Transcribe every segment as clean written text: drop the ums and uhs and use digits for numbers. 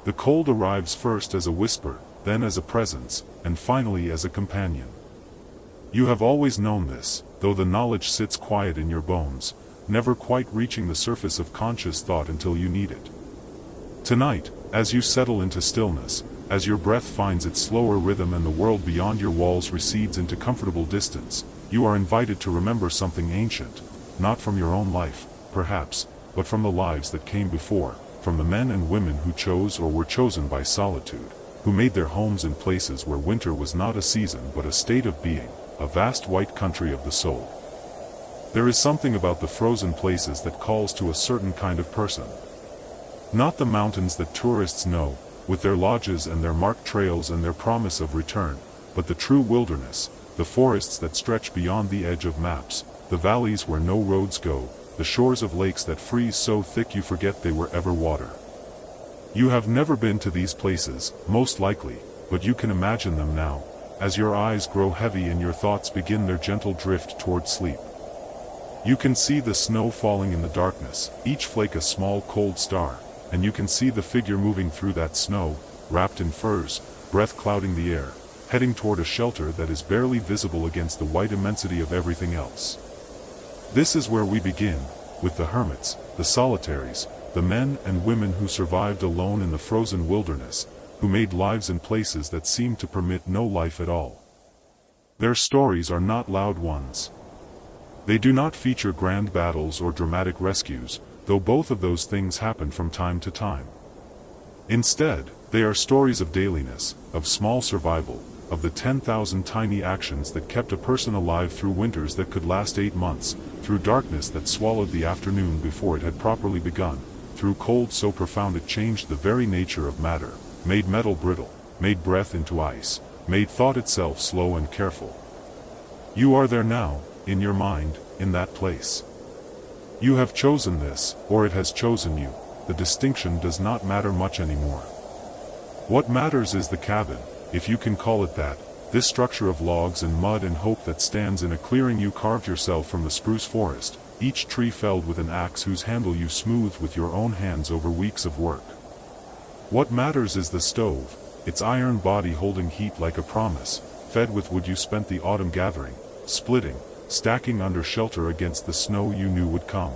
The cold arrives first as a whisper, then as a presence, and finally as a companion. You have always known this, though the knowledge sits quiet in your bones, never quite reaching the surface of conscious thought until you need it. Tonight, as you settle into stillness, as your breath finds its slower rhythm and the world beyond your walls recedes into comfortable distance, you are invited to remember something ancient, not from your own life, perhaps, but from the lives that came before, from the men and women who chose or were chosen by solitude, who made their homes in places where winter was not a season but a state of being, a vast white country of the soul. There is something about the frozen places that calls to a certain kind of person. Not the mountains that tourists know, with their lodges and their marked trails and their promise of return, but the true wilderness, the forests that stretch beyond the edge of maps, the valleys where no roads go, the shores of lakes that freeze so thick you forget they were ever water. You have never been to these places, most likely, but you can imagine them now, as your eyes grow heavy and your thoughts begin their gentle drift toward sleep. You can see the snow falling in the darkness, each flake a small cold star, and you can see the figure moving through that snow, wrapped in furs, breath clouding the air, heading toward a shelter that is barely visible against the white immensity of everything else. This is where we begin, with the hermits, the solitaries, the men and women who survived alone in the frozen wilderness, who made lives in places that seemed to permit no life at all. Their stories are not loud ones. They do not feature grand battles or dramatic rescues, though both of those things happen from time to time. Instead, they are stories of dailiness, of small survival, of the 10,000 tiny actions that kept a person alive through winters that could last 8 months, through darkness that swallowed the afternoon before it had properly begun, through cold so profound it changed the very nature of matter, made metal brittle, made breath into ice, made thought itself slow and careful. You are there now, in your mind, in that place. You have chosen this, or it has chosen you. The distinction does not matter much anymore. What matters is the cabin, if you can call it that, this structure of logs and mud and hope that stands in a clearing you carved yourself from the spruce forest, each tree felled with an axe whose handle you smoothed with your own hands over weeks of work. What matters is the stove, its iron body holding heat like a promise, fed with wood you spent the autumn gathering, splitting, stacking under shelter against the snow you knew would come.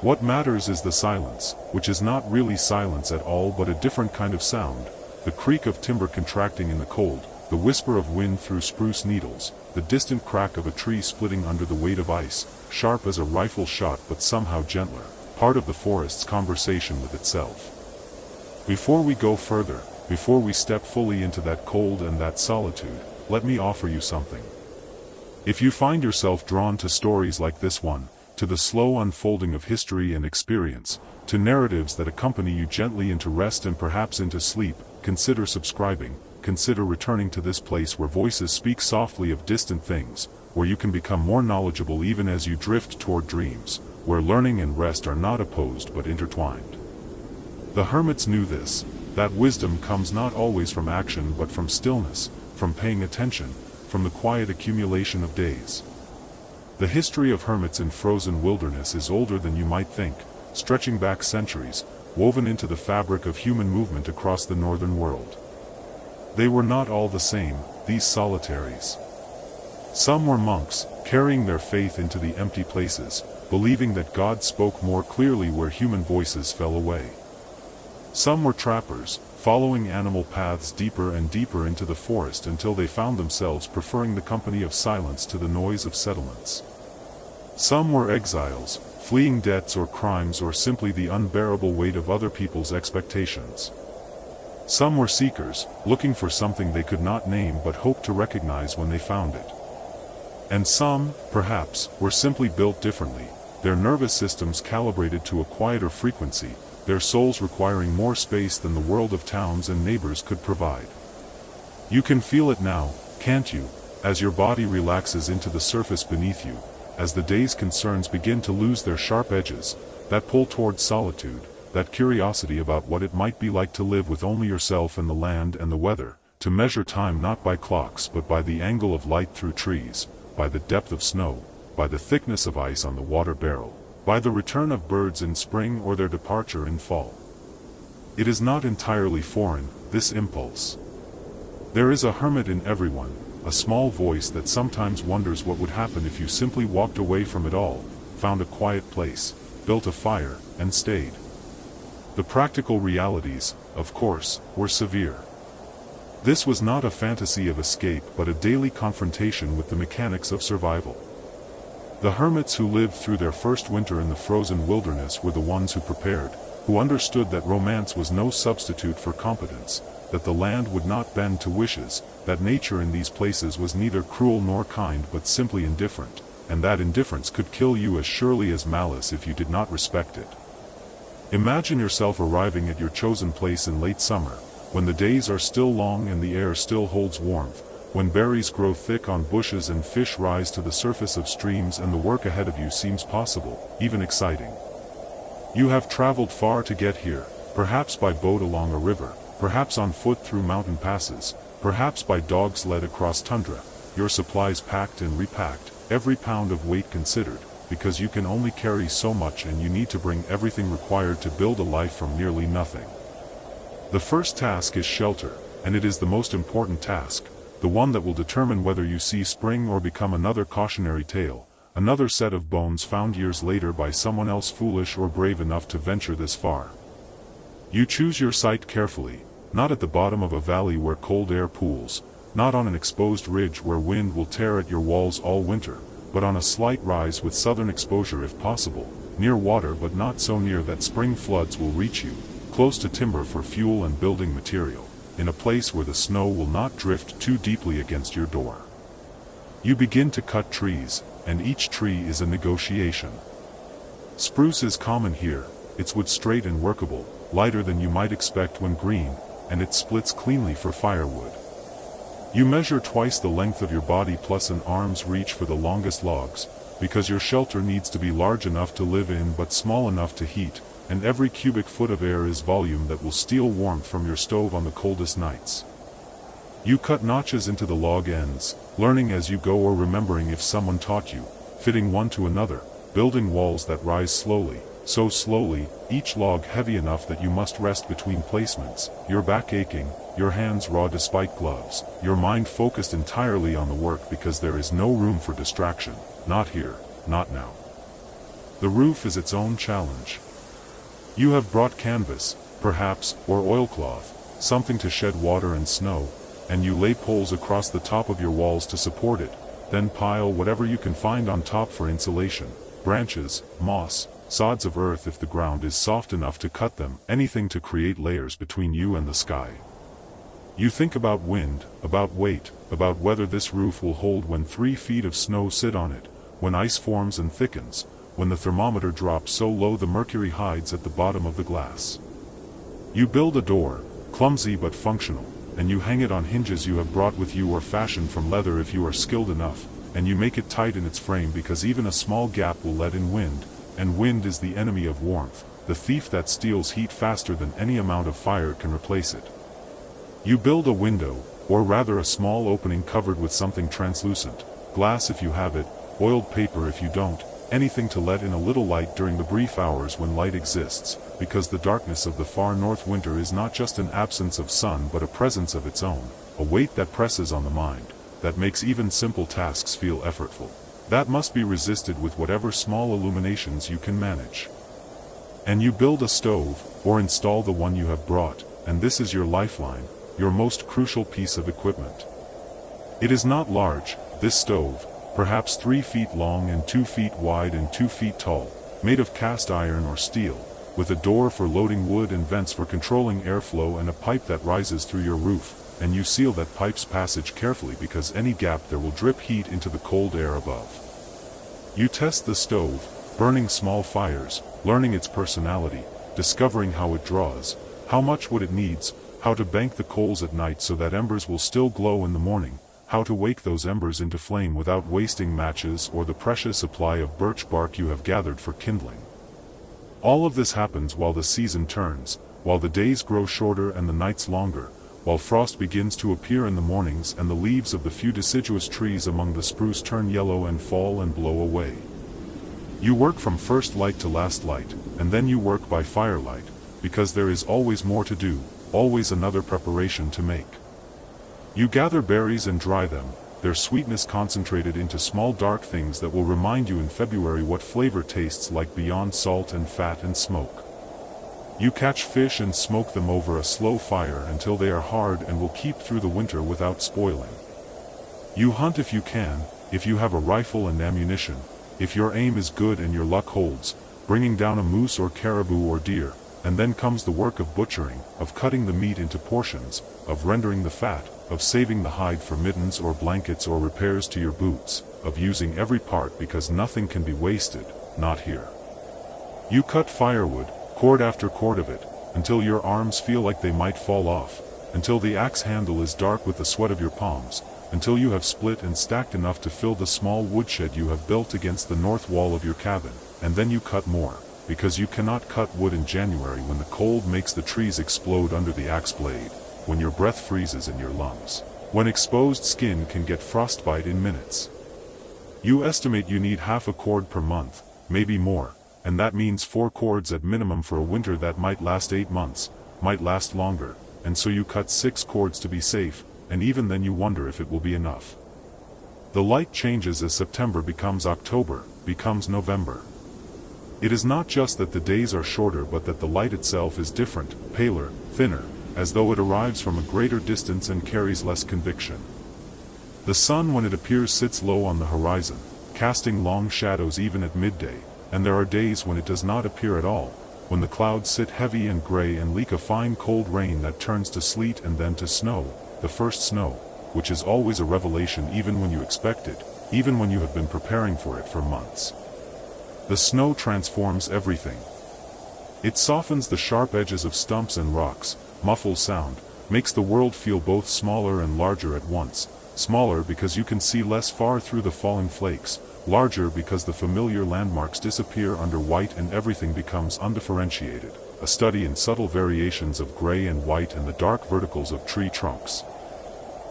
What matters is the silence, which is not really silence at all but a different kind of sound, the creak of timber contracting in the cold, the whisper of wind through spruce needles, the distant crack of a tree splitting under the weight of ice, sharp as a rifle shot but somehow gentler, part of the forest's conversation with itself. Before we go further, before we step fully into that cold and that solitude, let me offer you something. If you find yourself drawn to stories like this one, to the slow unfolding of history and experience, to narratives that accompany you gently into rest and perhaps into sleep, consider subscribing, consider returning to this place where voices speak softly of distant things, where you can become more knowledgeable even as you drift toward dreams, where learning and rest are not opposed but intertwined. The hermits knew this, that wisdom comes not always from action but from stillness, from paying attention, from the quiet accumulation of days. The history of hermits in frozen wilderness is older than you might think, stretching back centuries, woven into the fabric of human movement across the northern world. They were not all the same, these solitaries. Some were monks, carrying their faith into the empty places, believing that God spoke more clearly where human voices fell away. Some were trappers, following animal paths deeper and deeper into the forest until they found themselves preferring the company of silence to the noise of settlements. Some were exiles, fleeing debts or crimes or simply the unbearable weight of other people's expectations. Some were seekers, looking for something they could not name but hoped to recognize when they found it. And some, perhaps, were simply built differently, their nervous systems calibrated to a quieter frequency, their souls requiring more space than the world of towns and neighbors could provide. You can feel it now, can't you, as your body relaxes into the surface beneath you, as the day's concerns begin to lose their sharp edges, that pull toward solitude, that curiosity about what it might be like to live with only yourself and the land and the weather, to measure time not by clocks but by the angle of light through trees, by the depth of snow, by the thickness of ice on the water barrel, by the return of birds in spring or their departure in fall. It is not entirely foreign, this impulse. There is a hermit in everyone, a small voice that sometimes wonders what would happen if you simply walked away from it all, found a quiet place, built a fire, and stayed. The practical realities, of course, were severe. This was not a fantasy of escape but a daily confrontation with the mechanics of survival. The hermits who lived through their first winter in the frozen wilderness were the ones who prepared, who understood that romance was no substitute for competence, that the land would not bend to wishes, that nature in these places was neither cruel nor kind but simply indifferent, and that indifference could kill you as surely as malice if you did not respect it. Imagine yourself arriving at your chosen place in late summer, when the days are still long and the air still holds warmth, when berries grow thick on bushes and fish rise to the surface of streams and the work ahead of you seems possible, even exciting. You have traveled far to get here, perhaps by boat along a river, perhaps on foot through mountain passes, perhaps by dogs led across tundra, your supplies packed and repacked, every pound of weight considered, because you can only carry so much and you need to bring everything required to build a life from nearly nothing. The first task is shelter, and it is the most important task, the one that will determine whether you see spring or become another cautionary tale, another set of bones found years later by someone else foolish or brave enough to venture this far. You choose your site carefully, not at the bottom of a valley where cold air pools, not on an exposed ridge where wind will tear at your walls all winter, but on a slight rise with southern exposure if possible, near water but not so near that spring floods will reach you, close to timber for fuel and building material, in a place where the snow will not drift too deeply against your door. You begin to cut trees, and each tree is a negotiation. Spruce is common here, its wood straight and workable, lighter than you might expect when green, and it splits cleanly for firewood. You measure twice the length of your body plus an arm's reach for the longest logs, because your shelter needs to be large enough to live in but small enough to heat, and every cubic foot of air is volume that will steal warmth from your stove on the coldest nights. You cut notches into the log ends, learning as you go or remembering if someone taught you, fitting one to another, building walls that rise slowly, so slowly, each log heavy enough that you must rest between placements, your back aching, your hands raw despite gloves, your mind focused entirely on the work because there is no room for distraction, not here, not now. The roof is its own challenge. You have brought canvas, perhaps, or oilcloth, something to shed water and snow, and you lay poles across the top of your walls to support it, then pile whatever you can find on top for insulation, branches, moss, sods of earth if the ground is soft enough to cut them, anything to create layers between you and the sky. You think about wind, about weight, about whether this roof will hold when 3 feet of snow sit on it, when ice forms and thickens, when the thermometer drops so low the mercury hides at the bottom of the glass. You build a door, clumsy but functional, and you hang it on hinges you have brought with you or fashioned from leather if you are skilled enough, and you make it tight in its frame because even a small gap will let in wind, and wind is the enemy of warmth, the thief that steals heat faster than any amount of fire can replace it. You build a window, or rather a small opening covered with something translucent, glass if you have it, oiled paper if you don't, anything to let in a little light during the brief hours when light exists, because the darkness of the far north winter is not just an absence of sun but a presence of its own, a weight that presses on the mind, that makes even simple tasks feel effortful, that must be resisted with whatever small illuminations you can manage. And you build a stove, or install the one you have brought, and this is your lifeline, your most crucial piece of equipment. It is not large, this stove, perhaps 3 feet long and 2 feet wide and 2 feet tall, made of cast iron or steel, with a door for loading wood and vents for controlling airflow and a pipe that rises through your roof, and you seal that pipe's passage carefully because any gap there will drip heat into the cold air above. You test the stove, burning small fires, learning its personality, discovering how it draws, how much wood it needs, how to bank the coals at night so that embers will still glow in the morning, how to wake those embers into flame without wasting matches or the precious supply of birch bark you have gathered for kindling. All of this happens while the season turns, while the days grow shorter and the nights longer, while frost begins to appear in the mornings and the leaves of the few deciduous trees among the spruce turn yellow and fall and blow away. You work from first light to last light, and then you work by firelight, because there is always more to do, always another preparation to make. You gather berries and dry them, their sweetness concentrated into small dark things that will remind you in February what flavor tastes like beyond salt and fat and smoke. You catch fish and smoke them over a slow fire until they are hard and will keep through the winter without spoiling. You hunt if you can, if you have a rifle and ammunition, if your aim is good and your luck holds, bringing down a moose or caribou or deer, and then comes the work of butchering, of cutting the meat into portions, of rendering the fat, of saving the hide for mittens or blankets or repairs to your boots, of using every part because nothing can be wasted, not here. You cut firewood, cord after cord of it, until your arms feel like they might fall off, until the axe handle is dark with the sweat of your palms, until you have split and stacked enough to fill the small woodshed you have built against the north wall of your cabin, and then you cut more, because you cannot cut wood in January when the cold makes the trees explode under the axe blade, when your breath freezes in your lungs, when exposed skin can get frostbite in minutes. You estimate you need half a cord per month, maybe more, and that means 4 cords at minimum for a winter that might last 8 months, might last longer, and so you cut 6 cords to be safe, and even then you wonder if it will be enough. The light changes as September becomes October, becomes November. It is not just that the days are shorter but that the light itself is different, paler, thinner, as though it arrives from a greater distance and carries less conviction. The sun when it appears sits low on the horizon, casting long shadows even at midday, and there are days when it does not appear at all, when the clouds sit heavy and gray and leak a fine cold rain that turns to sleet and then to snow, the first snow, which is always a revelation even when you expect it, even when you have been preparing for it for months. The snow transforms everything. It softens the sharp edges of stumps and rocks, muffles sound, makes the world feel both smaller and larger at once, smaller because you can see less far through the falling flakes, larger because the familiar landmarks disappear under white and everything becomes undifferentiated, a study in subtle variations of gray and white and the dark verticals of tree trunks.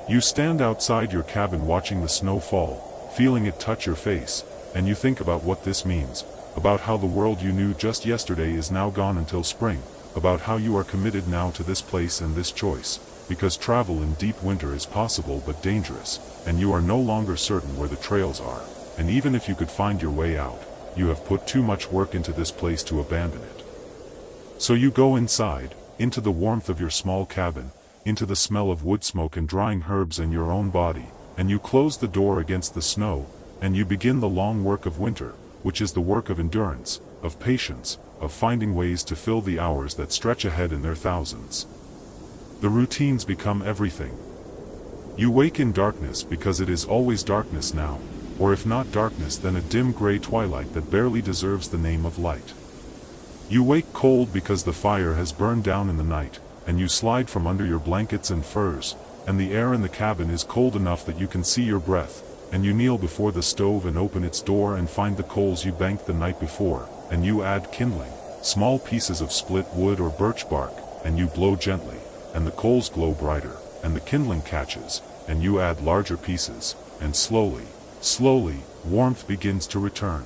You stand outside your cabin watching the snow fall, feeling it touch your face, and you think about what this means, about how the world you knew just yesterday is now gone until spring, about how you are committed now to this place and this choice, because travel in deep winter is possible but dangerous, and you are no longer certain where the trails are. And even if you could find your way out, you have put too much work into this place to abandon it. So you go inside, into the warmth of your small cabin, into the smell of wood smoke and drying herbs and your own body, and you close the door against the snow, and you begin the long work of winter, which is the work of endurance, of patience, of finding ways to fill the hours that stretch ahead in their thousands. The routines become everything. You wake in darkness because it is always darkness now, or if not darkness then a dim gray twilight that barely deserves the name of light. You wake cold because the fire has burned down in the night, and you slide from under your blankets and furs, and the air in the cabin is cold enough that you can see your breath, and you kneel before the stove and open its door and find the coals you banked the night before, and you add kindling, small pieces of split wood or birch bark, and you blow gently, and the coals glow brighter, and the kindling catches, and you add larger pieces, and slowly, warmth begins to return.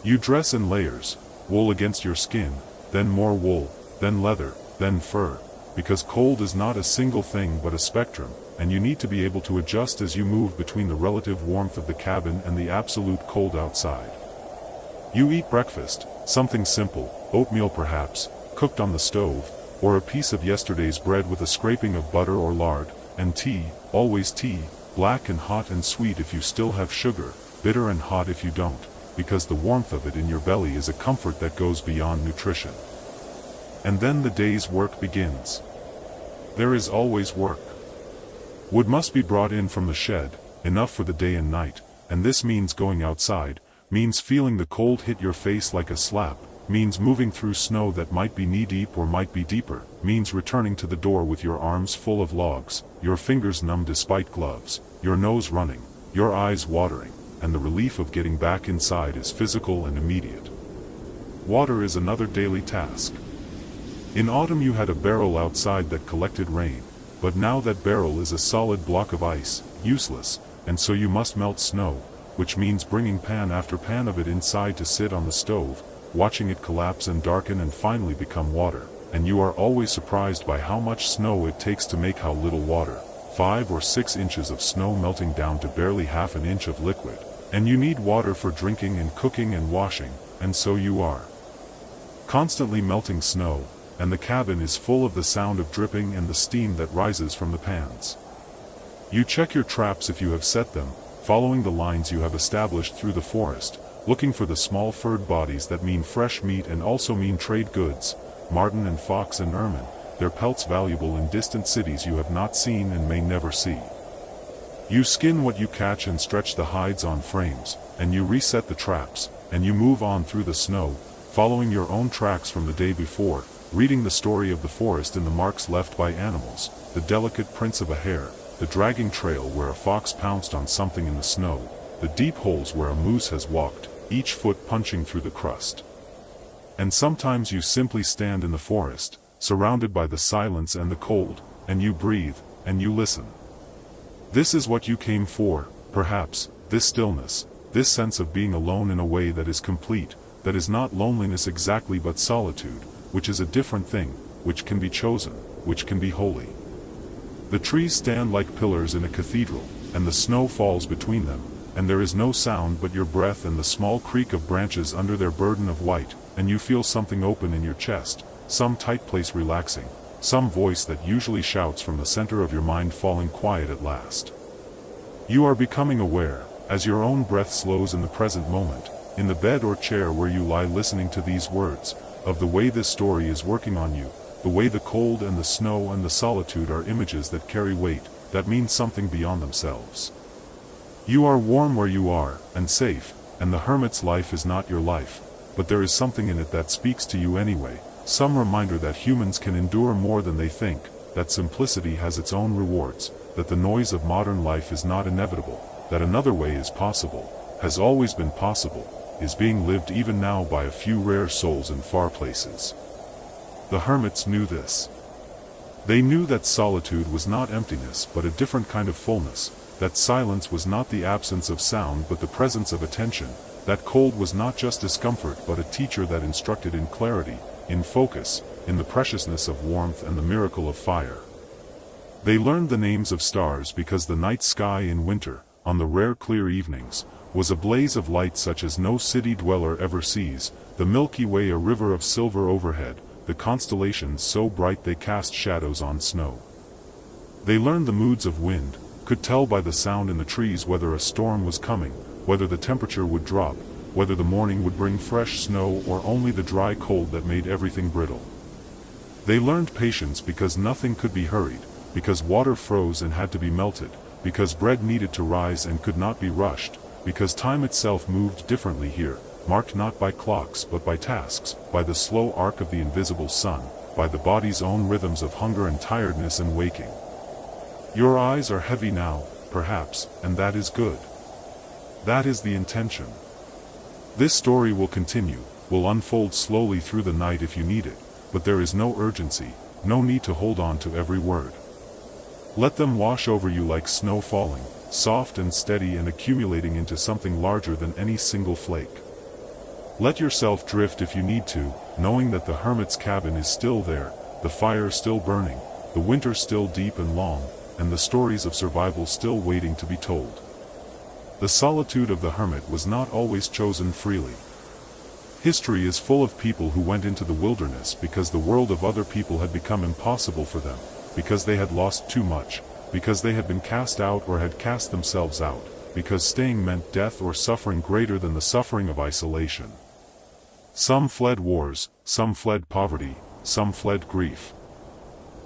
You dress in layers, wool against your skin, then more wool, then leather, then fur, because cold is not a single thing but a spectrum, and you need to be able to adjust as you move between the relative warmth of the cabin and the absolute cold outside. You eat breakfast, something simple, oatmeal perhaps, cooked on the stove, or a piece of yesterday's bread with a scraping of butter or lard, and tea, always tea, black and hot and sweet if you still have sugar, bitter and hot if you don't, because the warmth of it in your belly is a comfort that goes beyond nutrition. And then the day's work begins. There is always work. Wood must be brought in from the shed, enough for the day and night, and this means going outside, means feeling the cold hit your face like a slap, means moving through snow that might be knee-deep or might be deeper, means returning to the door with your arms full of logs, your fingers numb despite gloves, your nose running, your eyes watering, and the relief of getting back inside is physical and immediate. Water is another daily task. In autumn you had a barrel outside that collected rain, but now that barrel is a solid block of ice, useless, and so you must melt snow, which means bringing pan after pan of it inside to sit on the stove, watching it collapse and darken and finally become water, and you are always surprised by how much snow it takes to make how little water. 5 or 6 inches of snow melting down to barely half an inch of liquid, and you need water for drinking and cooking and washing, and so you are constantly melting snow, and the cabin is full of the sound of dripping and the steam that rises from the pans. You check your traps if you have set them, following the lines you have established through the forest, looking for the small furred bodies that mean fresh meat and also mean trade goods, marten and fox and ermine, their pelts valuable in distant cities you have not seen and may never see. You skin what you catch and stretch the hides on frames, and you reset the traps, and you move on through the snow, following your own tracks from the day before, reading the story of the forest in the marks left by animals, the delicate prints of a hare, the dragging trail where a fox pounced on something in the snow, the deep holes where a moose has walked, each foot punching through the crust. And sometimes you simply stand in the forest, surrounded by the silence and the cold, and you breathe, and you listen. This is what you came for, perhaps, this stillness, this sense of being alone in a way that is complete, that is not loneliness exactly but solitude, which is a different thing, which can be chosen, which can be holy. The trees stand like pillars in a cathedral, and the snow falls between them, and there is no sound but your breath and the small creak of branches under their burden of white, and you feel something open in your chest, some tight place relaxing, some voice that usually shouts from the center of your mind falling quiet at last. You are becoming aware, as your own breath slows in the present moment, in the bed or chair where you lie listening to these words, of the way this story is working on you, the way the cold and the snow and the solitude are images that carry weight, that mean something beyond themselves. You are warm where you are, and safe, and the hermit's life is not your life, but there is something in it that speaks to you anyway, some reminder that humans can endure more than they think, that simplicity has its own rewards, that the noise of modern life is not inevitable, that another way is possible, has always been possible, is being lived even now by a few rare souls in far places. The hermits knew this. They knew that solitude was not emptiness but a different kind of fullness, that silence was not the absence of sound but the presence of attention, that cold was not just discomfort but a teacher that instructed in clarity, in focus, in the preciousness of warmth and the miracle of fire. They learned the names of stars because the night sky in winter, on the rare clear evenings, was a blaze of light such as no city dweller ever sees, the Milky Way a river of silver overhead, the constellations so bright they cast shadows on snow. They learned the moods of wind, could tell by the sound in the trees whether a storm was coming, whether the temperature would drop, whether the morning would bring fresh snow or only the dry cold that made everything brittle. They learned patience because nothing could be hurried, because water froze and had to be melted, because bread needed to rise and could not be rushed, because time itself moved differently here, marked not by clocks but by tasks, by the slow arc of the invisible sun, by the body's own rhythms of hunger and tiredness and waking. Your eyes are heavy now, perhaps, and that is good. That is the intention. This story will continue, will unfold slowly through the night if you need it, but there is no urgency, no need to hold on to every word. Let them wash over you like snow falling, soft and steady and accumulating into something larger than any single flake. Let yourself drift if you need to, knowing that the hermit's cabin is still there, the fire still burning, the winter still deep and long, and the stories of survival still waiting to be told. The solitude of the hermit was not always chosen freely. History is full of people who went into the wilderness because the world of other people had become impossible for them, because they had lost too much, because they had been cast out or had cast themselves out, because staying meant death or suffering greater than the suffering of isolation. Some fled wars, some fled poverty, some fled grief.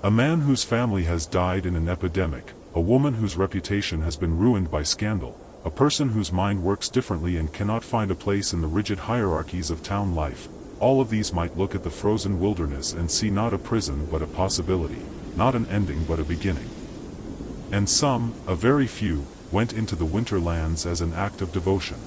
A man whose family has died in an epidemic, a woman whose reputation has been ruined by scandal, a person whose mind works differently and cannot find a place in the rigid hierarchies of town life, all of these might look at the frozen wilderness and see not a prison but a possibility, not an ending but a beginning. And some, a very few, went into the winter lands as an act of devotion.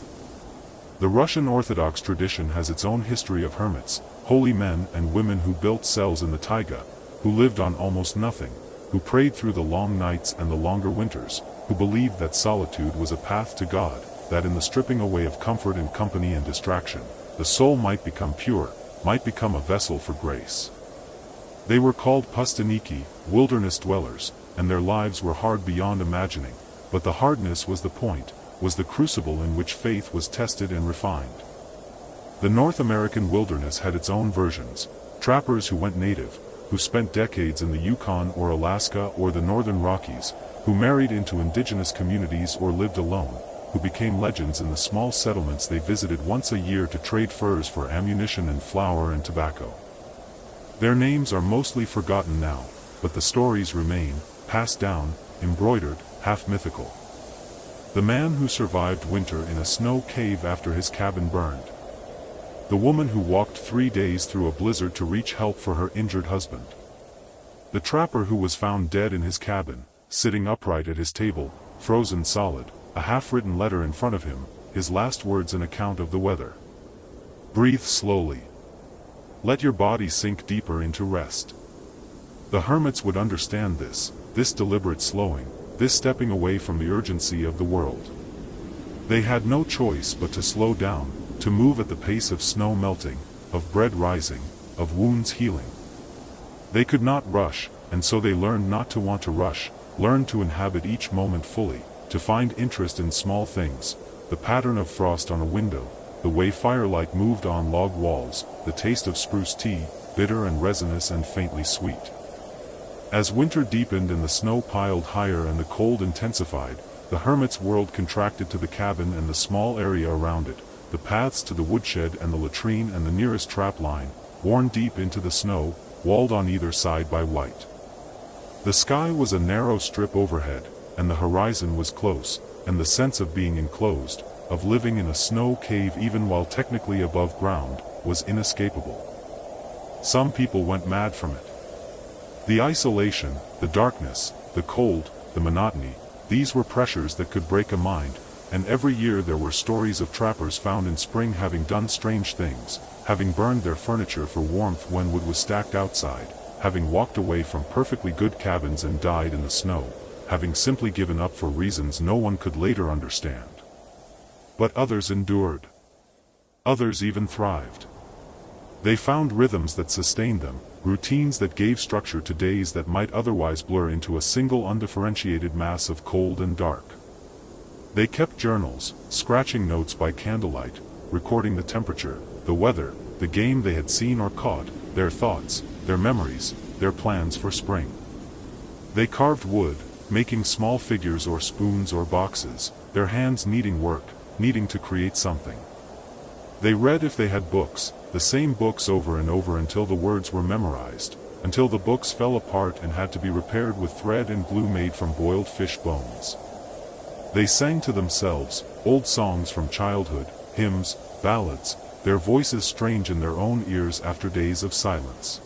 The Russian Orthodox tradition has its own history of hermits, holy men and women who built cells in the taiga, who lived on almost nothing, who prayed through the long nights and the longer winters, who believed that solitude was a path to God, that in the stripping away of comfort and company and distraction, the soul might become pure, might become a vessel for grace. They were called pustiniki, wilderness dwellers, and their lives were hard beyond imagining, but the hardness was the point, was the crucible in which faith was tested and refined. The North American wilderness had its own versions: trappers who went native, who spent decades in the Yukon or Alaska or the Northern Rockies, who married into indigenous communities or lived alone, who became legends in the small settlements they visited once a year to trade furs for ammunition and flour and tobacco. Their names are mostly forgotten now, but the stories remain, passed down, embroidered, half mythical. The man who survived winter in a snow cave after his cabin burned. The woman who walked 3 days through a blizzard to reach help for her injured husband. The trapper who was found dead in his cabin, sitting upright at his table, frozen solid, a half-written letter in front of him, his last words an account of the weather. Breathe slowly. Let your body sink deeper into rest. The hermits would understand this deliberate slowing, this stepping away from the urgency of the world. They had no choice but to slow down, to move at the pace of snow melting, of bread rising, of wounds healing. They could not rush, and so they learned not to want to rush, learned to inhabit each moment fully, to find interest in small things, the pattern of frost on a window, the way firelight moved on log walls, the taste of spruce tea, bitter and resinous and faintly sweet. As winter deepened and the snow piled higher and the cold intensified, the hermit's world contracted to the cabin and the small area around it, the paths to the woodshed and the latrine and the nearest trap line, worn deep into the snow, walled on either side by white. The sky was a narrow strip overhead, and the horizon was close, and the sense of being enclosed, of living in a snow cave even while technically above ground, was inescapable. Some people went mad from it. The isolation, the darkness, the cold, the monotony, these were pressures that could break a mind, and every year there were stories of trappers found in spring having done strange things, having burned their furniture for warmth when wood was stacked outside, having walked away from perfectly good cabins and died in the snow, having simply given up for reasons no one could later understand. But others endured. Others even thrived. They found rhythms that sustained them, routines that gave structure to days that might otherwise blur into a single undifferentiated mass of cold and dark. They kept journals, scratching notes by candlelight, recording the temperature, the weather, the game they had seen or caught, their thoughts, their memories, their plans for spring. They carved wood, making small figures or spoons or boxes, their hands needing work, needing to create something. They read if they had books, the same books over and over until the words were memorized, until the books fell apart and had to be repaired with thread and glue made from boiled fish bones. They sang to themselves, old songs from childhood, hymns, ballads, their voices strange in their own ears after days of silence.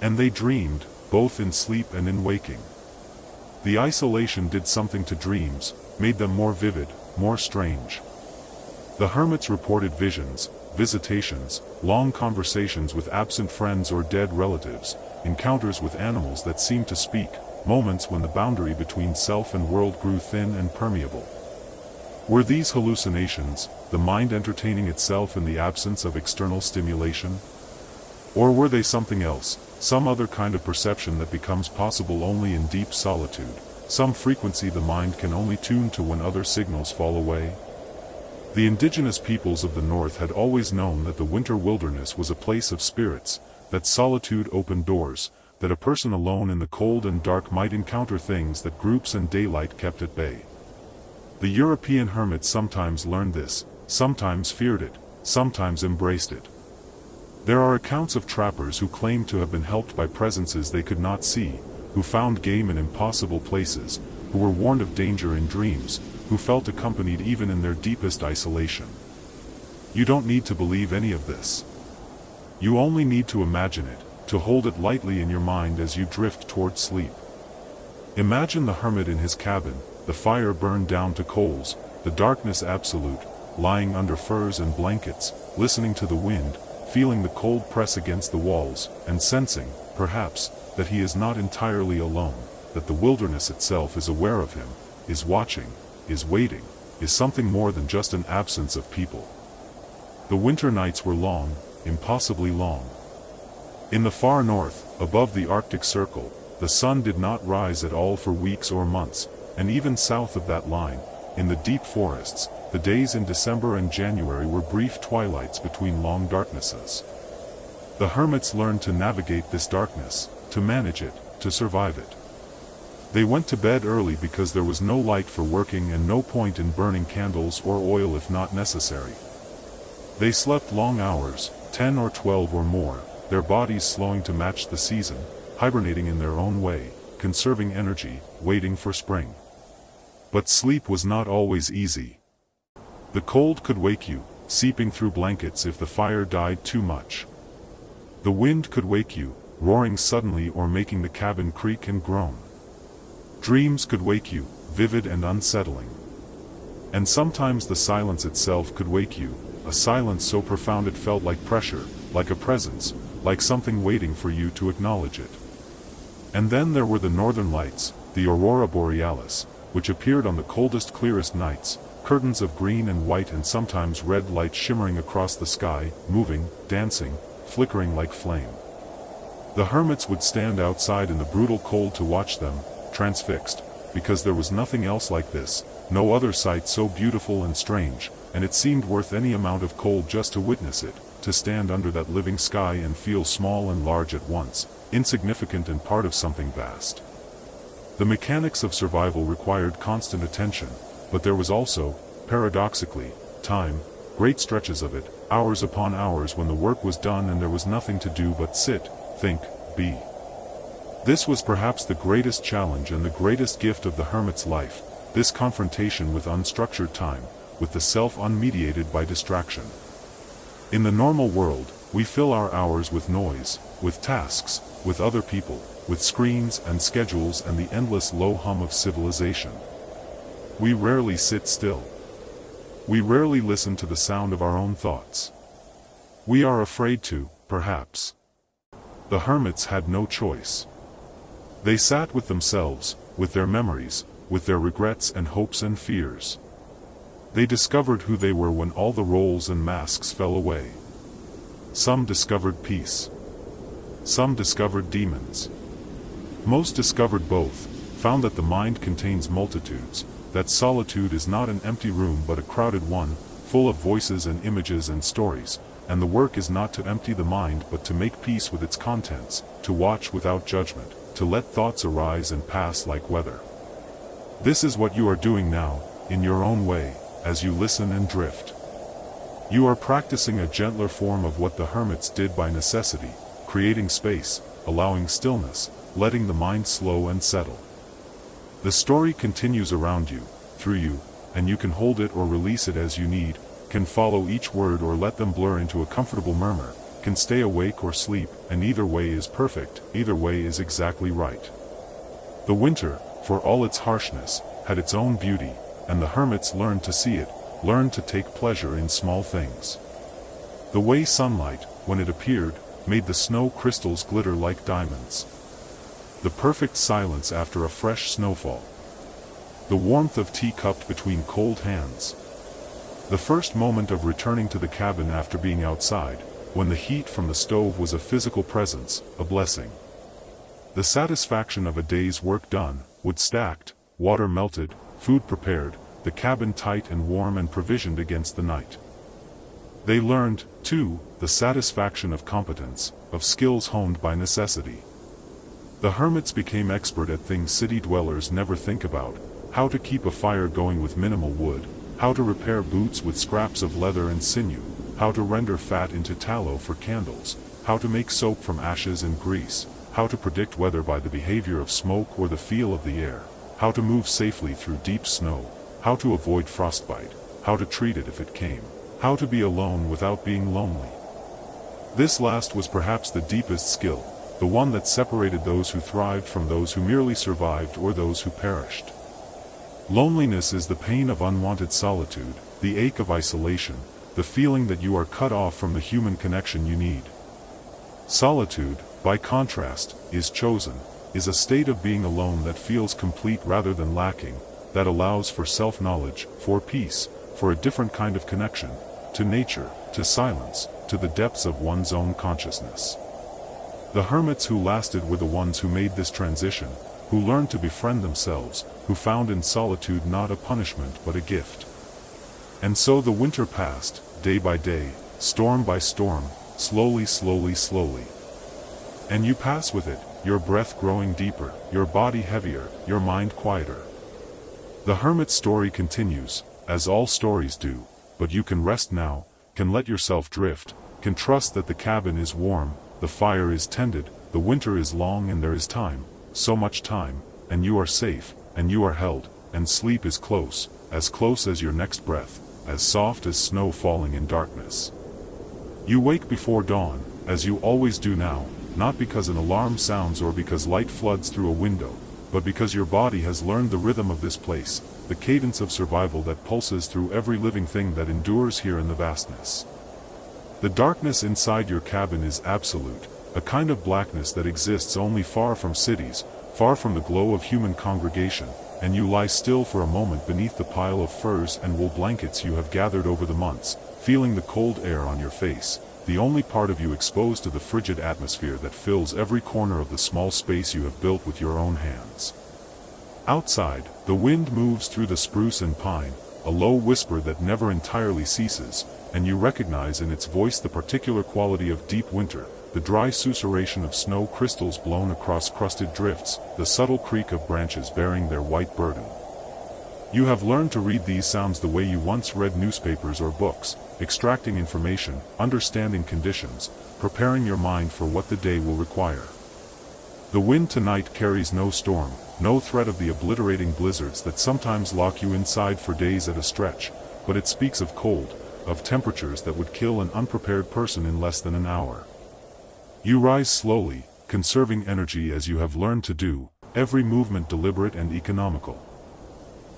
And they dreamed, both in sleep and in waking. The isolation did something to dreams, made them more vivid, more strange. The hermits reported visions, visitations, long conversations with absent friends or dead relatives, encounters with animals that seemed to speak, moments when the boundary between self and world grew thin and permeable. Were these hallucinations, the mind entertaining itself in the absence of external stimulation? Or were they something else, some other kind of perception that becomes possible only in deep solitude, some frequency the mind can only tune to when other signals fall away? The indigenous peoples of the North had always known that the winter wilderness was a place of spirits, that solitude opened doors, that a person alone in the cold and dark might encounter things that groups and daylight kept at bay. The European hermits sometimes learned this, sometimes feared it, sometimes embraced it. There are accounts of trappers who claimed to have been helped by presences they could not see, who found game in impossible places, who were warned of danger in dreams, who felt accompanied even in their deepest isolation. You don't need to believe any of this. You only need to imagine it, to hold it lightly in your mind as you drift toward sleep. Imagine the hermit in his cabin, the fire burned down to coals, the darkness absolute, lying under furs and blankets, listening to the wind, feeling the cold press against the walls, and sensing, perhaps, that he is not entirely alone, that the wilderness itself is aware of him, is watching, is waiting, is something more than just an absence of people. The winter nights were long, impossibly long. In the far north, above the Arctic Circle, the sun did not rise at all for weeks or months, and even south of that line, in the deep forests, the days in December and January were brief twilights between long darknesses. The hermits learned to navigate this darkness, to manage it, to survive it. They went to bed early because there was no light for working and no point in burning candles or oil if not necessary. They slept long hours, 10 or 12 or more, their bodies slowing to match the season, hibernating in their own way, conserving energy, waiting for spring. But sleep was not always easy. The cold could wake you, seeping through blankets if the fire died too much. The wind could wake you, roaring suddenly or making the cabin creak and groan. Dreams could wake you, vivid and unsettling. And sometimes the silence itself could wake you, a silence so profound it felt like pressure, like a presence, like something waiting for you to acknowledge it. And then there were the northern lights, the aurora borealis, which appeared on the coldest clearest nights, curtains of green and white and sometimes red light shimmering across the sky, moving, dancing, flickering like flame. The hermits would stand outside in the brutal cold to watch them, transfixed, because there was nothing else like this, no other sight so beautiful and strange, and it seemed worth any amount of cold just to witness it, to stand under that living sky and feel small and large at once, insignificant and part of something vast. The mechanics of survival required constant attention, but there was also, paradoxically, time, great stretches of it, hours upon hours when the work was done and there was nothing to do but sit, think, be. This was perhaps the greatest challenge and the greatest gift of the hermit's life, this confrontation with unstructured time, with the self unmediated by distraction. In the normal world, we fill our hours with noise, with tasks, with other people, with screens and schedules and the endless low hum of civilization. We rarely sit still. We rarely listen to the sound of our own thoughts. We are afraid to, perhaps. The hermits had no choice. They sat with themselves, with their memories, with their regrets and hopes and fears. They discovered who they were when all the roles and masks fell away. Some discovered peace. Some discovered demons. Most discovered both, found that the mind contains multitudes, that solitude is not an empty room but a crowded one, full of voices and images and stories, and the work is not to empty the mind but to make peace with its contents, to watch without judgment, to let thoughts arise and pass like weather. This is what you are doing now, in your own way, as you listen and drift. You are practicing a gentler form of what the hermits did by necessity, creating space, allowing stillness, letting the mind slow and settle. The story continues around you, through you, and you can hold it or release it as you need, can follow each word or let them blur into a comfortable murmur, can stay awake or sleep, and either way is perfect, either way is exactly right. The winter, for all its harshness, had its own beauty, and the hermits learned to see it, learned to take pleasure in small things. The way sunlight, when it appeared, made the snow crystals glitter like diamonds. The perfect silence after a fresh snowfall. The warmth of tea cupped between cold hands. The first moment of returning to the cabin after being outside, when the heat from the stove was a physical presence, a blessing. The satisfaction of a day's work done, wood stacked, water melted, food prepared, the cabin tight and warm and provisioned against the night. They learned, too, the satisfaction of competence, of skills honed by necessity. The hermits became expert at things city dwellers never think about: how to keep a fire going with minimal wood, how to repair boots with scraps of leather and sinew, how to render fat into tallow for candles, how to make soap from ashes and grease, how to predict weather by the behavior of smoke or the feel of the air, how to move safely through deep snow, how to avoid frostbite, how to treat it if it came, how to be alone without being lonely. This last was perhaps the deepest skill, the one that separated those who thrived from those who merely survived or those who perished. Loneliness is the pain of unwanted solitude, the ache of isolation, the feeling that you are cut off from the human connection you need. Solitude, by contrast, is chosen, is a state of being alone that feels complete rather than lacking, that allows for self-knowledge, for peace, for a different kind of connection, to nature, to silence, to the depths of one's own consciousness. The hermits who lasted were the ones who made this transition, who learned to befriend themselves, who found in solitude not a punishment but a gift. And so the winter passed, day by day, storm by storm, slowly, slowly, slowly. And you pass with it, your breath growing deeper, your body heavier, your mind quieter. The hermit's story continues, as all stories do, but you can rest now, can let yourself drift, can trust that the cabin is warm, the fire is tended, the winter is long and there is time, so much time, and you are safe, and you are held, and sleep is close as your next breath, as soft as snow falling in darkness. You wake before dawn, as you always do now, not because an alarm sounds or because light floods through a window, but because your body has learned the rhythm of this place, the cadence of survival that pulses through every living thing that endures here in the vastness. The darkness inside your cabin is absolute, a kind of blackness that exists only far from cities, far from the glow of human congregation, and you lie still for a moment beneath the pile of furs and wool blankets you have gathered over the months, feeling the cold air on your face, the only part of you exposed to the frigid atmosphere that fills every corner of the small space you have built with your own hands. Outside, the wind moves through the spruce and pine, a low whisper that never entirely ceases, and you recognize in its voice the particular quality of deep winter, the dry susurration of snow crystals blown across crusted drifts, the subtle creak of branches bearing their white burden. You have learned to read these sounds the way you once read newspapers or books, extracting information, understanding conditions, preparing your mind for what the day will require. The wind tonight carries no storm, no threat of the obliterating blizzards that sometimes lock you inside for days at a stretch, but it speaks of cold, of temperatures that would kill an unprepared person in less than an hour. You rise slowly, conserving energy as you have learned to do, every movement deliberate and economical.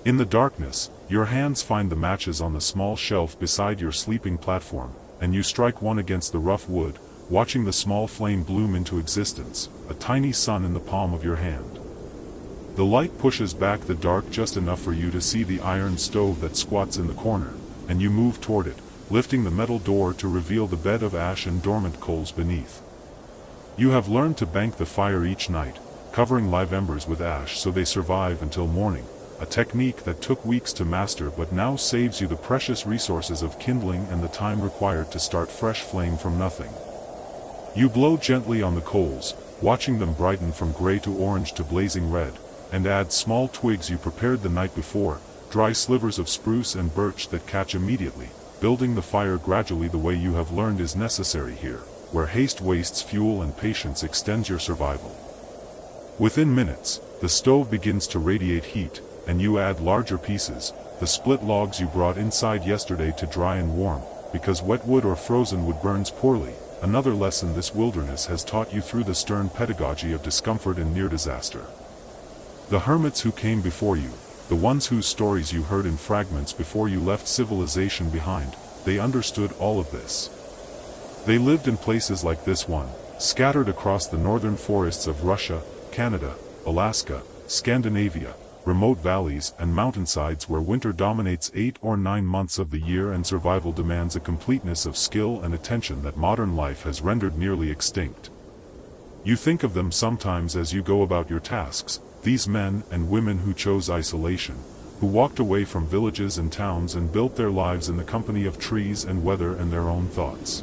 In the darkness, your hands find the matches on the small shelf beside your sleeping platform, and you strike one against the rough wood, watching the small flame bloom into existence, a tiny sun in the palm of your hand. The light pushes back the dark just enough for you to see the iron stove that squats in the corner, and you move toward it, lifting the metal door to reveal the bed of ash and dormant coals beneath. You have learned to bank the fire each night, covering live embers with ash so they survive until morning, a technique that took weeks to master but now saves you the precious resources of kindling and the time required to start fresh flame from nothing. You blow gently on the coals, watching them brighten from gray to orange to blazing red, and add small twigs you prepared the night before, dry slivers of spruce and birch that catch immediately, building the fire gradually the way you have learned is necessary here, where haste wastes fuel and patience extends your survival. Within minutes, the stove begins to radiate heat, and you add larger pieces, the split logs you brought inside yesterday to dry and warm, because wet wood or frozen wood burns poorly, another lesson this wilderness has taught you through the stern pedagogy of discomfort and near disaster. The hermits who came before you, the ones whose stories you heard in fragments before you left civilization behind, they understood all of this. They lived in places like this one, scattered across the northern forests of Russia, Canada, Alaska, Scandinavia, remote valleys and mountainsides where winter dominates 8 or 9 months of the year and survival demands a completeness of skill and attention that modern life has rendered nearly extinct. You think of them sometimes as you go about your tasks, these men and women who chose isolation, who walked away from villages and towns and built their lives in the company of trees and weather and their own thoughts.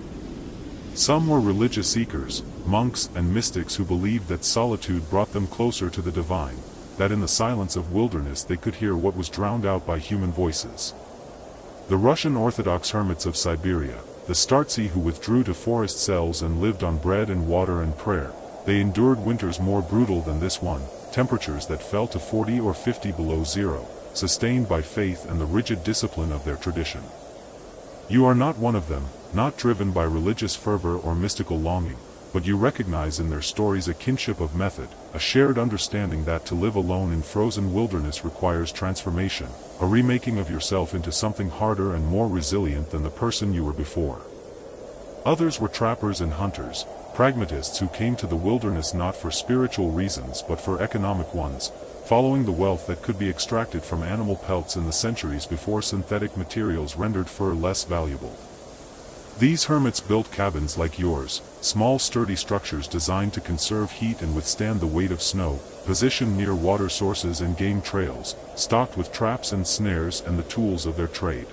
Some were religious seekers, monks and mystics who believed that solitude brought them closer to the divine, that in the silence of wilderness they could hear what was drowned out by human voices. The Russian Orthodox hermits of Siberia, the Startsi who withdrew to forest cells and lived on bread and water and prayer, they endured winters more brutal than this one, temperatures that fell to 40 or 50 below zero, sustained by faith and the rigid discipline of their tradition. You are not one of them, not driven by religious fervor or mystical longing, but you recognize in their stories a kinship of method, a shared understanding that to live alone in frozen wilderness requires transformation, a remaking of yourself into something harder and more resilient than the person you were before. Others were trappers and hunters, pragmatists who came to the wilderness not for spiritual reasons but for economic ones, following the wealth that could be extracted from animal pelts in the centuries before synthetic materials rendered fur less valuable. These hermits built cabins like yours, small sturdy structures designed to conserve heat and withstand the weight of snow, positioned near water sources and game trails, stocked with traps and snares and the tools of their trade.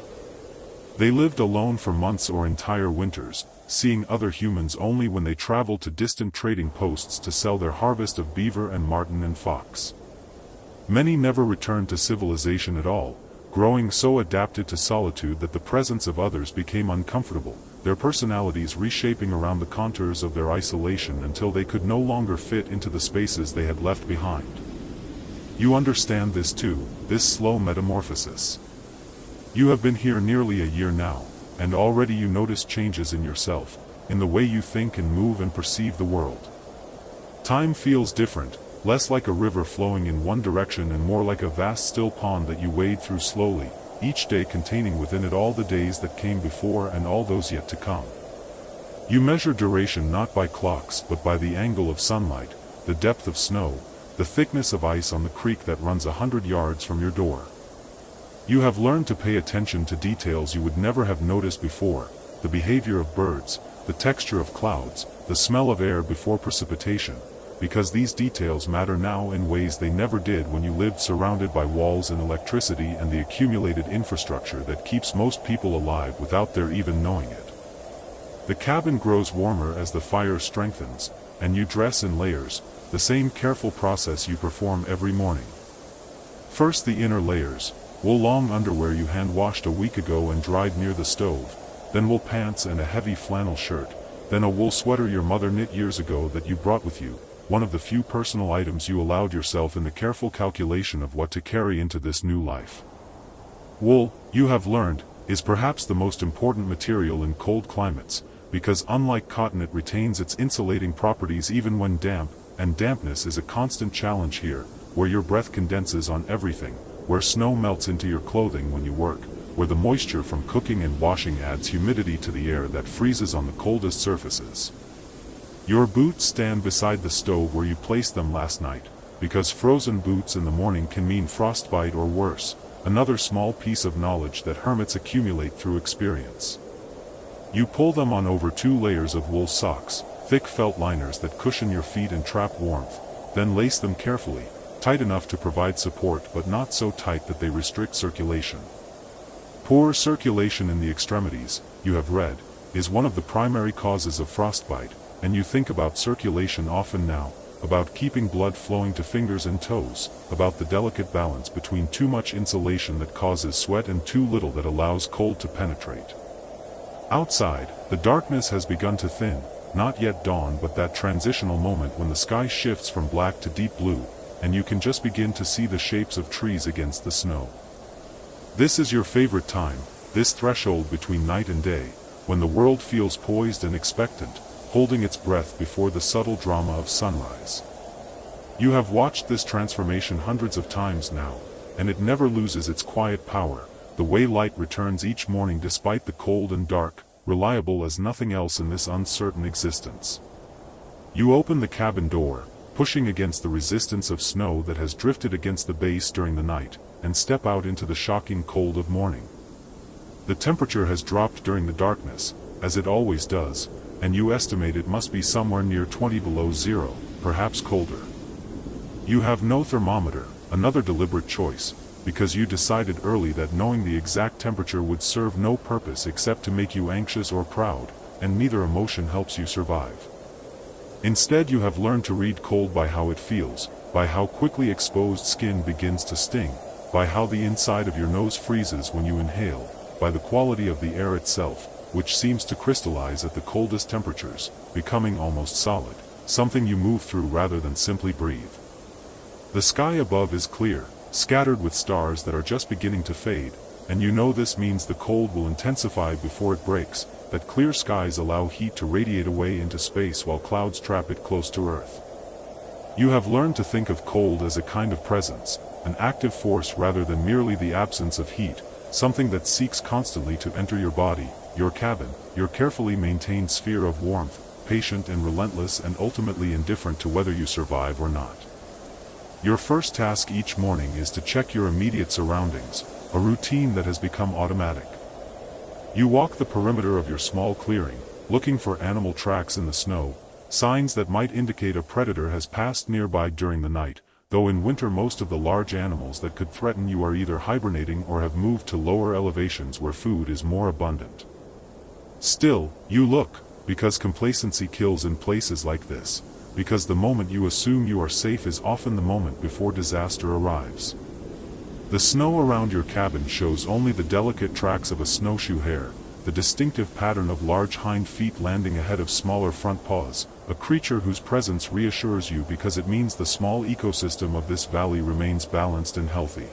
They lived alone for months or entire winters, seeing other humans only when they traveled to distant trading posts to sell their harvest of beaver and marten and fox. Many never returned to civilization at all, growing so adapted to solitude that the presence of others became uncomfortable, their personalities reshaping around the contours of their isolation until they could no longer fit into the spaces they had left behind. You understand this too, this slow metamorphosis. You have been here nearly a year now, and already you notice changes in yourself, in the way you think and move and perceive the world. Time feels different, less like a river flowing in one direction and more like a vast still pond that you wade through slowly, each day containing within it all the days that came before and all those yet to come. You measure duration not by clocks but by the angle of sunlight, the depth of snow, the thickness of ice on the creek that runs 100 yards from your door. You have learned to pay attention to details you would never have noticed before, the behavior of birds, the texture of clouds, the smell of air before precipitation, because these details matter now in ways they never did when you lived surrounded by walls and electricity and the accumulated infrastructure that keeps most people alive without their even knowing it. The cabin grows warmer as the fire strengthens, and you dress in layers, the same careful process you perform every morning. First the inner layers, wool long underwear you hand-washed a week ago and dried near the stove, then wool pants and a heavy flannel shirt, then a wool sweater your mother knit years ago that you brought with you, one of the few personal items you allowed yourself in the careful calculation of what to carry into this new life. Wool, you have learned, is perhaps the most important material in cold climates, because unlike cotton it retains its insulating properties even when damp, and dampness is a constant challenge here, where your breath condenses on everything, where snow melts into your clothing when you work, where the moisture from cooking and washing adds humidity to the air that freezes on the coldest surfaces. Your boots stand beside the stove where you placed them last night, because frozen boots in the morning can mean frostbite or worse, another small piece of knowledge that hermits accumulate through experience. You pull them on over 2 layers of wool socks, thick felt liners that cushion your feet and trap warmth, then lace them carefully, tight enough to provide support but not so tight that they restrict circulation. Poor circulation in the extremities, you have read, is one of the primary causes of frostbite, and you think about circulation often now, about keeping blood flowing to fingers and toes, about the delicate balance between too much insulation that causes sweat and too little that allows cold to penetrate. Outside, the darkness has begun to thin, not yet dawn but that transitional moment when the sky shifts from black to deep blue, and you can just begin to see the shapes of trees against the snow. This is your favorite time, this threshold between night and day, when the world feels poised and expectant, holding its breath before the subtle drama of sunrise. You have watched this transformation hundreds of times now, and it never loses its quiet power, the way light returns each morning despite the cold and dark, reliable as nothing else in this uncertain existence. You open the cabin door, pushing against the resistance of snow that has drifted against the base during the night, and step out into the shocking cold of morning. The temperature has dropped during the darkness, as it always does, and you estimate it must be somewhere near 20 below zero, perhaps colder. You have no thermometer, another deliberate choice, because you decided early that knowing the exact temperature would serve no purpose except to make you anxious or proud, and neither emotion helps you survive. Instead you have learned to read cold by how it feels, by how quickly exposed skin begins to sting, by how the inside of your nose freezes when you inhale, by the quality of the air itself, which seems to crystallize at the coldest temperatures, becoming almost solid, something you move through rather than simply breathe. The sky above is clear, scattered with stars that are just beginning to fade, and you know this means the cold will intensify before it breaks, that clear skies allow heat to radiate away into space while clouds trap it close to Earth. You have learned to think of cold as a kind of presence, an active force rather than merely the absence of heat, something that seeks constantly to enter your body, your cabin, your carefully maintained sphere of warmth, patient and relentless and ultimately indifferent to whether you survive or not. Your first task each morning is to check your immediate surroundings, a routine that has become automatic. You walk the perimeter of your small clearing, looking for animal tracks in the snow, signs that might indicate a predator has passed nearby during the night, though in winter most of the large animals that could threaten you are either hibernating or have moved to lower elevations where food is more abundant. Still, you look, because complacency kills in places like this, because the moment you assume you are safe is often the moment before disaster arrives. The snow around your cabin shows only the delicate tracks of a snowshoe hare, the distinctive pattern of large hind feet landing ahead of smaller front paws, a creature whose presence reassures you because it means the small ecosystem of this valley remains balanced and healthy.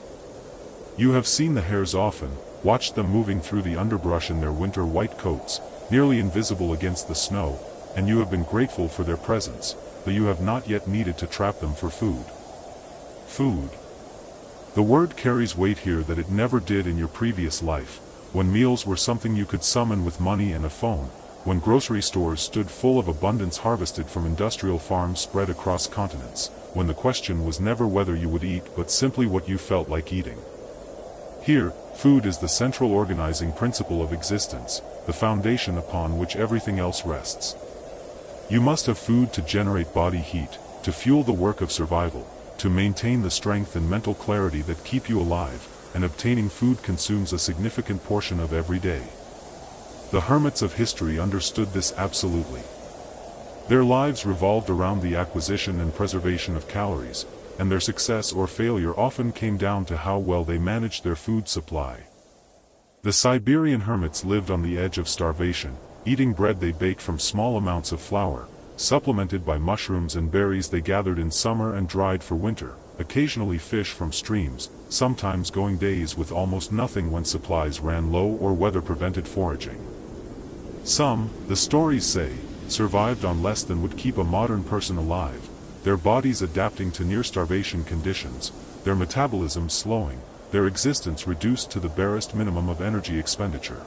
You have seen the hares often, watched them moving through the underbrush in their winter white coats, nearly invisible against the snow, and you have been grateful for their presence, though you have not yet needed to trap them for food. Food. The word carries weight here that it never did in your previous life, when meals were something you could summon with money and a phone, when grocery stores stood full of abundance harvested from industrial farms spread across continents, when the question was never whether you would eat but simply what you felt like eating. Here, food is the central organizing principle of existence, the foundation upon which everything else rests. You must have food to generate body heat, to fuel the work of survival, to maintain the strength and mental clarity that keep you alive, and obtaining food consumes a significant portion of every day. The hermits of history understood this absolutely. Their lives revolved around the acquisition and preservation of calories, and their success or failure often came down to how well they managed their food supply. The Siberian hermits lived on the edge of starvation, eating bread they baked from small amounts of flour, supplemented by mushrooms and berries they gathered in summer and dried for winter, occasionally fish from streams, sometimes going days with almost nothing when supplies ran low or weather prevented foraging. Some, the stories say, survived on less than would keep a modern person alive, their bodies adapting to near-starvation conditions, their metabolism slowing, their existence reduced to the barest minimum of energy expenditure.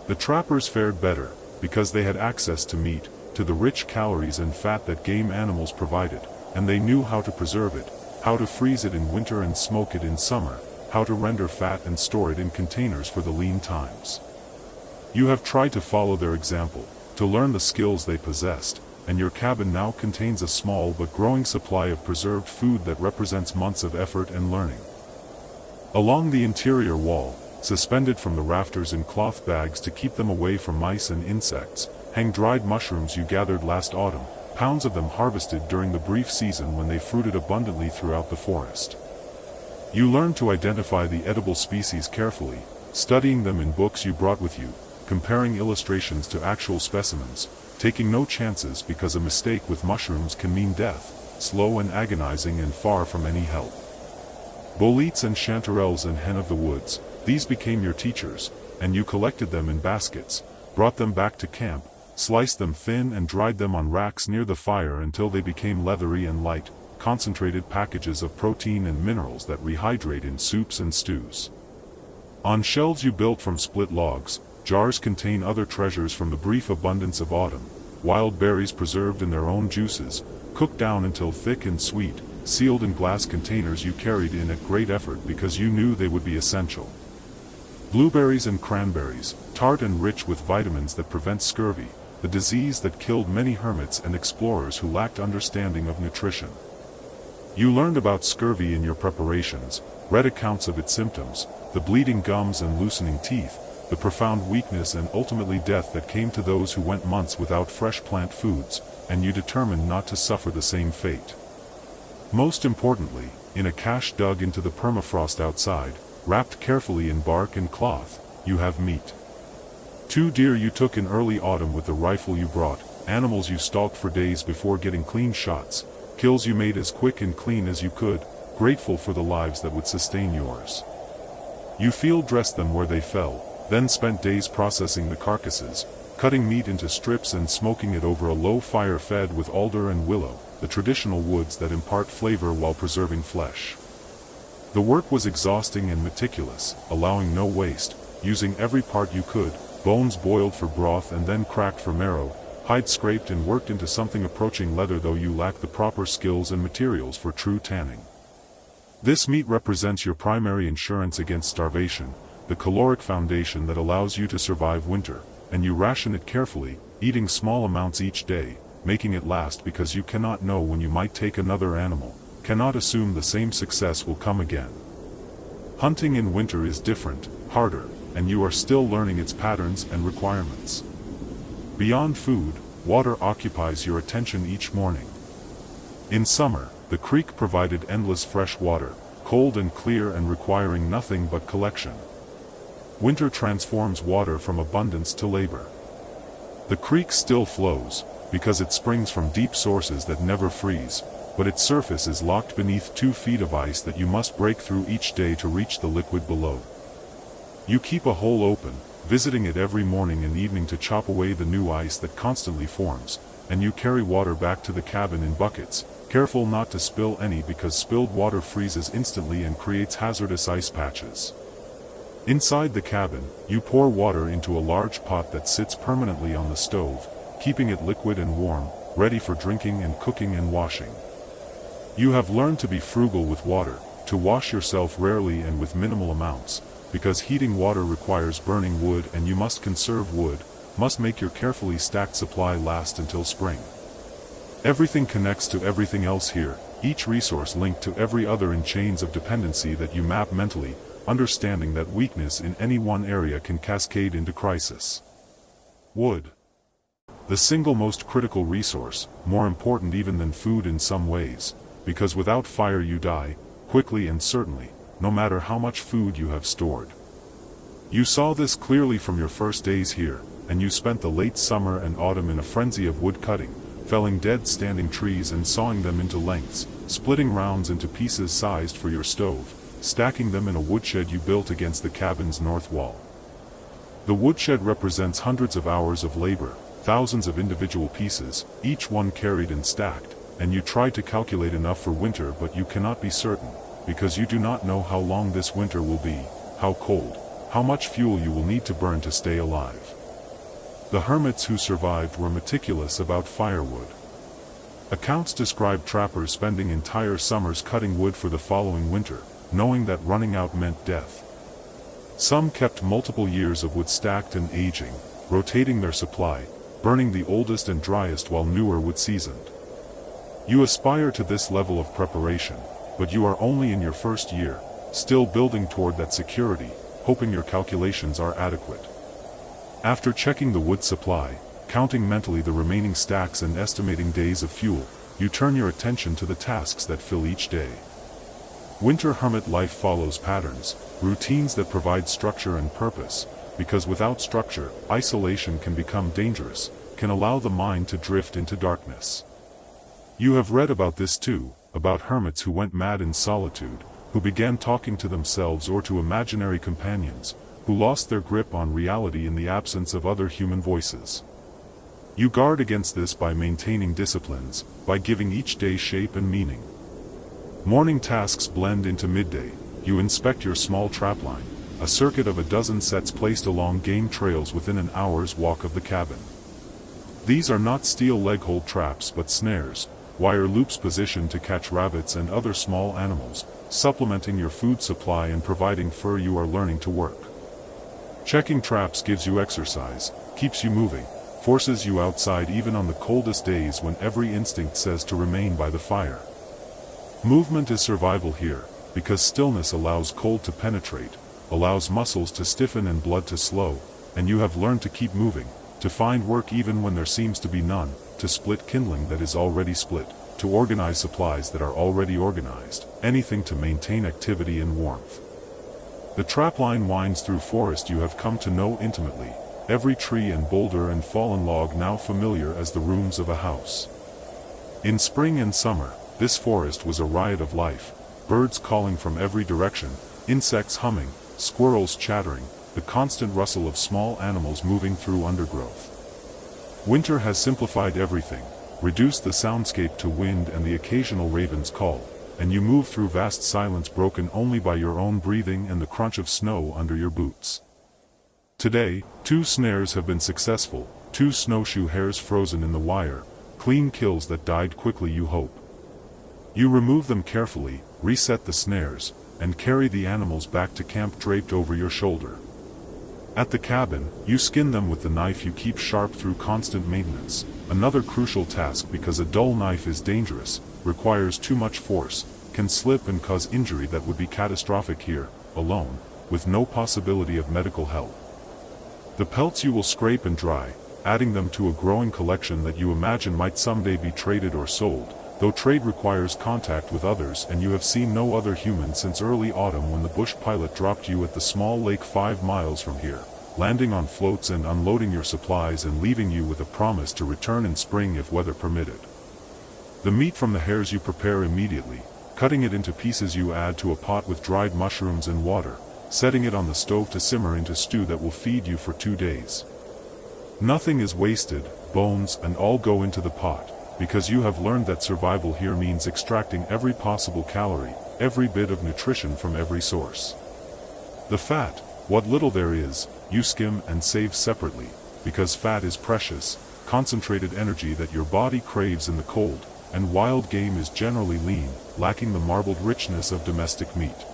The trappers fared better, because they had access to meat, to the rich calories and fat that game animals provided, and they knew how to preserve it, how to freeze it in winter and smoke it in summer, how to render fat and store it in containers for the lean times. You have tried to follow their example, to learn the skills they possessed, and your cabin now contains a small but growing supply of preserved food that represents months of effort and learning. Along the interior wall, suspended from the rafters in cloth bags to keep them away from mice and insects, hang dried mushrooms you gathered last autumn, pounds of them harvested during the brief season when they fruited abundantly throughout the forest. You learned to identify the edible species carefully, studying them in books you brought with you, comparing illustrations to actual specimens, taking no chances because a mistake with mushrooms can mean death, slow and agonizing and far from any help. Boletes and chanterelles and hen of the woods, these became your teachers, and you collected them in baskets, brought them back to camp, sliced them thin and dried them on racks near the fire until they became leathery and light, concentrated packages of protein and minerals that rehydrate in soups and stews. On shelves you built from split logs, jars contain other treasures from the brief abundance of autumn, wild berries preserved in their own juices, cooked down until thick and sweet, sealed in glass containers you carried in at great effort because you knew they would be essential. Blueberries and cranberries, tart and rich with vitamins that prevent scurvy, the disease that killed many hermits and explorers who lacked understanding of nutrition. You learned about scurvy in your preparations, read accounts of its symptoms, the bleeding gums and loosening teeth, the profound weakness and ultimately death that came to those who went months without fresh plant foods, and you determined not to suffer the same fate. Most importantly, in a cache dug into the permafrost outside, wrapped carefully in bark and cloth, you have meat. 2 deer you took in early autumn with the rifle you brought, animals you stalked for days before getting clean shots, kills you made as quick and clean as you could, grateful for the lives that would sustain yours. You field dressed them where they fell, then spent days processing the carcasses, cutting meat into strips and smoking it over a low fire fed with alder and willow, the traditional woods that impart flavor while preserving flesh. The work was exhausting and meticulous, allowing no waste, using every part you could, bones boiled for broth and then cracked for marrow, hide scraped and worked into something approaching leather though you lacked the proper skills and materials for true tanning. This meat represents your primary insurance against starvation, the caloric foundation that allows you to survive winter, and you ration it carefully, eating small amounts each day, making it last because you cannot know when you might take another animal, cannot assume the same success will come again. Hunting in winter is different, harder, and you are still learning its patterns and requirements. Beyond food, water occupies your attention each morning. In summer, the creek provided endless fresh water, cold and clear and requiring nothing but collection. Winter transforms water from abundance to labor. The creek still flows, because it springs from deep sources that never freeze, but its surface is locked beneath 2 feet of ice that you must break through each day to reach the liquid below. You keep a hole open, visiting it every morning and evening to chop away the new ice that constantly forms, and you carry water back to the cabin in buckets, careful not to spill any because spilled water freezes instantly and creates hazardous ice patches. Inside the cabin, you pour water into a large pot that sits permanently on the stove, keeping it liquid and warm, ready for drinking and cooking and washing. You have learned to be frugal with water, to wash yourself rarely and with minimal amounts, because heating water requires burning wood and you must conserve wood, must make your carefully stacked supply last until spring. Everything connects to everything else here, each resource linked to every other in chains of dependency that you map mentally, understanding that weakness in any one area can cascade into crisis. Wood. The single most critical resource, more important even than food in some ways, because without fire you die, quickly and certainly, no matter how much food you have stored. You saw this clearly from your first days here, and you spent the late summer and autumn in a frenzy of wood cutting, felling dead standing trees and sawing them into lengths, splitting rounds into pieces sized for your stove, stacking them in a woodshed you built against the cabin's north wall. The woodshed represents hundreds of hours of labor, thousands of individual pieces, each one carried and stacked, and you try to calculate enough for winter but you cannot be certain, because you do not know how long this winter will be, how cold, how much fuel you will need to burn to stay alive. The hermits who survived were meticulous about firewood. Accounts describe trappers spending entire summers cutting wood for the following winter, knowing that running out meant death. Some kept multiple years of wood stacked and aging, rotating their supply, burning the oldest and driest while newer wood seasoned. You aspire to this level of preparation, but you are only in your first year, still building toward that security, hoping your calculations are adequate. After checking the wood supply, counting mentally the remaining stacks and estimating days of fuel, you turn your attention to the tasks that fill each day. Winter hermit life follows patterns, routines that provide structure and purpose, because without structure, isolation can become dangerous, can allow the mind to drift into darkness. You have read about this too, about hermits who went mad in solitude, who began talking to themselves or to imaginary companions, who lost their grip on reality in the absence of other human voices. You guard against this by maintaining disciplines, by giving each day shape and meaning. Morning tasks blend into midday. You inspect your small trapline, a circuit of a dozen sets placed along game trails within an hour's walk of the cabin. These are not steel leg-hold traps but snares, wire loops positioned to catch rabbits and other small animals, supplementing your food supply and providing fur. You are learning to work. Checking traps gives you exercise, keeps you moving, forces you outside even on the coldest days when every instinct says to remain by the fire. Movement is survival here, because stillness allows cold to penetrate, allows muscles to stiffen and blood to slow, and you have learned to keep moving, to find work even when there seems to be none, to split kindling that is already split, to organize supplies that are already organized, anything to maintain activity and warmth. The trapline winds through forest you have come to know intimately, every tree and boulder and fallen log now familiar as the rooms of a house. In spring and summer, this forest was a riot of life, birds calling from every direction, insects humming, squirrels chattering, the constant rustle of small animals moving through undergrowth. Winter has simplified everything, reduced the soundscape to wind and the occasional raven's call, and you move through vast silence broken only by your own breathing and the crunch of snow under your boots. Today, 2 snares have been successful, 2 snowshoe hares frozen in the wire, clean kills that died quickly. You hope. You remove them carefully, reset the snares, and carry the animals back to camp draped over your shoulder. At the cabin, you skin them with the knife you keep sharp through constant maintenance, another crucial task because a dull knife is dangerous, requires too much force, can slip and cause injury that would be catastrophic here, alone, with no possibility of medical help. The pelts you will scrape and dry, adding them to a growing collection that you imagine might someday be traded or sold, though trade requires contact with others and you have seen no other human since early autumn when the bush pilot dropped you at the small lake 5 miles from here, landing on floats and unloading your supplies and leaving you with a promise to return in spring if weather permitted. The meat from the hares you prepare immediately, cutting it into pieces you add to a pot with dried mushrooms and water, setting it on the stove to simmer into stew that will feed you for 2 days. Nothing is wasted, bones and all go into the pot, because you have learned that survival here means extracting every possible calorie, every bit of nutrition from every source. The fat, what little there is, you skim and save separately, because fat is precious, concentrated energy that your body craves in the cold, and wild game is generally lean, lacking the marbled richness of domestic meat.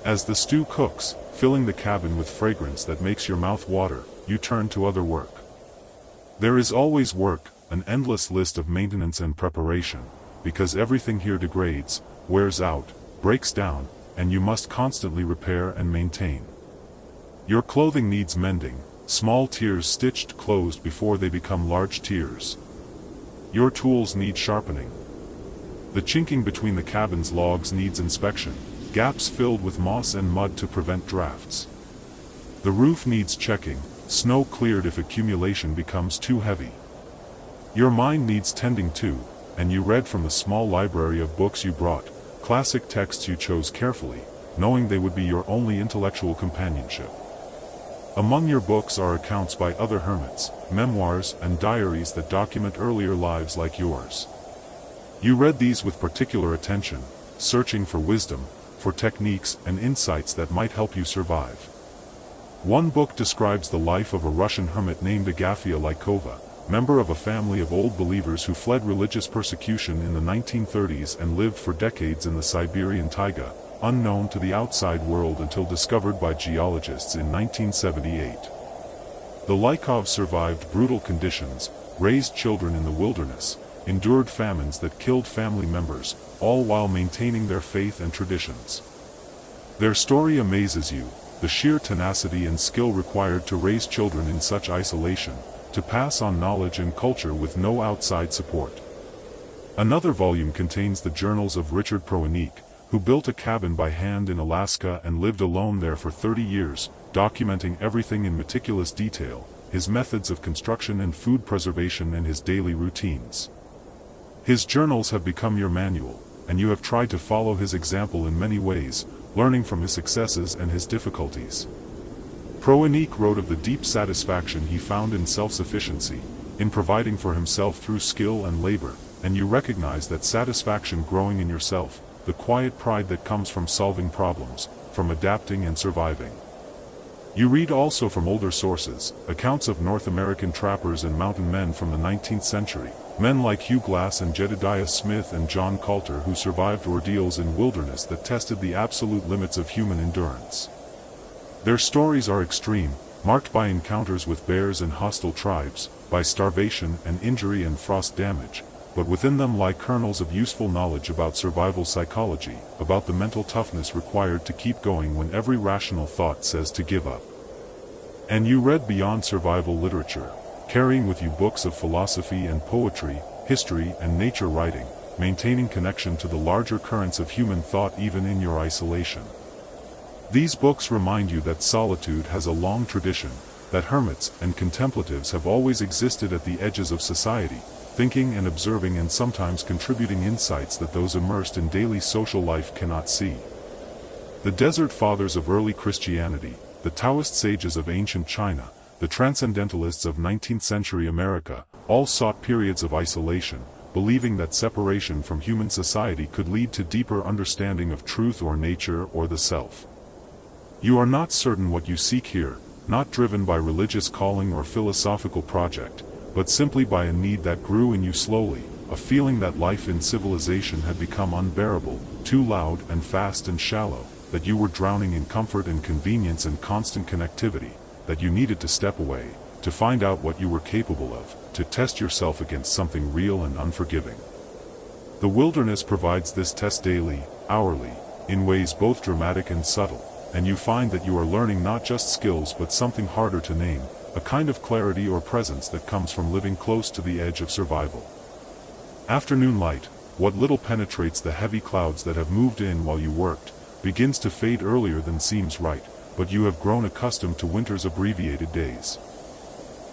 As the stew cooks, filling the cabin with fragrance that makes your mouth water, you turn to other work. There is always work, an endless list of maintenance and preparation, because everything here degrades, wears out, breaks down, and you must constantly repair and maintain. Your clothing needs mending, small tears stitched closed before they become large tears. Your tools need sharpening. The chinking between the cabin's logs needs inspection, gaps filled with moss and mud to prevent drafts. The roof needs checking, snow cleared if accumulation becomes too heavy. Your mind needs tending too, and you read from the small library of books you brought, classic texts you chose carefully, knowing they would be your only intellectual companionship. Among your books are accounts by other hermits, memoirs and diaries that document earlier lives like yours. You read these with particular attention, searching for wisdom, for techniques and insights that might help you survive. One book describes the life of a Russian hermit named Agafia Lykova, member of a family of old believers who fled religious persecution in the 1930s and lived for decades in the Siberian taiga, unknown to the outside world until discovered by geologists in 1978. The Lykovs survived brutal conditions, raised children in the wilderness, endured famines that killed family members, all while maintaining their faith and traditions. Their story amazes you, the sheer tenacity and skill required to raise children in such isolation, to pass on knowledge and culture with no outside support. Another volume contains the journals of Richard Proenik, who built a cabin by hand in Alaska and lived alone there for 30 years, documenting everything in meticulous detail, his methods of construction and food preservation and his daily routines. His journals have become your manual, and you have tried to follow his example in many ways, learning from his successes and his difficulties. Proenik wrote of the deep satisfaction he found in self-sufficiency, in providing for himself through skill and labor, and you recognize that satisfaction growing in yourself, the quiet pride that comes from solving problems, from adapting and surviving. You read also from older sources, accounts of North American trappers and mountain men from the 19th century, men like Hugh Glass and Jedediah Smith and John Coulter who survived ordeals in wilderness that tested the absolute limits of human endurance. Their stories are extreme, marked by encounters with bears and hostile tribes, by starvation and injury and frost damage, but within them lie kernels of useful knowledge about survival psychology, about the mental toughness required to keep going when every rational thought says to give up. And you read beyond survival literature, carrying with you books of philosophy and poetry, history and nature writing, maintaining connection to the larger currents of human thought even in your isolation. These books remind you that solitude has a long tradition, that hermits and contemplatives have always existed at the edges of society, thinking and observing and sometimes contributing insights that those immersed in daily social life cannot see. The Desert Fathers of early Christianity, the Taoist sages of ancient China, the transcendentalists of 19th century America, all sought periods of isolation, believing that separation from human society could lead to deeper understanding of truth or nature or the self. You are not certain what you seek here, not driven by religious calling or philosophical project, but simply by a need that grew in you slowly, a feeling that life in civilization had become unbearable, too loud and fast and shallow, that you were drowning in comfort and convenience and constant connectivity, that you needed to step away, to find out what you were capable of, to test yourself against something real and unforgiving. The wilderness provides this test daily, hourly, in ways both dramatic and subtle, and you find that you are learning not just skills but something harder to name, a kind of clarity or presence that comes from living close to the edge of survival. Afternoon light, what little penetrates the heavy clouds that have moved in while you worked, begins to fade earlier than seems right, but you have grown accustomed to winter's abbreviated days.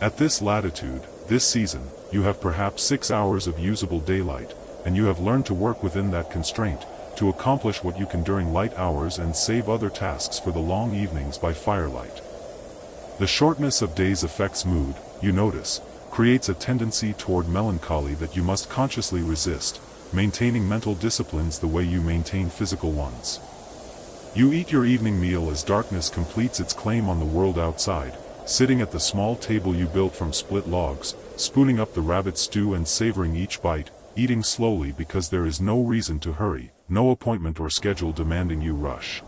At this latitude, this season, you have perhaps 6 hours of usable daylight, and you have learned to work within that constraint, to accomplish what you can during light hours and save other tasks for the long evenings by firelight. The shortness of days affects mood, you notice, creates a tendency toward melancholy that you must consciously resist, maintaining mental disciplines the way you maintain physical ones. You eat your evening meal as darkness completes its claim on the world outside, sitting at the small table you built from split logs, spooning up the rabbit stew and savoring each bite, eating slowly because there is no reason to hurry, no appointment or schedule demanding you rush.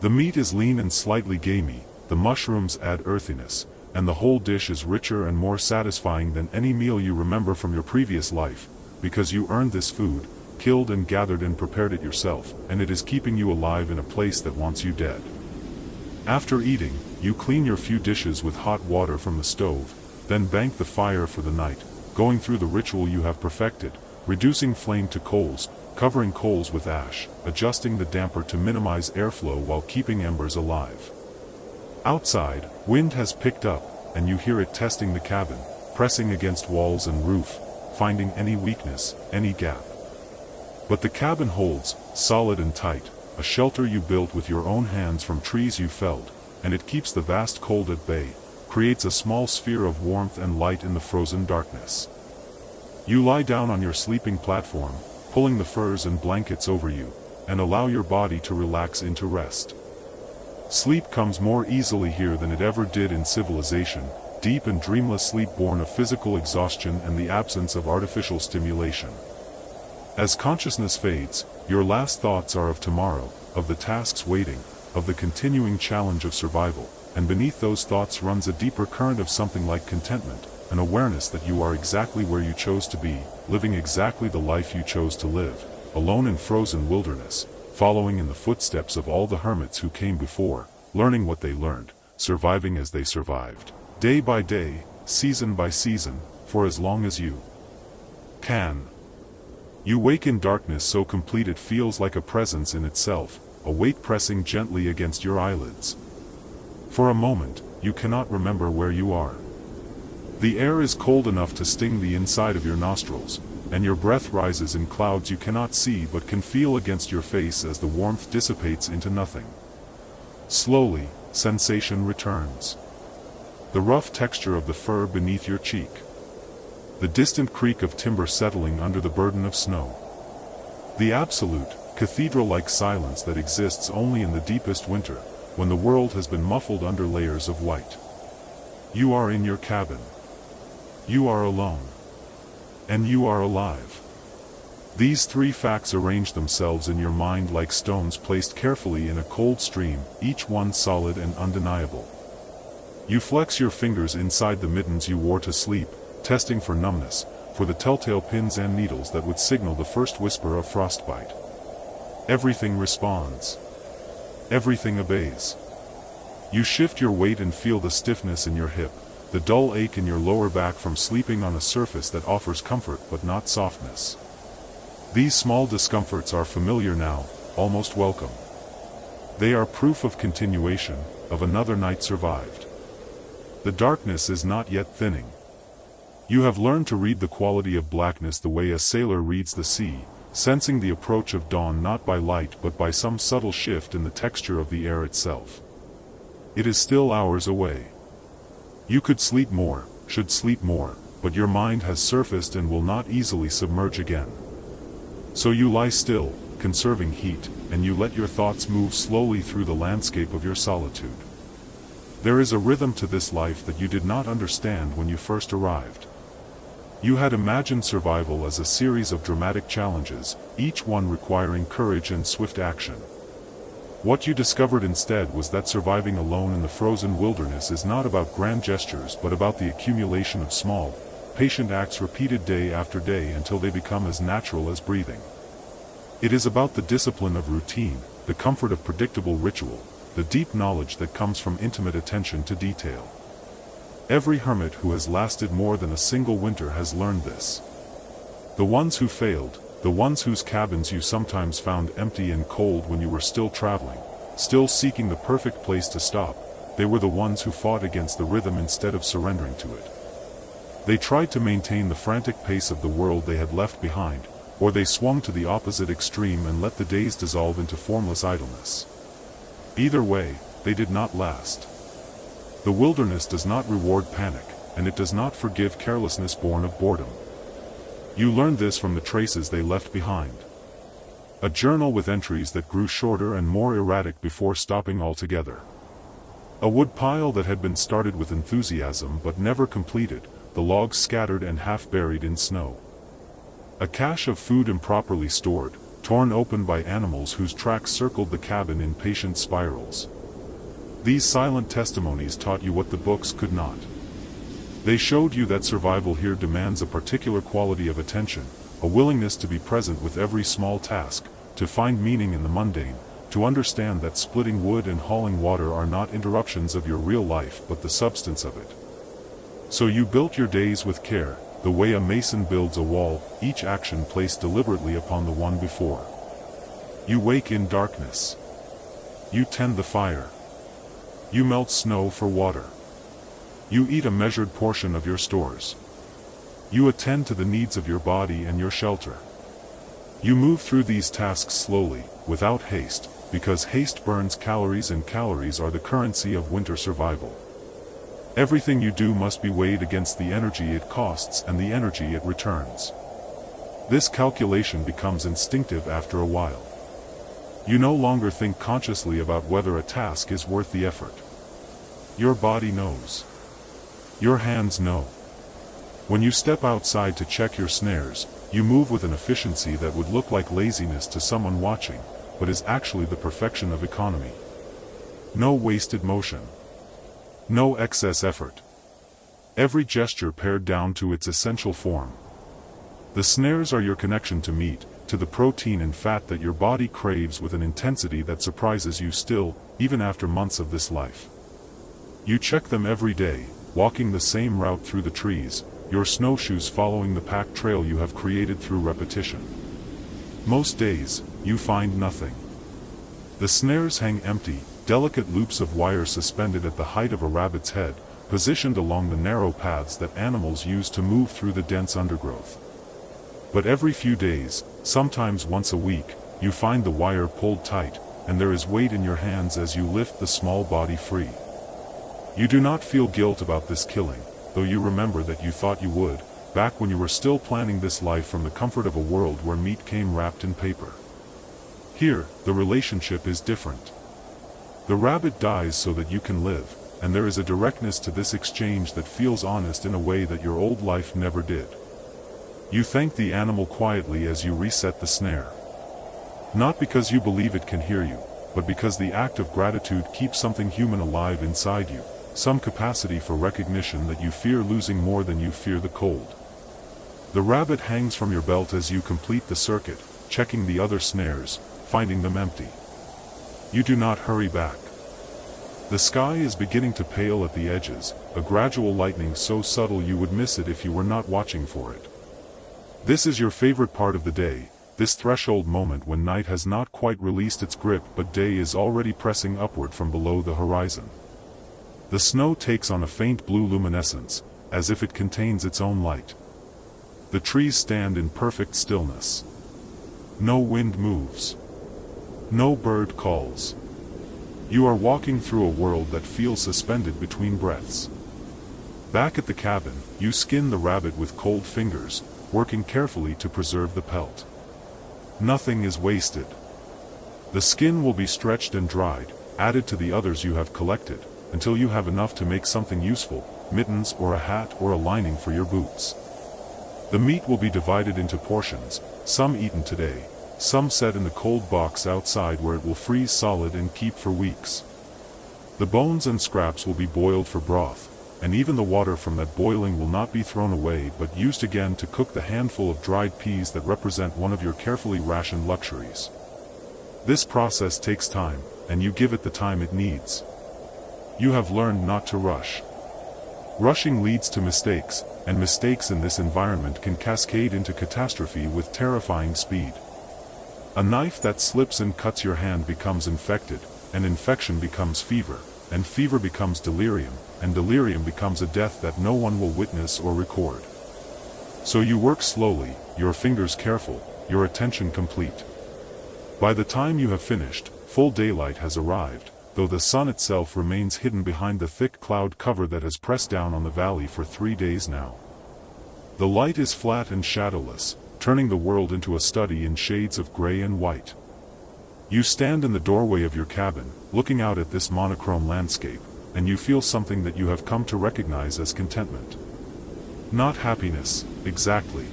The meat is lean and slightly gamey, the mushrooms add earthiness, and the whole dish is richer and more satisfying than any meal you remember from your previous life, because you earned this food, killed and gathered and prepared it yourself, and it is keeping you alive in a place that wants you dead. After eating, you clean your few dishes with hot water from the stove, then bank the fire for the night, going through the ritual you have perfected, reducing flame to coals, covering coals with ash, adjusting the damper to minimize airflow while keeping embers alive. Outside, wind has picked up, and you hear it testing the cabin, pressing against walls and roof, finding any weakness, any gap. But the cabin holds, solid and tight, a shelter you built with your own hands from trees you felled, and it keeps the vast cold at bay, creates a small sphere of warmth and light in the frozen darkness. You lie down on your sleeping platform, pulling the furs and blankets over you, and allow your body to relax into rest. Sleep comes more easily here than it ever did in civilization, deep and dreamless sleep born of physical exhaustion and the absence of artificial stimulation. As consciousness fades, your last thoughts are of tomorrow, of the tasks waiting, of the continuing challenge of survival, and beneath those thoughts runs a deeper current of something like contentment, an awareness that you are exactly where you chose to be, living exactly the life you chose to live, alone in frozen wilderness, following in the footsteps of all the hermits who came before, learning what they learned, surviving as they survived, day by day, season by season, for as long as you can. You wake in darkness so complete it feels like a presence in itself, a weight pressing gently against your eyelids. For a moment, you cannot remember where you are. The air is cold enough to sting the inside of your nostrils, and your breath rises in clouds you cannot see but can feel against your face as the warmth dissipates into nothing. Slowly, sensation returns. The rough texture of the fur beneath your cheek. The distant creak of timber settling under the burden of snow. The absolute, cathedral-like silence that exists only in the deepest winter, when the world has been muffled under layers of white. You are in your cabin. You are alone. And you are alive. These three facts arrange themselves in your mind like stones placed carefully in a cold stream, each one solid and undeniable. You flex your fingers inside the mittens you wore to sleep, testing for numbness, for the telltale pins and needles that would signal the first whisper of frostbite. Everything responds. Everything obeys. You shift your weight and feel the stiffness in your hip, the dull ache in your lower back from sleeping on a surface that offers comfort but not softness. These small discomforts are familiar now, almost welcome. They are proof of continuation, of another night survived. The darkness is not yet thinning. You have learned to read the quality of blackness the way a sailor reads the sea, sensing the approach of dawn not by light but by some subtle shift in the texture of the air itself. It is still hours away. You could sleep more, should sleep more, but your mind has surfaced and will not easily submerge again. So you lie still, conserving heat, and you let your thoughts move slowly through the landscape of your solitude. There is a rhythm to this life that you did not understand when you first arrived. You had imagined survival as a series of dramatic challenges, each one requiring courage and swift action. What you discovered instead was that surviving alone in the frozen wilderness is not about grand gestures but about the accumulation of small, patient acts repeated day after day until they become as natural as breathing. It is about the discipline of routine, the comfort of predictable ritual, the deep knowledge that comes from intimate attention to detail. Every hermit who has lasted more than a single winter has learned this. The ones who failed, the ones whose cabins you sometimes found empty and cold when you were still traveling, still seeking the perfect place to stop, they were the ones who fought against the rhythm instead of surrendering to it. They tried to maintain the frantic pace of the world they had left behind, or they swung to the opposite extreme and let the days dissolve into formless idleness. Either way, they did not last. The wilderness does not reward panic, and it does not forgive carelessness born of boredom. You learned this from the traces they left behind. A journal with entries that grew shorter and more erratic before stopping altogether. A woodpile that had been started with enthusiasm but never completed, the logs scattered and half buried in snow. A cache of food improperly stored, torn open by animals whose tracks circled the cabin in patient spirals. These silent testimonies taught you what the books could not. They showed you that survival here demands a particular quality of attention, a willingness to be present with every small task, to find meaning in the mundane, to understand that splitting wood and hauling water are not interruptions of your real life but the substance of it. So you built your days with care, the way a mason builds a wall, each action placed deliberately upon the one before. You wake in darkness. You tend the fire. You melt snow for water. You eat a measured portion of your stores. You attend to the needs of your body and your shelter. You move through these tasks slowly, without haste, because haste burns calories and calories are the currency of winter survival. Everything you do must be weighed against the energy it costs and the energy it returns. This calculation becomes instinctive after a while. You no longer think consciously about whether a task is worth the effort. Your body knows. Your hands know. When you step outside to check your snares, you move with an efficiency that would look like laziness to someone watching, but is actually the perfection of economy. No wasted motion. No excess effort. Every gesture pared down to its essential form. The snares are your connection to meat, to the protein and fat that your body craves with an intensity that surprises you still, even after months of this life. You check them every day, walking the same route through the trees, your snowshoes following the packed trail you have created through repetition. Most days, you find nothing. The snares hang empty, delicate loops of wire suspended at the height of a rabbit's head, positioned along the narrow paths that animals use to move through the dense undergrowth. But every few days, sometimes once a week, you find the wire pulled tight, and there is weight in your hands as you lift the small body free. You do not feel guilt about this killing, though you remember that you thought you would, back when you were still planning this life from the comfort of a world where meat came wrapped in paper. Here, the relationship is different. The rabbit dies so that you can live, and there is a directness to this exchange that feels honest in a way that your old life never did. You thank the animal quietly as you reset the snare. Not because you believe it can hear you, but because the act of gratitude keeps something human alive inside you, some capacity for recognition that you fear losing more than you fear the cold. The rabbit hangs from your belt as you complete the circuit, checking the other snares, finding them empty. You do not hurry back. The sky is beginning to pale at the edges, a gradual lightning so subtle you would miss it if you were not watching for it. This is your favorite part of the day, this threshold moment when night has not quite released its grip but day is already pressing upward from below the horizon. The snow takes on a faint blue luminescence, as if it contains its own light. The trees stand in perfect stillness. No wind moves. No bird calls. You are walking through a world that feels suspended between breaths. Back at the cabin, you skin the rabbit with cold fingers, working carefully to preserve the pelt. Nothing is wasted. The skin will be stretched and dried, added to the others you have collected, until you have enough to make something useful, mittens or a hat or a lining for your boots. The meat will be divided into portions, some eaten today, some set in the cold box outside where it will freeze solid and keep for weeks. The bones and scraps will be boiled for broth, and even the water from that boiling will not be thrown away but used again to cook the handful of dried peas that represent one of your carefully rationed luxuries. This process takes time, and you give it the time it needs. You have learned not to rush. Rushing leads to mistakes, and mistakes in this environment can cascade into catastrophe with terrifying speed. A knife that slips and cuts your hand becomes infected, and infection becomes fever, and fever becomes delirium, and delirium becomes a death that no one will witness or record. So you work slowly, your fingers careful, your attention complete. By the time you have finished, full daylight has arrived, though the sun itself remains hidden behind the thick cloud cover that has pressed down on the valley for 3 days now. The light is flat and shadowless, turning the world into a study in shades of gray and white. You stand in the doorway of your cabin, looking out at this monochrome landscape, and you feel something that you have come to recognize as contentment. Not happiness, exactly.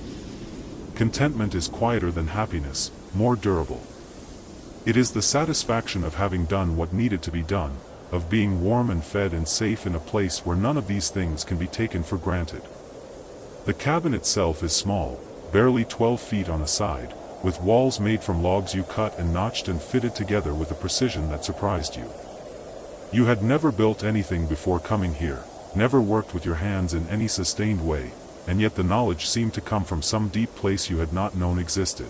Contentment is quieter than happiness, more durable. It is the satisfaction of having done what needed to be done, of being warm and fed and safe in a place where none of these things can be taken for granted. The cabin itself is small, barely 12 feet on a side, with walls made from logs you cut and notched and fitted together with a precision that surprised you. You had never built anything before coming here, never worked with your hands in any sustained way, and yet the knowledge seemed to come from some deep place you had not known existed.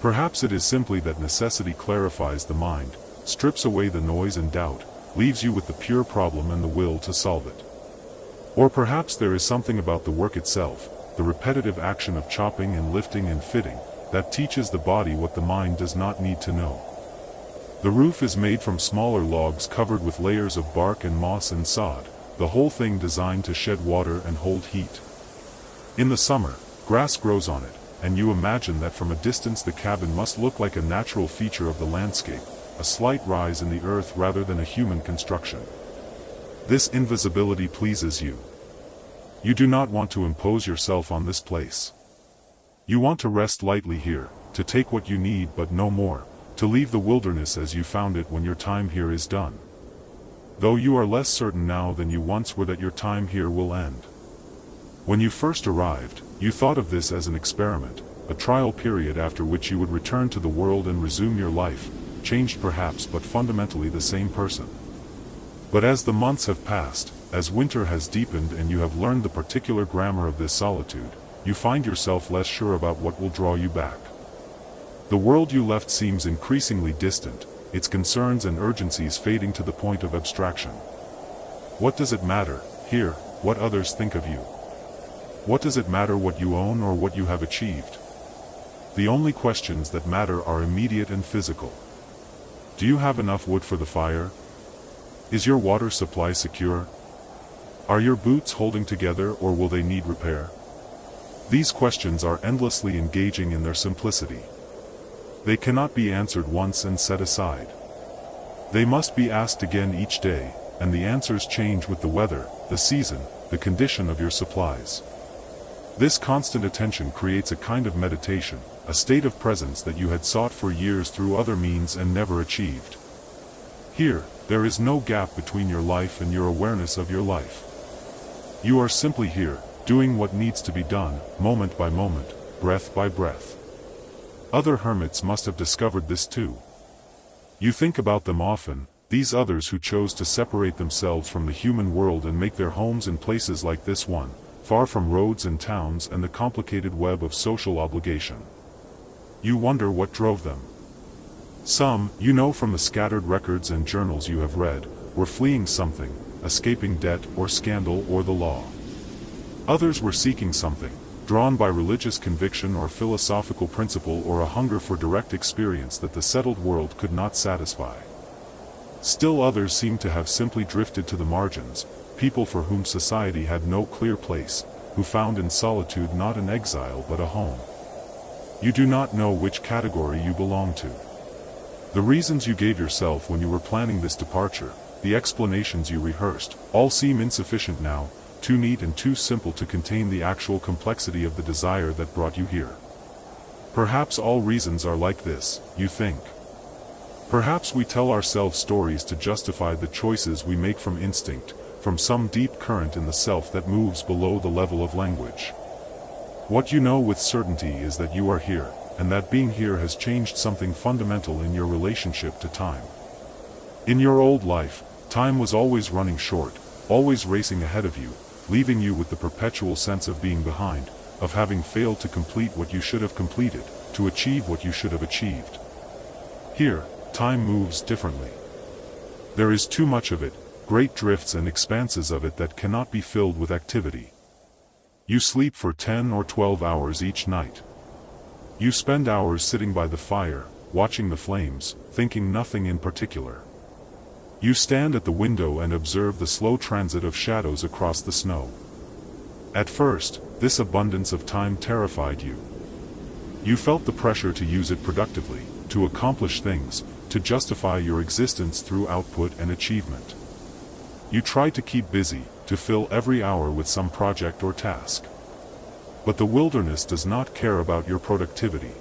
Perhaps it is simply that necessity clarifies the mind, strips away the noise and doubt, leaves you with the pure problem and the will to solve it. Or perhaps there is something about the work itself, the repetitive action of chopping and lifting and fitting, that teaches the body what the mind does not need to know. The roof is made from smaller logs covered with layers of bark and moss and sod, the whole thing designed to shed water and hold heat. In the summer, grass grows on it, and you imagine that from a distance the cabin must look like a natural feature of the landscape, a slight rise in the earth rather than a human construction. This invisibility pleases you. You do not want to impose yourself on this place. You want to rest lightly here, to take what you need but no more, to leave the wilderness as you found it when your time here is done. Though you are less certain now than you once were that your time here will end. When you first arrived, you thought of this as an experiment, a trial period after which you would return to the world and resume your life, changed perhaps but fundamentally the same person. But as the months have passed, as winter has deepened and you have learned the particular grammar of this solitude, you find yourself less sure about what will draw you back. The world you left seems increasingly distant, its concerns and urgencies fading to the point of abstraction. What does it matter, here, what others think of you? What does it matter what you own or what you have achieved? The only questions that matter are immediate and physical. Do you have enough wood for the fire? Is your water supply secure? Are your boots holding together or will they need repair? These questions are endlessly engaging in their simplicity. They cannot be answered once and set aside. They must be asked again each day, and the answers change with the weather, the season, the condition of your supplies. This constant attention creates a kind of meditation, a state of presence that you had sought for years through other means and never achieved. Here, there is no gap between your life and your awareness of your life. You are simply here, doing what needs to be done, moment by moment, breath by breath. Other hermits must have discovered this too. You think about them often, these others who chose to separate themselves from the human world and make their homes in places like this one, far from roads and towns and the complicated web of social obligation. You wonder what drove them. Some, you know from the scattered records and journals you have read, were fleeing something, escaping debt or scandal or the law. Others were seeking something, drawn by religious conviction or philosophical principle or a hunger for direct experience that the settled world could not satisfy. Still others seemed to have simply drifted to the margins, people for whom society had no clear place, who found in solitude not an exile but a home. You do not know which category you belong to. The reasons you gave yourself when you were planning this departure, the explanations you rehearsed, all seem insufficient now, too neat and too simple to contain the actual complexity of the desire that brought you here. Perhaps all reasons are like this, you think. Perhaps we tell ourselves stories to justify the choices we make from instinct, from some deep current in the self that moves below the level of language. What you know with certainty is that you are here, and that being here has changed something fundamental in your relationship to time. In your old life, time was always running short, always racing ahead of you, leaving you with the perpetual sense of being behind, of having failed to complete what you should have completed, to achieve what you should have achieved. Here, time moves differently. There is too much of it, great drifts and expanses of it that cannot be filled with activity. You sleep for 10 or 12 hours each night. You spend hours sitting by the fire, watching the flames, thinking nothing in particular. You stand at the window and observe the slow transit of shadows across the snow. At first, this abundance of time terrified you. You felt the pressure to use it productively, to accomplish things, to justify your existence through output and achievement. You tried to keep busy, to fill every hour with some project or task. But the wilderness does not care about your productivity.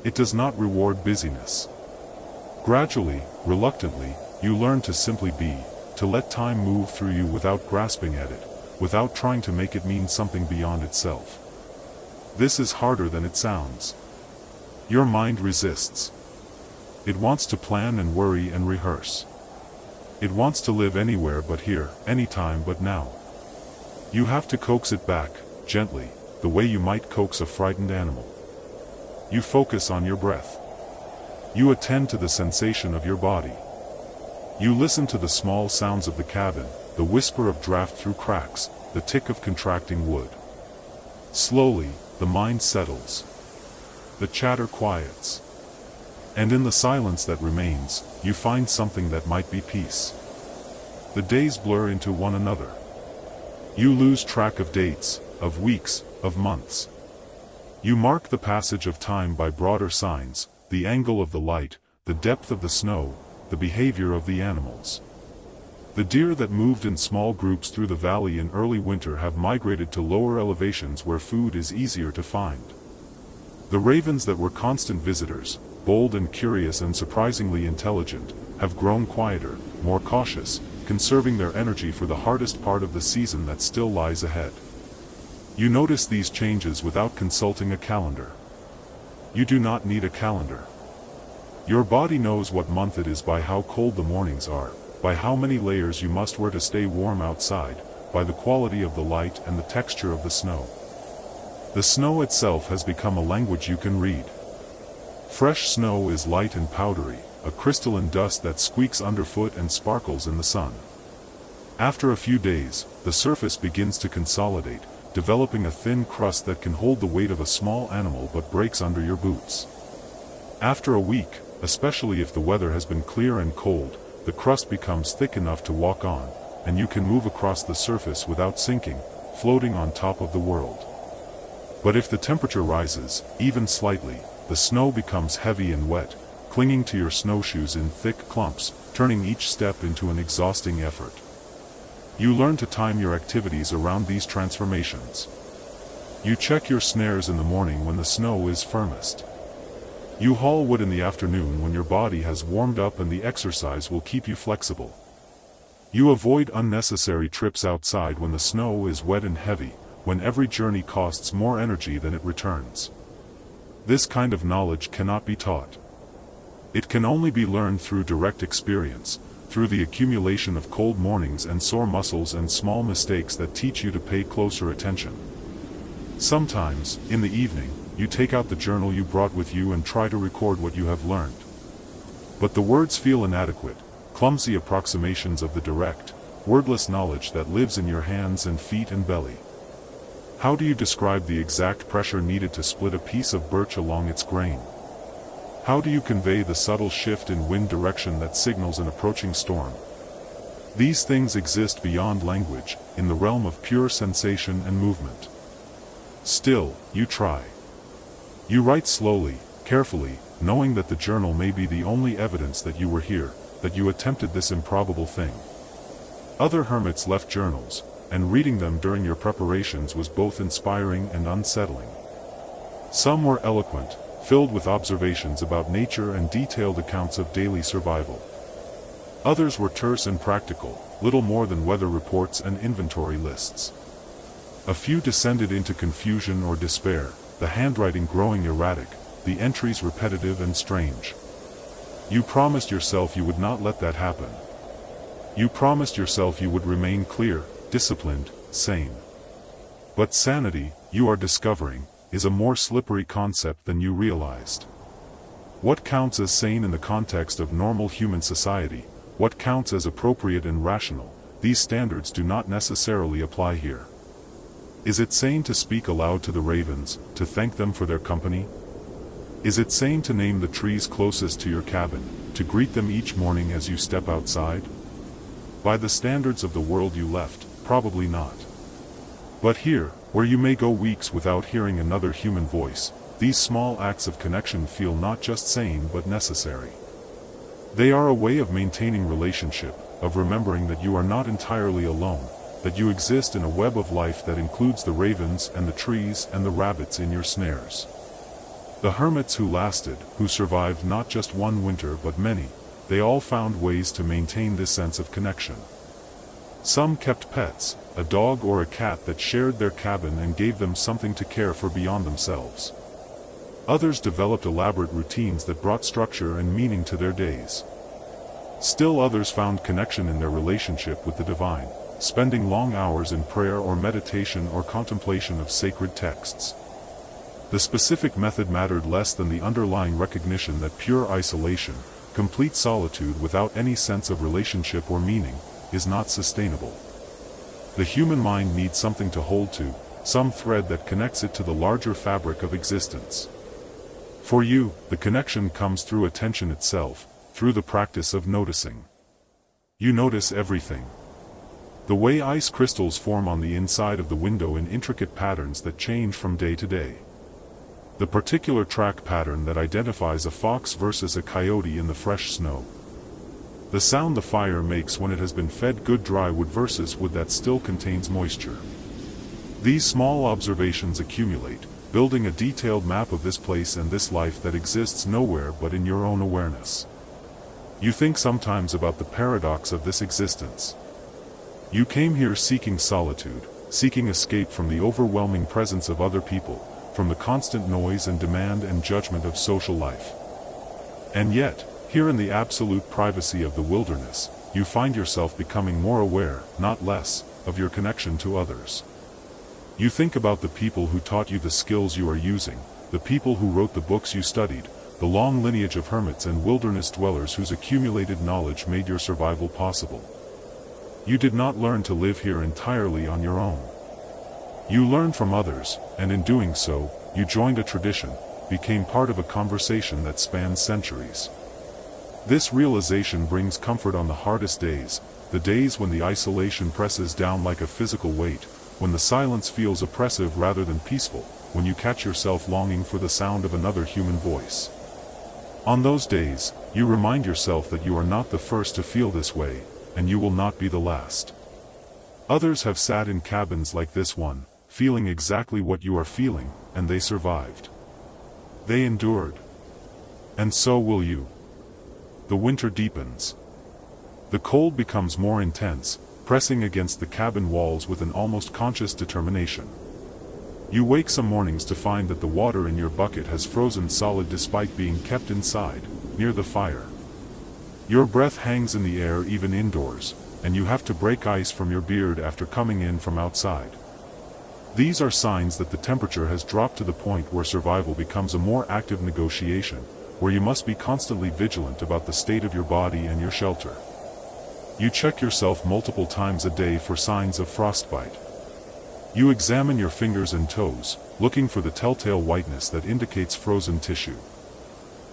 It does not reward busyness. Gradually, reluctantly, you learn to simply be, to let time move through you without grasping at it, without trying to make it mean something beyond itself. This is harder than it sounds. Your mind resists. It wants to plan and worry and rehearse. It wants to live anywhere but here, anytime but now. You have to coax it back, gently, the way you might coax a frightened animal. You focus on your breath. You attend to the sensation of your body. You listen to the small sounds of the cabin, the whisper of draft through cracks, the tick of contracting wood. Slowly, the mind settles. The chatter quiets. And in the silence that remains, you find something that might be peace. The days blur into one another. You lose track of dates, of weeks, of months. You mark the passage of time by broader signs, the angle of the light, the depth of the snow, the behavior of the animals. The deer that moved in small groups through the valley in early winter have migrated to lower elevations where food is easier to find. The ravens that were constant visitors, bold and curious and surprisingly intelligent, have grown quieter, more cautious, conserving their energy for the hardest part of the season that still lies ahead. You notice these changes without consulting a calendar. You do not need a calendar. Your body knows what month it is by how cold the mornings are, by how many layers you must wear to stay warm outside, by the quality of the light and the texture of the snow. The snow itself has become a language you can read. Fresh snow is light and powdery, a crystalline dust that squeaks underfoot and sparkles in the sun. After a few days, the surface begins to consolidate, developing a thin crust that can hold the weight of a small animal but breaks under your boots. After a week, especially if the weather has been clear and cold, the crust becomes thick enough to walk on, and you can move across the surface without sinking, floating on top of the world. But if the temperature rises, even slightly, the snow becomes heavy and wet, clinging to your snowshoes in thick clumps, turning each step into an exhausting effort. You learn to time your activities around these transformations. You check your snares in the morning when the snow is firmest. You haul wood in the afternoon when your body has warmed up and the exercise will keep you flexible. You avoid unnecessary trips outside when the snow is wet and heavy, when every journey costs more energy than it returns. This kind of knowledge cannot be taught. It can only be learned through direct experience, through the accumulation of cold mornings and sore muscles and small mistakes that teach you to pay closer attention. Sometimes, in the evening, you take out the journal you brought with you and try to record what you have learned. But the words feel inadequate, clumsy approximations of the direct, wordless knowledge that lives in your hands and feet and belly. How do you describe the exact pressure needed to split a piece of birch along its grain? How do you convey the subtle shift in wind direction that signals an approaching storm? These things exist beyond language, in the realm of pure sensation and movement. Still, you try. You write slowly, carefully, knowing that the journal may be the only evidence that you were here, that you attempted this improbable thing. Other hermits left journals, and reading them during your preparations was both inspiring and unsettling. Some were eloquent, filled with observations about nature and detailed accounts of daily survival. Others were terse and practical, little more than weather reports and inventory lists. A few descended into confusion or despair, the handwriting growing erratic, the entries repetitive and strange. You promised yourself you would not let that happen. You promised yourself you would remain clear, disciplined, sane. But sanity, you are discovering, is a more slippery concept than you realized. What counts as sane in the context of normal human society, what counts as appropriate and rational, these standards do not necessarily apply here. Is it sane to speak aloud to the ravens, to thank them for their company? Is it sane to name the trees closest to your cabin, to greet them each morning as you step outside? By the standards of the world you left, probably not. But here, where you may go weeks without hearing another human voice, these small acts of connection feel not just sane but necessary. They are a way of maintaining relationship, of remembering that you are not entirely alone, that you exist in a web of life that includes the ravens and the trees and the rabbits in your snares. The hermits who lasted, who survived not just one winter but many, they all found ways to maintain this sense of connection. Some kept pets, a dog or a cat that shared their cabin and gave them something to care for beyond themselves. Others developed elaborate routines that brought structure and meaning to their days. Still others found connection in their relationship with the divine, spending long hours in prayer or meditation or contemplation of sacred texts. The specific method mattered less than the underlying recognition that pure isolation, complete solitude without any sense of relationship or meaning, is not sustainable. The human mind needs something to hold to, some thread that connects it to the larger fabric of existence. For you, the connection comes through attention itself, through the practice of noticing. You notice everything. The way ice crystals form on the inside of the window in intricate patterns that change from day to day. The particular track pattern that identifies a fox versus a coyote in the fresh snow. The sound the fire makes when it has been fed good dry wood versus wood that still contains moisture. These small observations accumulate, building a detailed map of this place and this life that exists nowhere but in your own awareness. You think sometimes about the paradox of this existence. You came here seeking solitude, seeking escape from the overwhelming presence of other people, from the constant noise and demand and judgment of social life. And yet, here in the absolute privacy of the wilderness, you find yourself becoming more aware, not less, of your connection to others. You think about the people who taught you the skills you are using, the people who wrote the books you studied, the long lineage of hermits and wilderness dwellers whose accumulated knowledge made your survival possible. You did not learn to live here entirely on your own. You learned from others, and in doing so, you joined a tradition, became part of a conversation that spans centuries. This realization brings comfort on the hardest days, the days when the isolation presses down like a physical weight, when the silence feels oppressive rather than peaceful, when you catch yourself longing for the sound of another human voice. On those days, you remind yourself that you are not the first to feel this way, and you will not be the last. Others have sat in cabins like this one, feeling exactly what you are feeling, and they survived. They endured. And so will you. The winter deepens. The cold becomes more intense, pressing against the cabin walls with an almost conscious determination. You wake some mornings to find that the water in your bucket has frozen solid despite being kept inside, near the fire. Your breath hangs in the air even indoors, and you have to break ice from your beard after coming in from outside. These are signs that the temperature has dropped to the point where survival becomes a more active negotiation, where you must be constantly vigilant about the state of your body and your shelter. You check yourself multiple times a day for signs of frostbite. You examine your fingers and toes, looking for the telltale whiteness that indicates frozen tissue.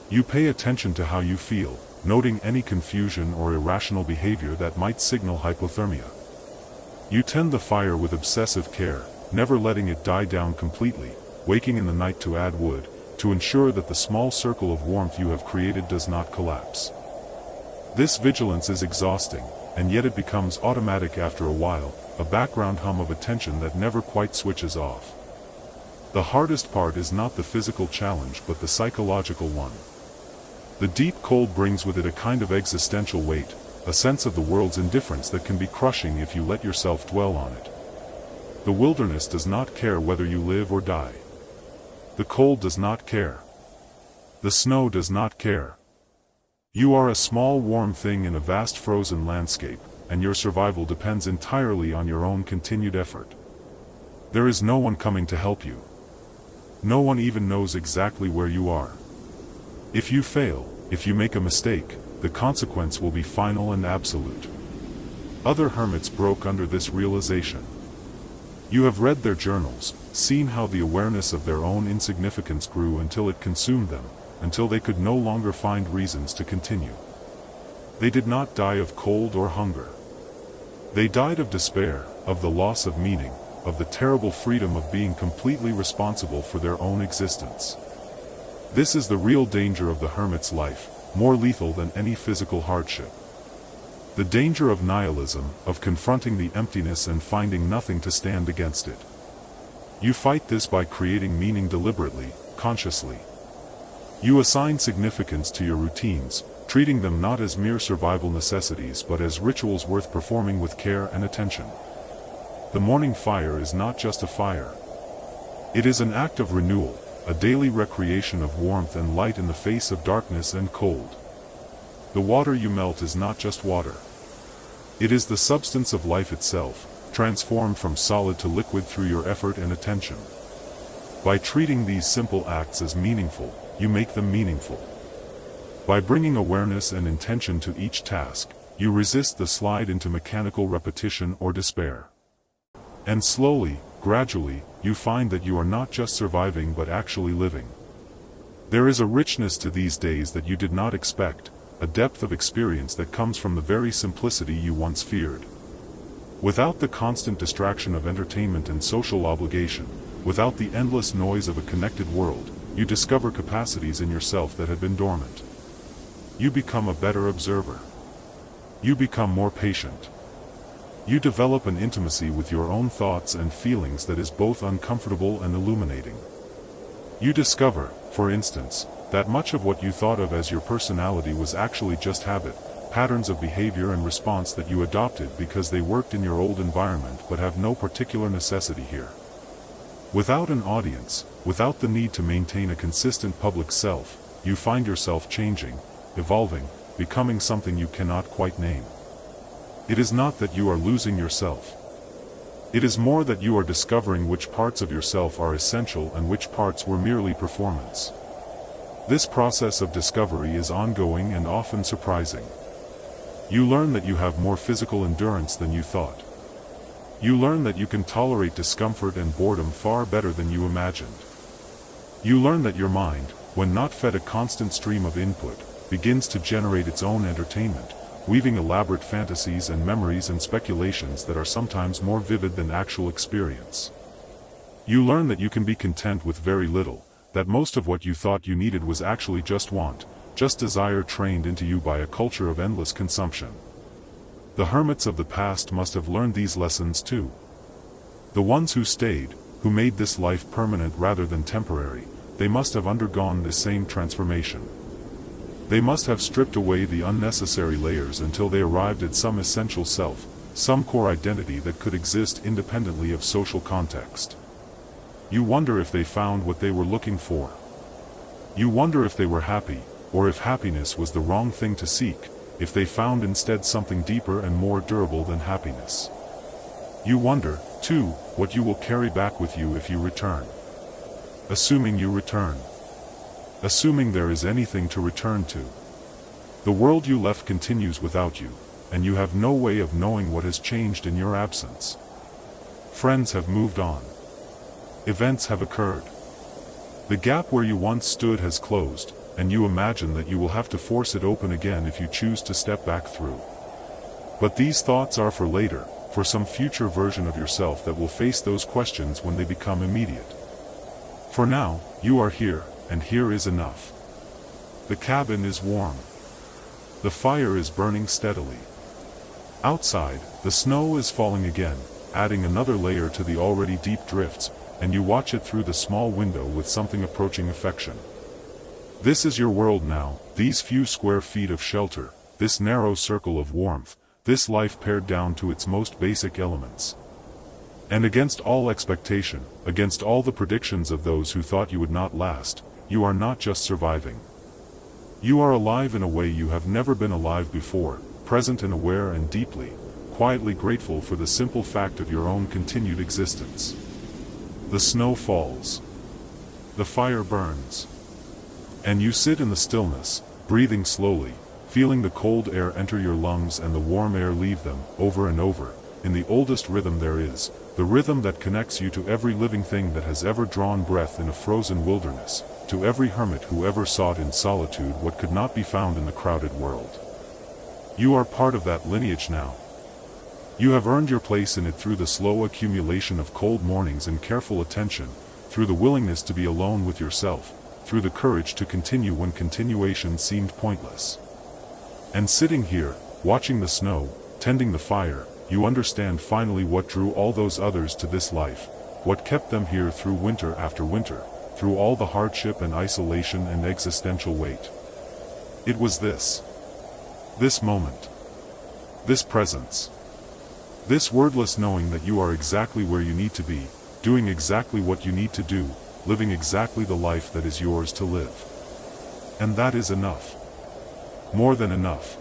You pay attention to how you feel, noting any confusion or irrational behavior that might signal hypothermia. You tend the fire with obsessive care, never letting it die down completely, waking in the night to add wood, to ensure that the small circle of warmth you have created does not collapse. This vigilance is exhausting, and yet it becomes automatic after a while, a background hum of attention that never quite switches off. The hardest part is not the physical challenge but the psychological one. The deep cold brings with it a kind of existential weight, a sense of the world's indifference that can be crushing if you let yourself dwell on it. The wilderness does not care whether you live or die. The cold does not care. The snow does not care. You are a small warm thing in a vast frozen landscape, and your survival depends entirely on your own continued effort. There is no one coming to help you. No one even knows exactly where you are. If you fail, if you make a mistake, the consequence will be final and absolute. Other hermits broke under this realization. You have read their journals, seen how the awareness of their own insignificance grew until it consumed them, until they could no longer find reasons to continue. They did not die of cold or hunger. They died of despair, of the loss of meaning, of the terrible freedom of being completely responsible for their own existence. This is the real danger of the hermit's life, more lethal than any physical hardship. The danger of nihilism, of confronting the emptiness and finding nothing to stand against it. You fight this by creating meaning deliberately, consciously. You assign significance to your routines, treating them not as mere survival necessities but as rituals worth performing with care and attention. The morning fire is not just a fire. It is an act of renewal, a daily recreation of warmth and light in the face of darkness and cold. The water you melt is not just water. It is the substance of life itself, transformed from solid to liquid through your effort and attention. By treating these simple acts as meaningful, you make them meaningful. By bringing awareness and intention to each task, you resist the slide into mechanical repetition or despair. And slowly, gradually, you find that you are not just surviving but actually living. There is a richness to these days that you did not expect, a depth of experience that comes from the very simplicity you once feared. Without the constant distraction of entertainment and social obligation, without the endless noise of a connected world, you discover capacities in yourself that had been dormant. You become a better observer. You become more patient. You develop an intimacy with your own thoughts and feelings that is both uncomfortable and illuminating. You discover, for instance, that much of what you thought of as your personality was actually just habit, patterns of behavior and response that you adopted because they worked in your old environment but have no particular necessity here. Without an audience, without the need to maintain a consistent public self, you find yourself changing, evolving, becoming something you cannot quite name. It is not that you are losing yourself. It is more that you are discovering which parts of yourself are essential and which parts were merely performance. This process of discovery is ongoing and often surprising. You learn that you have more physical endurance than you thought. You learn that you can tolerate discomfort and boredom far better than you imagined. You learn that your mind, when not fed a constant stream of input, begins to generate its own entertainment, weaving elaborate fantasies and memories and speculations that are sometimes more vivid than actual experience. You learn that you can be content with very little, that most of what you thought you needed was actually just want, just desire trained into you by a culture of endless consumption. The hermits of the past must have learned these lessons too. The ones who stayed, who made this life permanent rather than temporary, they must have undergone this same transformation. They must have stripped away the unnecessary layers until they arrived at some essential self, some core identity that could exist independently of social context. You wonder if they found what they were looking for. You wonder if they were happy, or if happiness was the wrong thing to seek, if they found instead something deeper and more durable than happiness. You wonder, too, what you will carry back with you if you return. Assuming you return. Assuming there is anything to return to. The world you left continues without you, and you have no way of knowing what has changed in your absence. Friends have moved on. Events have occurred. The gap where you once stood has closed, and you imagine that you will have to force it open again if you choose to step back through. But these thoughts are for later, for some future version of yourself that will face those questions when they become immediate. For now, you are here, and here is enough. The cabin is warm. The fire is burning steadily. Outside, the snow is falling again, adding another layer to the already deep drifts, and you watch it through the small window with something approaching affection. This is your world now, these few square feet of shelter, this narrow circle of warmth, this life pared down to its most basic elements. And against all expectation, against all the predictions of those who thought you would not last, you are not just surviving. You are alive in a way you have never been alive before, present and aware and deeply, quietly grateful for the simple fact of your own continued existence. The snow falls. The fire burns. And you sit in the stillness, breathing slowly, feeling the cold air enter your lungs and the warm air leave them, over and over, in the oldest rhythm there is, the rhythm that connects you to every living thing that has ever drawn breath in a frozen wilderness, to every hermit who ever sought in solitude what could not be found in the crowded world. You are part of that lineage now. You have earned your place in it through the slow accumulation of cold mornings and careful attention, through the willingness to be alone with yourself, through the courage to continue when continuation seemed pointless. And sitting here, watching the snow, tending the fire, you understand finally what drew all those others to this life, what kept them here through winter after winter, through all the hardship and isolation and existential weight. It was this moment, this presence, this wordless knowing that you are exactly where you need to be, doing exactly what you need to do, living exactly the life that is yours to live. And that is enough. More than enough.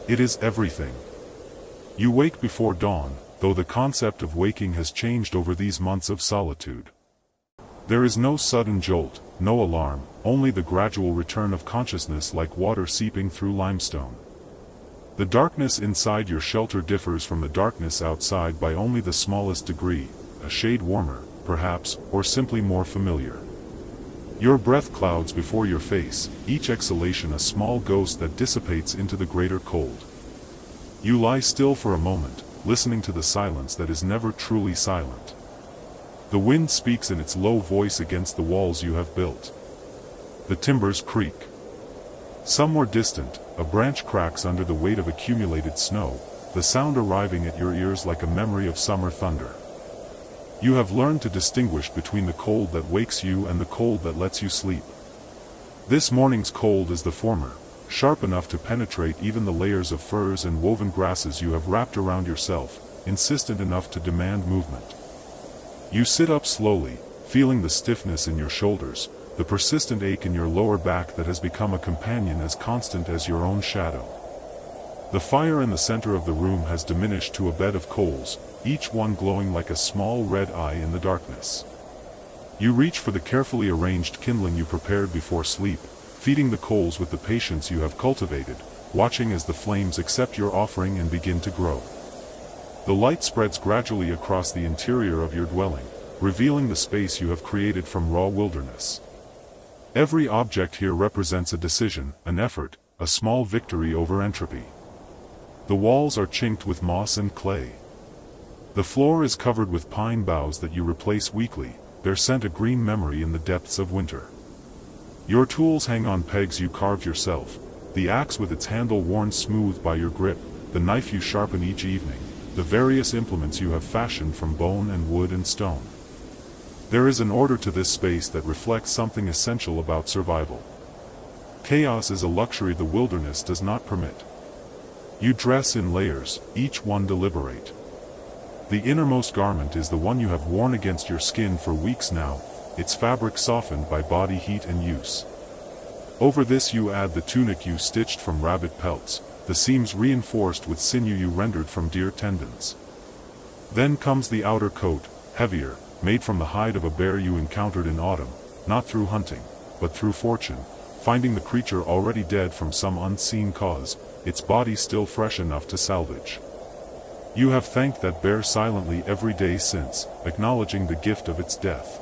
It is everything. You wake before dawn, though the concept of waking has changed over these months of solitude. There is no sudden jolt, no alarm, only the gradual return of consciousness like water seeping through limestone. The darkness inside your shelter differs from the darkness outside by only the smallest degree, a shade warmer, perhaps, or simply more familiar. Your breath clouds before your face, each exhalation a small ghost that dissipates into the greater cold. You lie still for a moment, listening to the silence that is never truly silent. The wind speaks in its low voice against the walls you have built. The timbers creak. Somewhere distant, a branch cracks under the weight of accumulated snow, the sound arriving at your ears like a memory of summer thunder. You have learned to distinguish between the cold that wakes you and the cold that lets you sleep. This morning's cold is the former, sharp enough to penetrate even the layers of furs and woven grasses you have wrapped around yourself, insistent enough to demand movement. You sit up slowly, feeling the stiffness in your shoulders, the persistent ache in your lower back that has become a companion as constant as your own shadow. The fire in the center of the room has diminished to a bed of coals, each one glowing like a small red eye in the darkness. You reach for the carefully arranged kindling you prepared before sleep, feeding the coals with the patience you have cultivated, watching as the flames accept your offering and begin to grow. The light spreads gradually across the interior of your dwelling, revealing the space you have created from raw wilderness. Every object here represents a decision, an effort, a small victory over entropy. The walls are chinked with moss and clay. The floor is covered with pine boughs that you replace weekly, their scent a green memory in the depths of winter. Your tools hang on pegs you carved yourself, the axe with its handle worn smooth by your grip, the knife you sharpen each evening, the various implements you have fashioned from bone and wood and stone. There is an order to this space that reflects something essential about survival. Chaos is a luxury the wilderness does not permit. You dress in layers, each one deliberate. The innermost garment is the one you have worn against your skin for weeks now, its fabric softened by body heat and use. Over this you add the tunic you stitched from rabbit pelts, the seams reinforced with sinew you rendered from deer tendons. Then comes the outer coat, heavier, made from the hide of a bear you encountered in autumn, not through hunting, but through fortune, finding the creature already dead from some unseen cause, its body still fresh enough to salvage. You have thanked that bear silently every day since, acknowledging the gift of its death.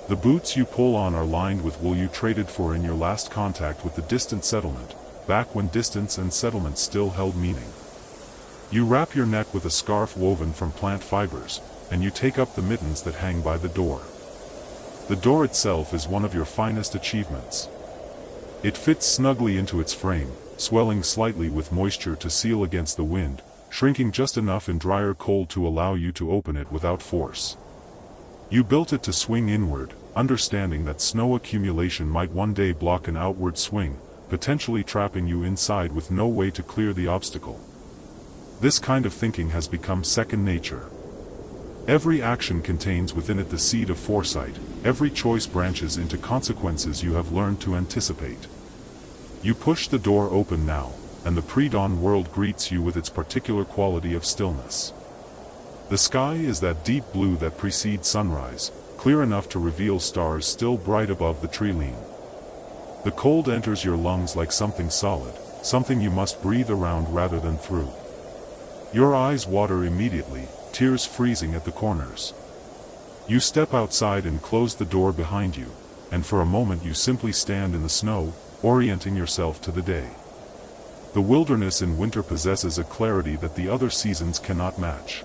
The boots you pull on are lined with wool you traded for in your last contact with the distant settlement, back when distance and settlement still held meaning. You wrap your neck with a scarf woven from plant fibers, and you take up the mittens that hang by the door. The door itself is one of your finest achievements. It fits snugly into its frame, swelling slightly with moisture to seal against the wind, shrinking just enough in drier cold to allow you to open it without force. You built it to swing inward, understanding that snow accumulation might one day block an outward swing, potentially trapping you inside with no way to clear the obstacle. This kind of thinking has become second nature. Every action contains within it the seed of foresight, every choice branches into consequences you have learned to anticipate. You push the door open now, and the pre-dawn world greets you with its particular quality of stillness. The sky is that deep blue that precedes sunrise, clear enough to reveal stars still bright above the tree-line. The cold enters your lungs like something solid, something you must breathe around rather than through. Your eyes water immediately, tears freezing at the corners. You step outside and close the door behind you, and for a moment you simply stand in the snow, orienting yourself to the day. The wilderness in winter possesses a clarity that the other seasons cannot match.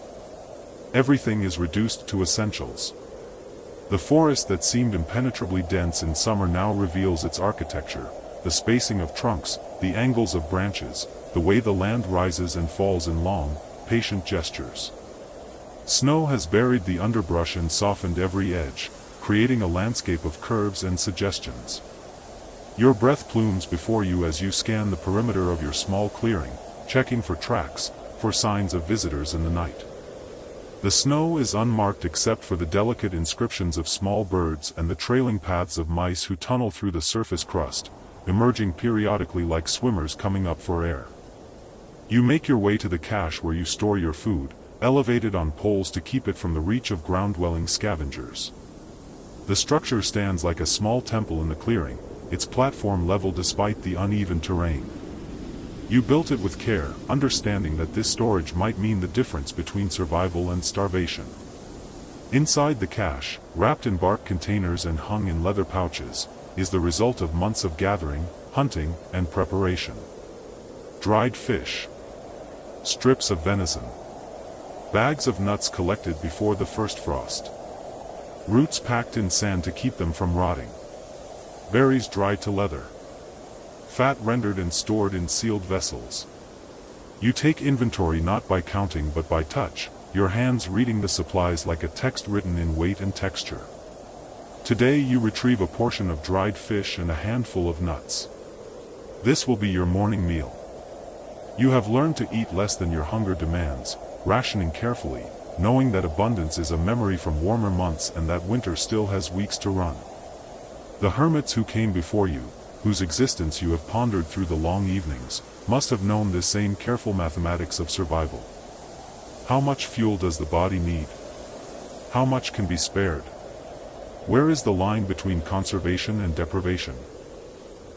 Everything is reduced to essentials. The forest that seemed impenetrably dense in summer now reveals its architecture, the spacing of trunks, the angles of branches, the way the land rises and falls in long, patient gestures. Snow has buried the underbrush and softened every edge, creating a landscape of curves and suggestions. Your breath plumes before you as you scan the perimeter of your small clearing, checking for tracks, for signs of visitors in the night. The snow is unmarked except for the delicate inscriptions of small birds and the trailing paths of mice who tunnel through the surface crust, emerging periodically like swimmers coming up for air. You make your way to the cache where you store your food, elevated on poles to keep it from the reach of ground-dwelling scavengers. The structure stands like a small temple in the clearing, its platform level despite the uneven terrain. You built it with care, understanding that this storage might mean the difference between survival and starvation. Inside the cache, wrapped in bark containers and hung in leather pouches, is the result of months of gathering, hunting, and preparation. Dried fish. Strips of venison. Bags of nuts collected before the first frost. Roots packed in sand to keep them from rotting. Berries dried to leather. Fat rendered and stored in sealed vessels. You take inventory not by counting but by touch, your hands reading the supplies like a text written in weight and texture. Today you retrieve a portion of dried fish and a handful of nuts. This will be your morning meal. You have learned to eat less than your hunger demands, rationing carefully, knowing that abundance is a memory from warmer months and that winter still has weeks to run. The hermits who came before you, whose existence you have pondered through the long evenings, must have known this same careful mathematics of survival. How much fuel does the body need? How much can be spared? Where is the line between conservation and deprivation?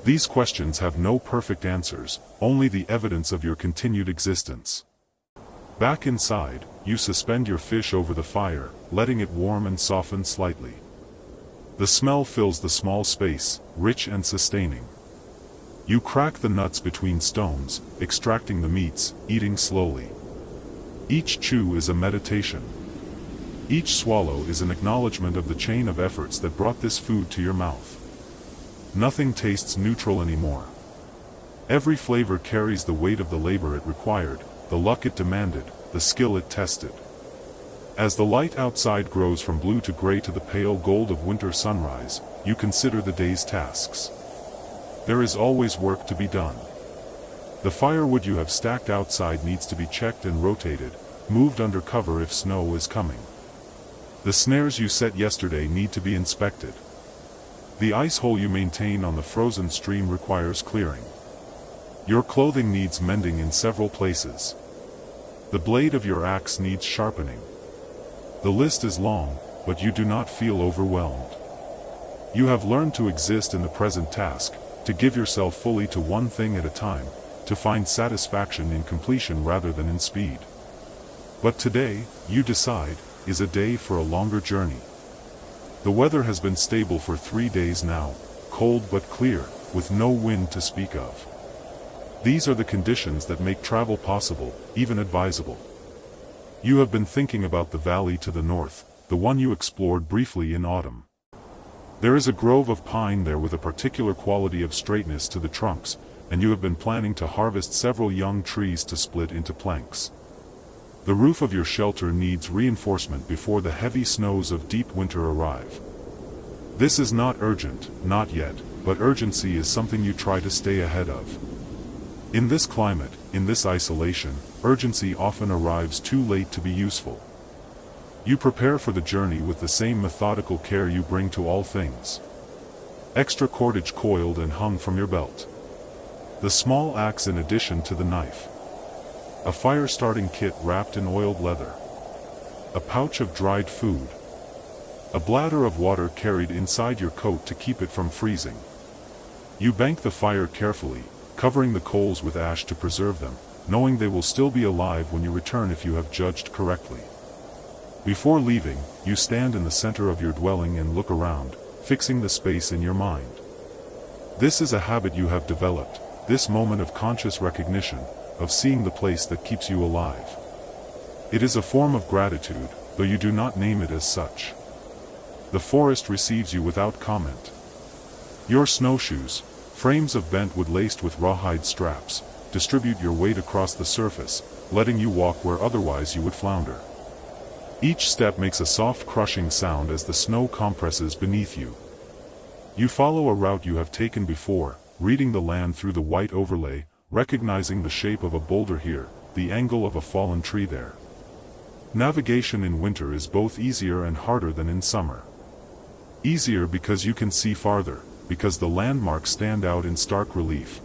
These questions have no perfect answers, only the evidence of your continued existence. Back inside, you suspend your fish over the fire, letting it warm and soften slightly. The smell fills the small space, rich and sustaining. You crack the nuts between stones, extracting the meats, eating slowly. Each chew is a meditation. Each swallow is an acknowledgement of the chain of efforts that brought this food to your mouth. Nothing tastes neutral anymore. Every flavor carries the weight of the labor it required, the luck it demanded, the skill it tested. As the light outside grows from blue to gray to the pale gold of winter sunrise, you consider the day's tasks. There is always work to be done. The firewood you have stacked outside needs to be checked and rotated, moved under cover if snow is coming. The snares you set yesterday need to be inspected. The ice hole you maintain on the frozen stream requires clearing. Your clothing needs mending in several places. The blade of your axe needs sharpening. The list is long, but you do not feel overwhelmed. You have learned to exist in the present task, to give yourself fully to one thing at a time, to find satisfaction in completion rather than in speed. But today, you decide, is a day for a longer journey. The weather has been stable for 3 days now, cold but clear, with no wind to speak of. These are the conditions that make travel possible, even advisable. You have been thinking about the valley to the north, the one you explored briefly in autumn. There is a grove of pine there with a particular quality of straightness to the trunks, and you have been planning to harvest several young trees to split into planks. The roof of your shelter needs reinforcement before the heavy snows of deep winter arrive. This is not urgent, not yet, but urgency is something you try to stay ahead of. In this climate, in this isolation, urgency often arrives too late to be useful. You prepare for the journey with the same methodical care you bring to all things. Extra cordage coiled and hung from your belt. The small axe in addition to the knife. A fire-starting kit wrapped in oiled leather. A pouch of dried food. A bladder of water carried inside your coat to keep it from freezing. You bank the fire carefully, covering the coals with ash to preserve them, knowing they will still be alive when you return if you have judged correctly. Before leaving, you stand in the center of your dwelling and look around, fixing the space in your mind. This is a habit you have developed, this moment of conscious recognition, of seeing the place that keeps you alive. It is a form of gratitude, though you do not name it as such. The forest receives you without comment. Your snowshoes, frames of bent wood laced with rawhide straps, distribute your weight across the surface, letting you walk where otherwise you would flounder. Each step makes a soft crushing sound as the snow compresses beneath you. You follow a route you have taken before, reading the land through the white overlay, recognizing the shape of a boulder here, the angle of a fallen tree there. Navigation in winter is both easier and harder than in summer. Easier because you can see farther, because the landmarks stand out in stark relief.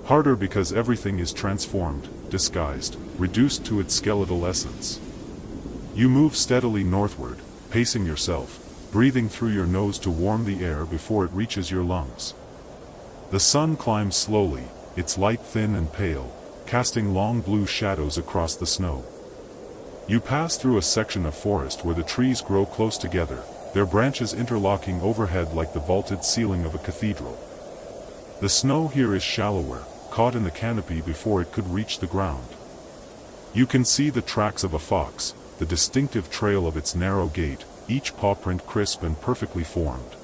Harder because everything is transformed, disguised, reduced to its skeletal essence. You move steadily northward, pacing yourself, breathing through your nose to warm the air before it reaches your lungs. The sun climbs slowly, its light thin and pale, casting long blue shadows across the snow. You pass through a section of forest where the trees grow close together, their branches interlocking overhead like the vaulted ceiling of a cathedral. The snow here is shallower, caught in the canopy before it could reach the ground. You can see the tracks of a fox, the distinctive trail of its narrow gait, each paw print crisp and perfectly formed.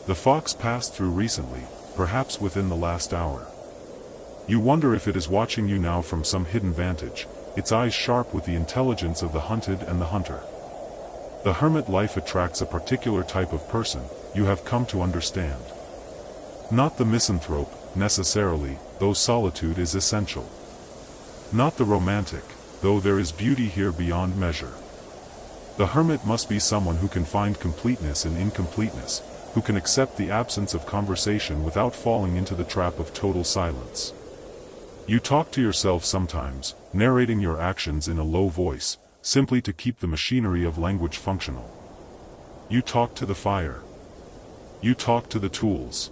The fox passed through recently, perhaps within the last hour. You wonder if it is watching you now from some hidden vantage, its eyes sharp with the intelligence of the hunted and the hunter. The hermit life attracts a particular type of person, you have come to understand. Not the misanthrope, necessarily, though solitude is essential. Not the romantic, though there is beauty here beyond measure. The hermit must be someone who can find completeness in incompleteness, who can accept the absence of conversation without falling into the trap of total silence. You talk to yourself sometimes, narrating your actions in a low voice, simply to keep the machinery of language functional. You talk to the fire. You talk to the tools.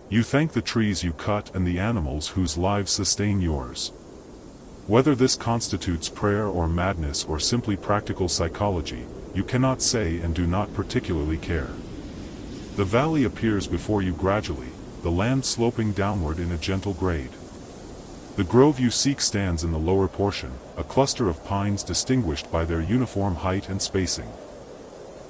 You thank the trees you cut and the animals whose lives sustain yours. Whether this constitutes prayer or madness or simply practical psychology, you cannot say and do not particularly care. The valley appears before you gradually, the land sloping downward in a gentle grade. The grove you seek stands in the lower portion, a cluster of pines distinguished by their uniform height and spacing.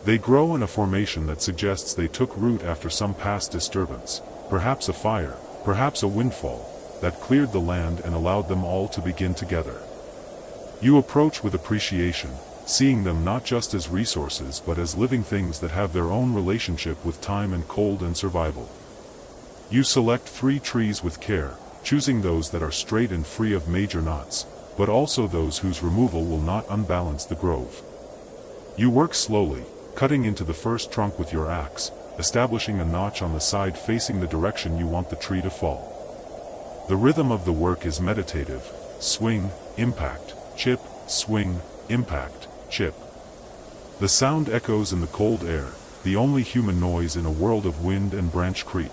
They grow in a formation that suggests they took root after some past disturbance, perhaps a fire, perhaps a windfall, that cleared the land and allowed them all to begin together. You approach with appreciation, seeing them not just as resources but as living things that have their own relationship with time and cold and survival. You select 3 trees with care, choosing those that are straight and free of major knots, but also those whose removal will not unbalance the grove. You work slowly, cutting into the first trunk with your axe, establishing a notch on the side facing the direction you want the tree to fall. The rhythm of the work is meditative: swing, impact, chip, swing, impact, chip. The sound echoes in the cold air, the only human noise in a world of wind and branch creak.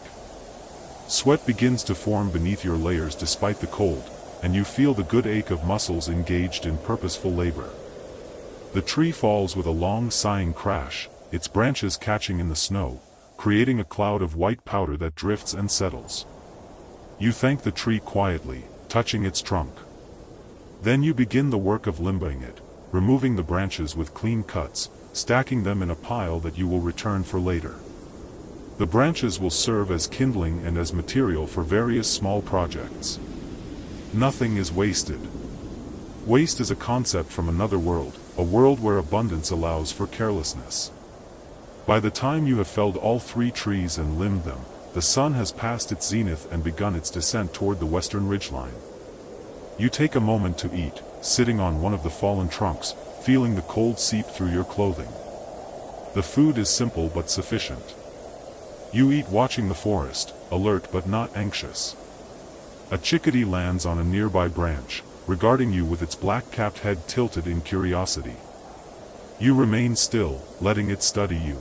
Sweat begins to form beneath your layers despite the cold, and you feel the good ache of muscles engaged in purposeful labor. The tree falls with a long sighing crash, its branches catching in the snow, creating a cloud of white powder that drifts and settles. You thank the tree quietly, touching its trunk. Then you begin the work of limbing it, removing the branches with clean cuts, stacking them in a pile that you will return for later. The branches will serve as kindling and as material for various small projects. Nothing is wasted. Waste is a concept from another world, a world where abundance allows for carelessness. By the time you have felled all 3 trees and limbed them, the sun has passed its zenith and begun its descent toward the western ridgeline. You take a moment to eat, sitting on one of the fallen trunks, feeling the cold seep through your clothing. The food is simple but sufficient. You eat watching the forest, alert but not anxious. A chickadee lands on a nearby branch, regarding you with its black-capped head tilted in curiosity. You remain still, letting it study you.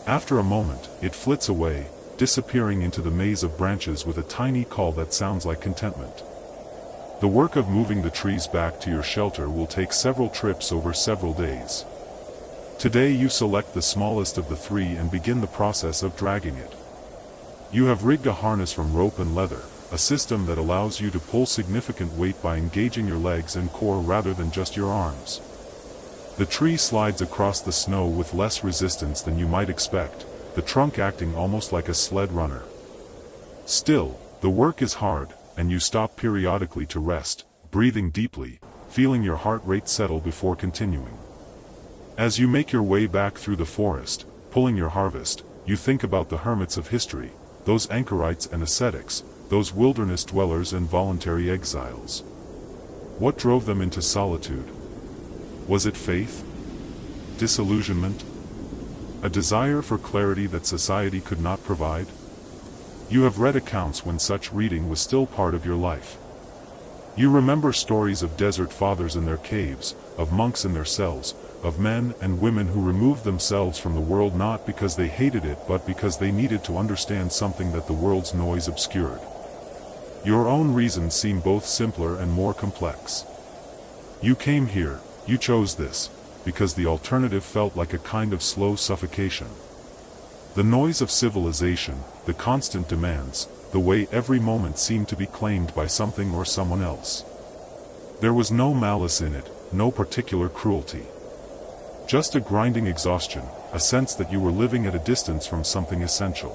After a moment, it flits away, disappearing into the maze of branches with a tiny call that sounds like contentment. The work of moving the trees back to your shelter will take several trips over several days. Today you select the smallest of the 3 and begin the process of dragging it. You have rigged a harness from rope and leather, a system that allows you to pull significant weight by engaging your legs and core rather than just your arms. The tree slides across the snow with less resistance than you might expect, the trunk acting almost like a sled runner. Still, the work is hard, and you stop periodically to rest, breathing deeply, feeling your heart rate settle before continuing. As you make your way back through the forest, pulling your harvest, you think about the hermits of history, those anchorites and ascetics, those wilderness dwellers and voluntary exiles. What drove them into solitude? Was it faith? Disillusionment? A desire for clarity that society could not provide? You have read accounts when such reading was still part of your life. You remember stories of desert fathers in their caves, of monks in their cells, of men and women who removed themselves from the world not because they hated it but because they needed to understand something that the world's noise obscured. Your own reasons seem both simpler and more complex. You came here, you chose this, because the alternative felt like a kind of slow suffocation. The noise of civilization, the constant demands, the way every moment seemed to be claimed by something or someone else. There was no malice in it, no particular cruelty. Just a grinding exhaustion, a sense that you were living at a distance from something essential.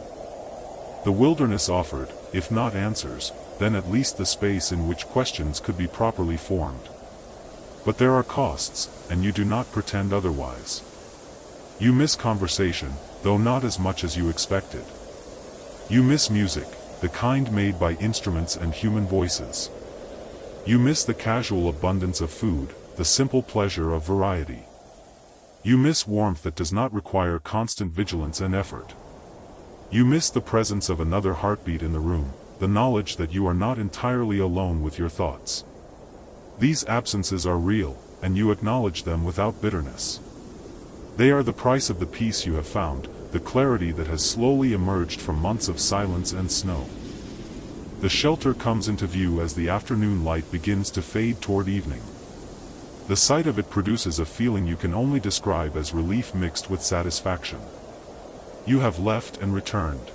The wilderness offered, if not answers, then at least the space in which questions could be properly formed. But there are costs, and you do not pretend otherwise. You miss conversation, though not as much as you expected. You miss music, the kind made by instruments and human voices. You miss the casual abundance of food, the simple pleasure of variety. You miss warmth that does not require constant vigilance and effort. You miss the presence of another heartbeat in the room, the knowledge that you are not entirely alone with your thoughts. These absences are real, and you acknowledge them without bitterness. They are the price of the peace you have found, the clarity that has slowly emerged from months of silence and snow. The shelter comes into view as the afternoon light begins to fade toward evening. The sight of it produces a feeling you can only describe as relief mixed with satisfaction. You have left and returned.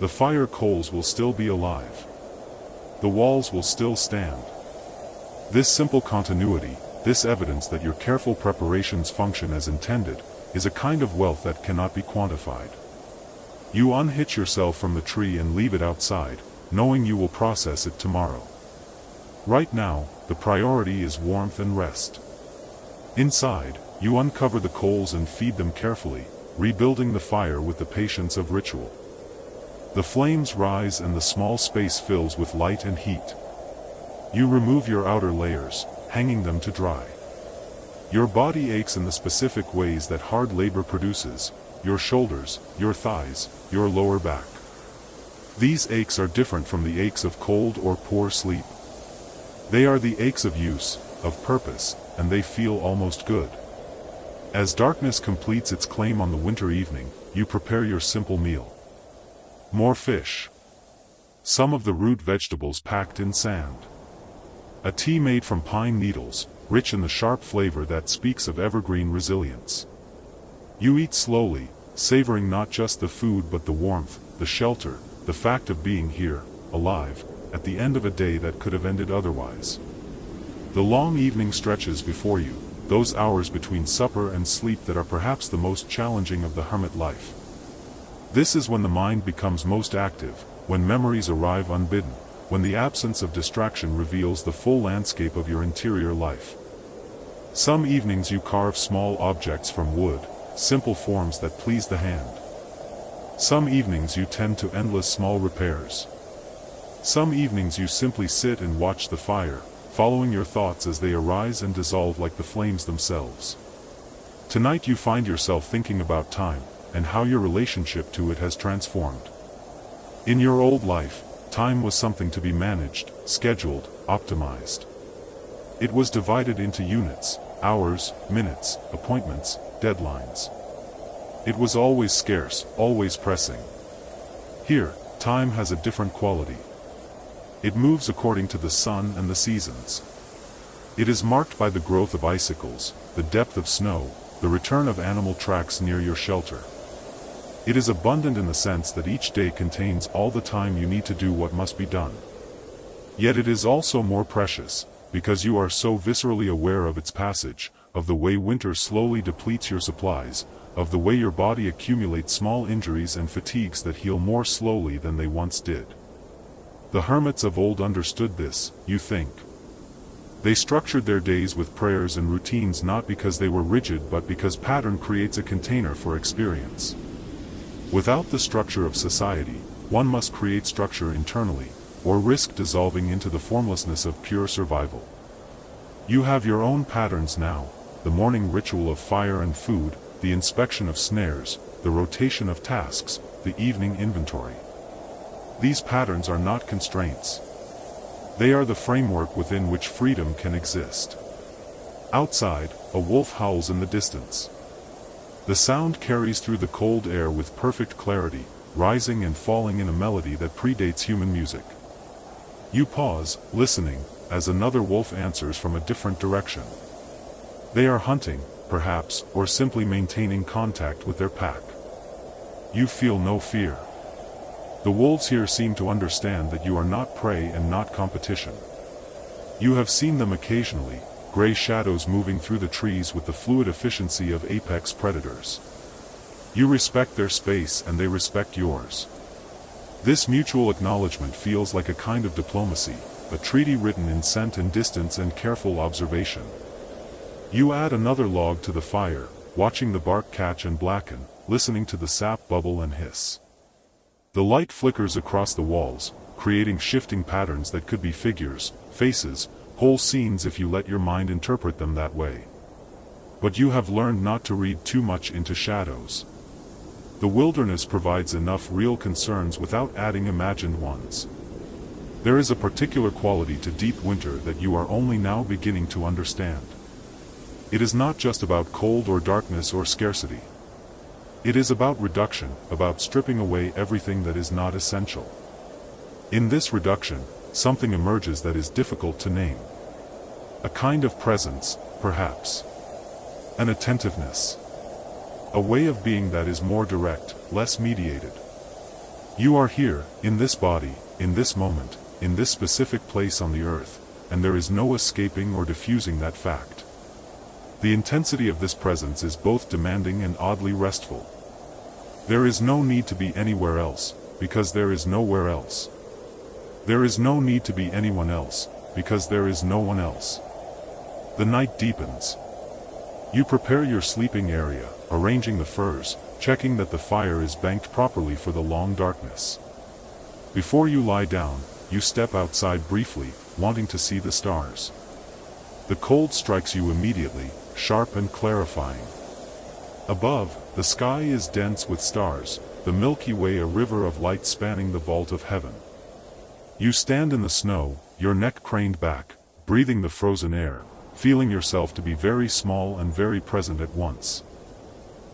The fire coals will still be alive. The walls will still stand. This simple continuity, this evidence that your careful preparations function as intended, is a kind of wealth that cannot be quantified. You unhitch yourself from the tree and leave it outside, knowing you will process it tomorrow. Right now, the priority is warmth and rest. Inside, you uncover the coals and feed them carefully, rebuilding the fire with the patience of ritual. The flames rise and the small space fills with light and heat. You remove your outer layers, hanging them to dry. Your body aches in the specific ways that hard labor produces, your shoulders, your thighs, your lower back. These aches are different from the aches of cold or poor sleep. They are the aches of use, of purpose, and they feel almost good. As darkness completes its claim on the winter evening, you prepare your simple meal. More fish. Some of the root vegetables packed in sand. A tea made from pine needles, rich in the sharp flavor that speaks of evergreen resilience. You eat slowly, savoring not just the food but the warmth, the shelter, the fact of being here, alive, at the end of a day that could have ended otherwise. The long evening stretches before you, those hours between supper and sleep that are perhaps the most challenging of the hermit life. This is when the mind becomes most active, when memories arrive unbidden, when the absence of distraction reveals the full landscape of your interior life. Some evenings you carve small objects from wood, simple forms that please the hand. Some evenings you tend to endless small repairs. Some evenings you simply sit and watch the fire, following your thoughts as they arise and dissolve like the flames themselves. Tonight you find yourself thinking about time, and how your relationship to it has transformed. In your old life, time was something to be managed, scheduled, optimized. It was divided into units, hours, minutes, appointments, deadlines. It was always scarce, always pressing. Here, time has a different quality. It moves according to the sun and the seasons. It is marked by the growth of icicles, the depth of snow, the return of animal tracks near your shelter. It is abundant in the sense that each day contains all the time you need to do what must be done. Yet it is also more precious, because you are so viscerally aware of its passage, of the way winter slowly depletes your supplies, of the way your body accumulates small injuries and fatigues that heal more slowly than they once did. The hermits of old understood this, you think. They structured their days with prayers and routines not because they were rigid but because pattern creates a container for experience. Without the structure of society, one must create structure internally, or risk dissolving into the formlessness of pure survival. You have your own patterns now, the morning ritual of fire and food, the inspection of snares, the rotation of tasks, the evening inventory. These patterns are not constraints. They are the framework within which freedom can exist. Outside, a wolf howls in the distance. The sound carries through the cold air with perfect clarity, rising and falling in a melody that predates human music. You pause, listening, as another wolf answers from a different direction. They are hunting, perhaps, or simply maintaining contact with their pack. You feel no fear. The wolves here seem to understand that you are not prey and not competition. You have seen them occasionally, gray shadows moving through the trees with the fluid efficiency of apex predators. You respect their space and they respect yours. This mutual acknowledgement feels like a kind of diplomacy, a treaty written in scent and distance and careful observation. You add another log to the fire, watching the bark catch and blacken, listening to the sap bubble and hiss. The light flickers across the walls, creating shifting patterns that could be figures, faces, whole scenes if you let your mind interpret them that way. But you have learned not to read too much into shadows. The wilderness provides enough real concerns without adding imagined ones. There is a particular quality to deep winter that you are only now beginning to understand. It is not just about cold or darkness or scarcity. It is about reduction, about stripping away everything that is not essential. In this reduction, something emerges that is difficult to name. A kind of presence, perhaps. An attentiveness. A way of being that is more direct, less mediated. You are here, in this body, in this moment, in this specific place on the earth, and there is no escaping or diffusing that fact. The intensity of this presence is both demanding and oddly restful. There is no need to be anywhere else, because there is nowhere else. There is no need to be anyone else, because there is no one else. The night deepens. You prepare your sleeping area, arranging the furs, checking that the fire is banked properly for the long darkness. Before you lie down, you step outside briefly, wanting to see the stars. The cold strikes you immediately, sharp and clarifying. Above, the sky is dense with stars, the Milky Way a river of light spanning the vault of heaven. You stand in the snow, your neck craned back, breathing the frozen air, feeling yourself to be very small and very present at once.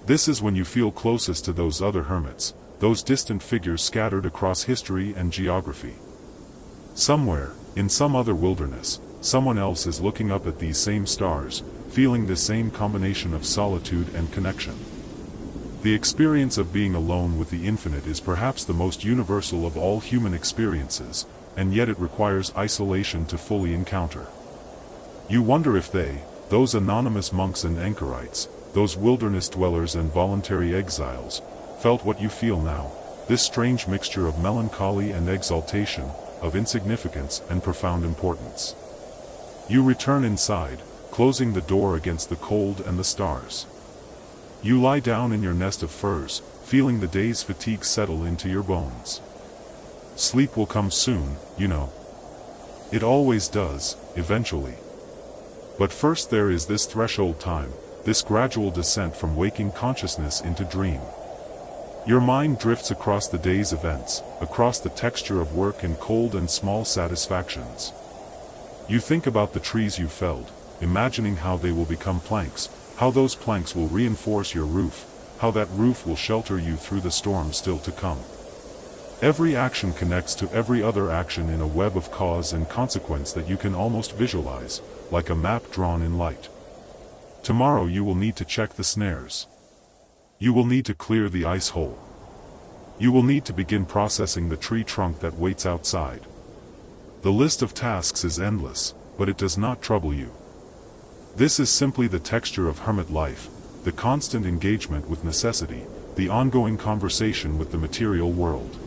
This is when you feel closest to those other hermits, those distant figures scattered across history and geography. Somewhere, in some other wilderness, someone else is looking up at these same stars, feeling the same combination of solitude and connection. The experience of being alone with the infinite is perhaps the most universal of all human experiences, and yet it requires isolation to fully encounter. You wonder if they, those anonymous monks and anchorites, those wilderness dwellers and voluntary exiles, felt what you feel now, this strange mixture of melancholy and exaltation, of insignificance and profound importance. You return inside, closing the door against the cold and the stars. You lie down in your nest of furs, feeling the day's fatigue settle into your bones. Sleep will come soon, you know. It always does, eventually. But first there is this threshold time, this gradual descent from waking consciousness into dream. Your mind drifts across the day's events, across the texture of work and cold and small satisfactions. You think about the trees you felled, imagining how they will become planks, how those planks will reinforce your roof, how that roof will shelter you through the storm still to come. Every action connects to every other action in a web of cause and consequence that you can almost visualize, like a map drawn in light. Tomorrow you will need to check the snares. You will need to clear the ice hole. You will need to begin processing the tree trunk that waits outside. The list of tasks is endless, but it does not trouble you. This is simply the texture of hermit life, the constant engagement with necessity, the ongoing conversation with the material world.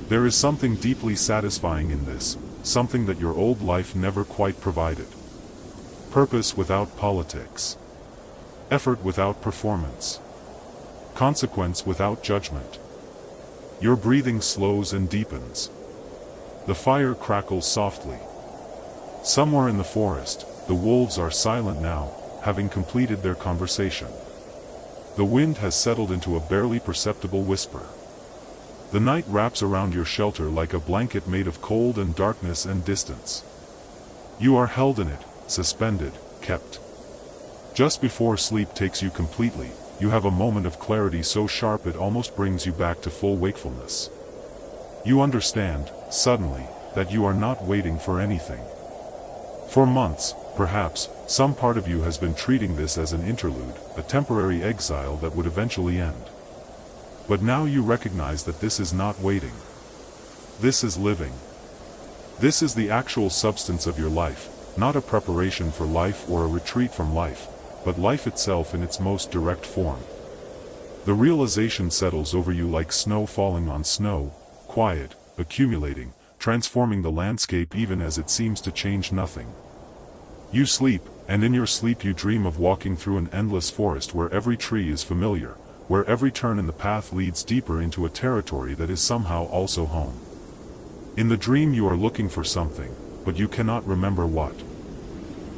There is something deeply satisfying in this, something that your old life never quite provided. Purpose without politics. Effort without performance. Consequence without judgment. Your breathing slows and deepens. The fire crackles softly. Somewhere in the forest, the wolves are silent now, having completed their conversation. The wind has settled into a barely perceptible whisper. The night wraps around your shelter like a blanket made of cold and darkness and distance. You are held in it, suspended, kept. Just before sleep takes you completely, you have a moment of clarity so sharp it almost brings you back to full wakefulness. You understand, suddenly, that you are not waiting for anything. For months, perhaps, some part of you has been treating this as an interlude, a temporary exile that would eventually end. But now you recognize that this is not waiting. This is living. This is the actual substance of your life, not a preparation for life or a retreat from life, but life itself in its most direct form. The realization settles over you like snow falling on snow, quiet, accumulating, transforming the landscape even as it seems to change nothing. You sleep, and in your sleep you dream of walking through an endless forest where every tree is familiar, where every turn in the path leads deeper into a territory that is somehow also home. In the dream you are looking for something, but you cannot remember what.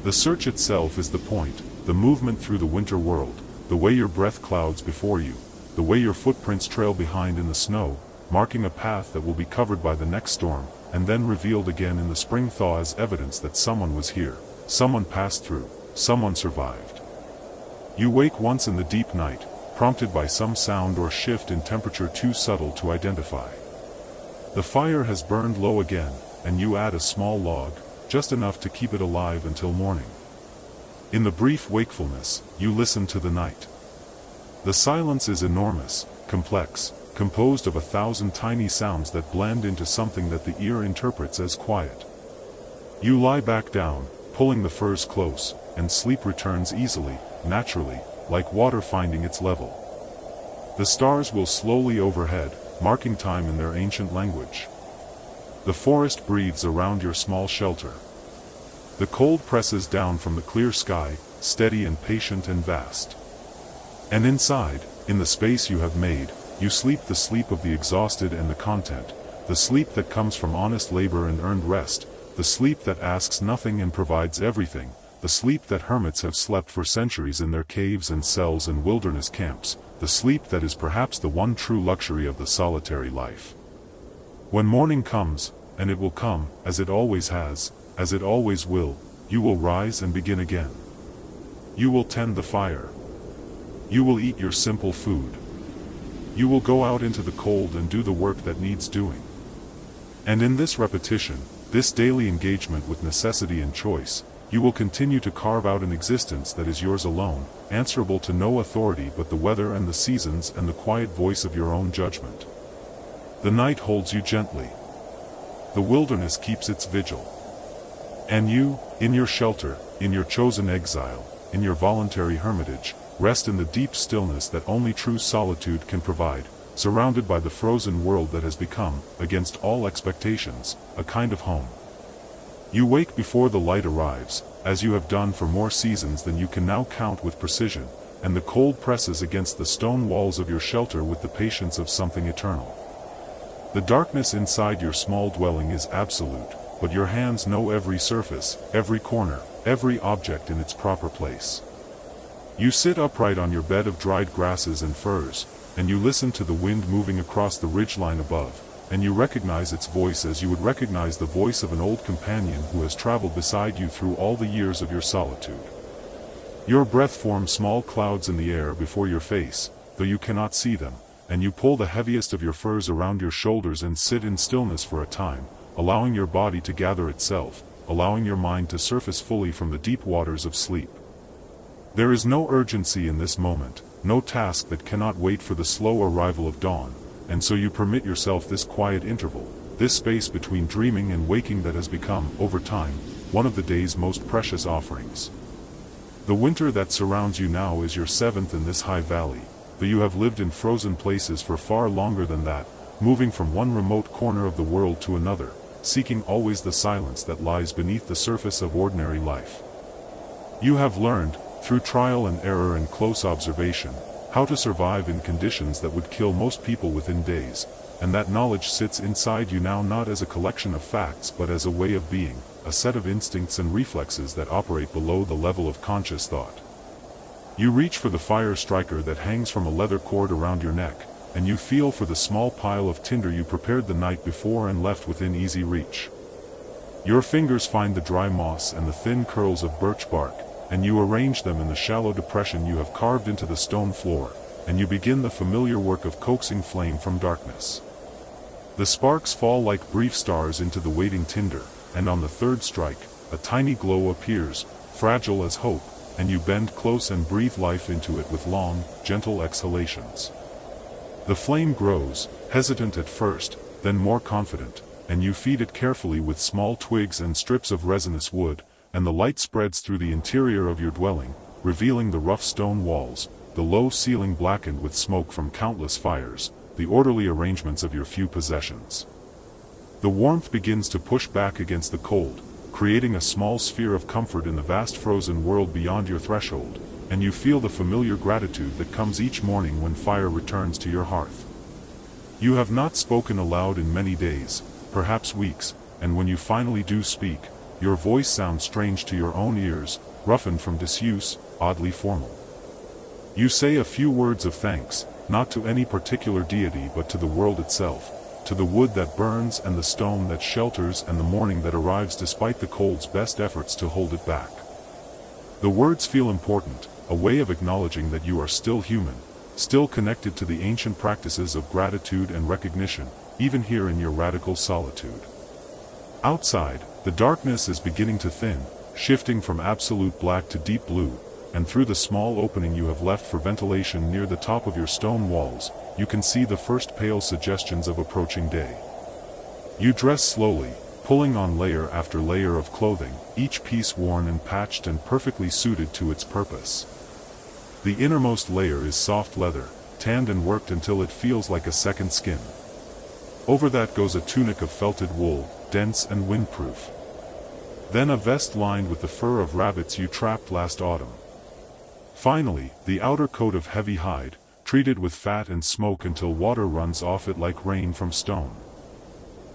The search itself is the point, the movement through the winter world, the way your breath clouds before you, the way your footprints trail behind in the snow, marking a path that will be covered by the next storm, and then revealed again in the spring thaw as evidence that someone was here, someone passed through, someone survived. You wake once in the deep night, prompted by some sound or shift in temperature too subtle to identify. The fire has burned low again, and you add a small log, just enough to keep it alive until morning. In the brief wakefulness, you listen to the night. The silence is enormous, complex, composed of 1,000 tiny sounds that blend into something that the ear interprets as quiet. You lie back down, pulling the furs close, and sleep returns easily, naturally, like water finding its level. The stars will slowly overhead, marking time in their ancient language. The forest breathes around your small shelter. The cold presses down from the clear sky, steady and patient and vast. And inside, in the space you have made, you sleep the sleep of the exhausted and the content, the sleep that comes from honest labor and earned rest, the sleep that asks nothing and provides everything, the sleep that hermits have slept for centuries in their caves and cells and wilderness camps, the sleep that is perhaps the one true luxury of the solitary life. When morning comes, and it will come, as it always has, as it always will, you will rise and begin again. You will tend the fire. You will eat your simple food. You will go out into the cold and do the work that needs doing. And in this repetition, this daily engagement with necessity and choice, you will continue to carve out an existence that is yours alone, answerable to no authority but the weather and the seasons and the quiet voice of your own judgment. The night holds you gently. The wilderness keeps its vigil. And you, in your shelter, in your chosen exile, in your voluntary hermitage, rest in the deep stillness that only true solitude can provide, surrounded by the frozen world that has become, against all expectations, a kind of home. You wake before the light arrives, as you have done for more seasons than you can now count with precision, and the cold presses against the stone walls of your shelter with the patience of something eternal. The darkness inside your small dwelling is absolute, but your hands know every surface, every corner, every object in its proper place. You sit upright on your bed of dried grasses and furs, and you listen to the wind moving across the ridgeline above, and you recognize its voice as you would recognize the voice of an old companion who has traveled beside you through all the years of your solitude. Your breath forms small clouds in the air before your face, though you cannot see them, and you pull the heaviest of your furs around your shoulders and sit in stillness for a time, allowing your body to gather itself, allowing your mind to surface fully from the deep waters of sleep. There is no urgency in this moment, no task that cannot wait for the slow arrival of dawn, and so you permit yourself this quiet interval, this space between dreaming and waking that has become, over time, one of the day's most precious offerings. The winter that surrounds you now is your seventh in this high valley, though you have lived in frozen places for far longer than that, moving from one remote corner of the world to another, seeking always the silence that lies beneath the surface of ordinary life. You have learned, through trial and error and close observation, how to survive in conditions that would kill most people within days, and that knowledge sits inside you now not as a collection of facts but as a way of being, a set of instincts and reflexes that operate below the level of conscious thought. You reach for the fire striker that hangs from a leather cord around your neck, and you feel for the small pile of tinder you prepared the night before and left within easy reach. Your fingers find the dry moss and the thin curls of birch bark, and you arrange them in the shallow depression you have carved into the stone floor, and you begin the familiar work of coaxing flame from darkness. The sparks fall like brief stars into the waiting tinder, and on the third strike, a tiny glow appears, fragile as hope, and you bend close and breathe life into it with long, gentle exhalations. The flame grows, hesitant at first, then more confident, and you feed it carefully with small twigs and strips of resinous wood, and the light spreads through the interior of your dwelling, revealing the rough stone walls, the low ceiling blackened with smoke from countless fires, the orderly arrangements of your few possessions. The warmth begins to push back against the cold, creating a small sphere of comfort in the vast frozen world beyond your threshold, and you feel the familiar gratitude that comes each morning when fire returns to your hearth. You have not spoken aloud in many days, perhaps weeks, and when you finally do speak, your voice sounds strange to your own ears, roughened from disuse, oddly formal. You say a few words of thanks, not to any particular deity but to the world itself, to the wood that burns and the stone that shelters and the morning that arrives despite the cold's best efforts to hold it back. The words feel important, a way of acknowledging that you are still human, still connected to the ancient practices of gratitude and recognition, even here in your radical solitude. Outside, the darkness is beginning to thin, shifting from absolute black to deep blue, and through the small opening you have left for ventilation near the top of your stone walls, you can see the first pale suggestions of approaching day. You dress slowly, pulling on layer after layer of clothing, each piece worn and patched and perfectly suited to its purpose. The innermost layer is soft leather, tanned and worked until it feels like a second skin. Over that goes a tunic of felted wool, dense and windproof. Then a vest lined with the fur of rabbits you trapped last autumn. Finally, the outer coat of heavy hide, treated with fat and smoke until water runs off it like rain from stone.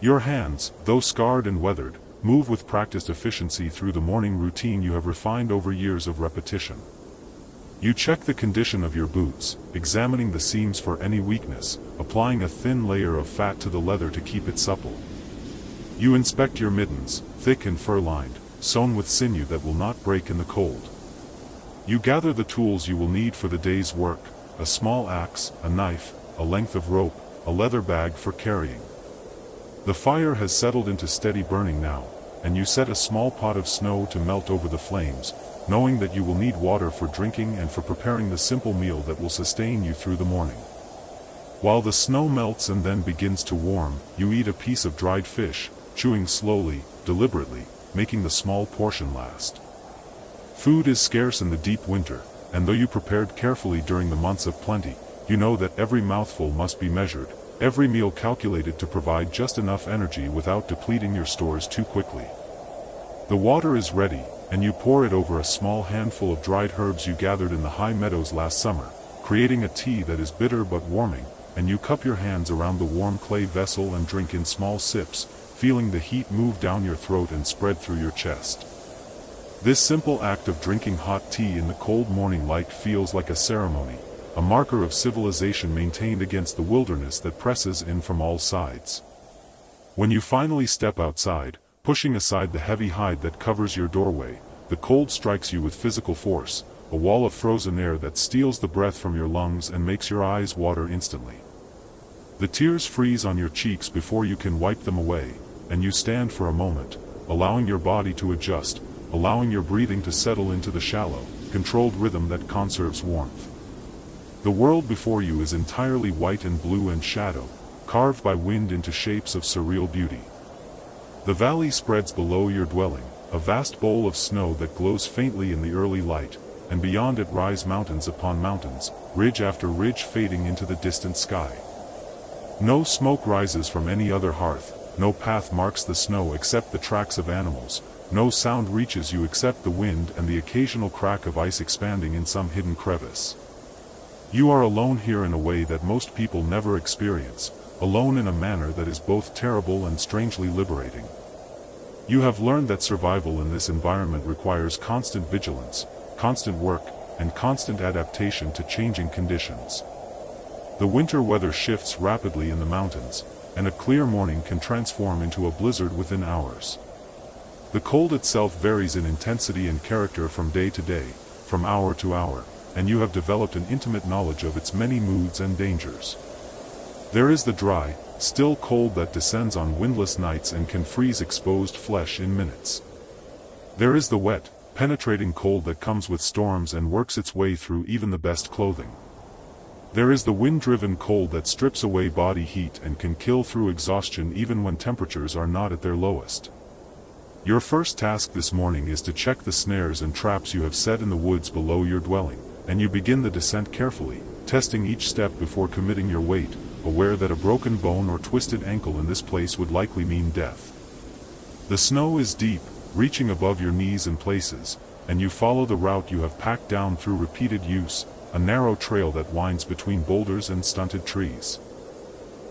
Your hands, though scarred and weathered, move with practiced efficiency through the morning routine you have refined over years of repetition. You check the condition of your boots, examining the seams for any weakness, applying a thin layer of fat to the leather to keep it supple. You inspect your mittens, thick and fur-lined, sewn with sinew that will not break in the cold. You gather the tools you will need for the day's work, a small axe, a knife, a length of rope, a leather bag for carrying. The fire has settled into steady burning now, and you set a small pot of snow to melt over the flames, knowing that you will need water for drinking and for preparing the simple meal that will sustain you through the morning. While the snow melts and then begins to warm, you eat a piece of dried fish, chewing slowly, deliberately, making the small portion last. Food is scarce in the deep winter, and though you prepared carefully during the months of plenty, you know that every mouthful must be measured, every meal calculated to provide just enough energy without depleting your stores too quickly. The water is ready, and you pour it over a small handful of dried herbs you gathered in the high meadows last summer, creating a tea that is bitter but warming, and you cup your hands around the warm clay vessel and drink in small sips, feeling the heat move down your throat and spread through your chest. This simple act of drinking hot tea in the cold morning light feels like a ceremony, a marker of civilization maintained against the wilderness that presses in from all sides. When you finally step outside, pushing aside the heavy hide that covers your doorway, the cold strikes you with physical force, a wall of frozen air that steals the breath from your lungs and makes your eyes water instantly. The tears freeze on your cheeks before you can wipe them away, and you stand for a moment, allowing your body to adjust, allowing your breathing to settle into the shallow, controlled rhythm that conserves warmth. The world before you is entirely white and blue and shadow, carved by wind into shapes of surreal beauty. The valley spreads below your dwelling, a vast bowl of snow that glows faintly in the early light, and beyond it rise mountains upon mountains, ridge after ridge fading into the distant sky. No smoke rises from any other hearth, no path marks the snow except the tracks of animals, no sound reaches you except the wind and the occasional crack of ice expanding in some hidden crevice. You are alone here in a way that most people never experience, alone in a manner that is both terrible and strangely liberating. You have learned that survival in this environment requires constant vigilance, constant work, and constant adaptation to changing conditions. The winter weather shifts rapidly in the mountains, and a clear morning can transform into a blizzard within hours. The cold itself varies in intensity and character from day to day, from hour to hour, and you have developed an intimate knowledge of its many moods and dangers. There is the dry, still cold that descends on windless nights and can freeze exposed flesh in minutes. There is the wet, penetrating cold that comes with storms and works its way through even the best clothing. There is the wind-driven cold that strips away body heat and can kill through exhaustion even when temperatures are not at their lowest. Your first task this morning is to check the snares and traps you have set in the woods below your dwelling, and you begin the descent carefully, testing each step before committing your weight, aware that a broken bone or twisted ankle in this place would likely mean death. The snow is deep, reaching above your knees in places, and you follow the route you have packed down through repeated use, a narrow trail that winds between boulders and stunted trees.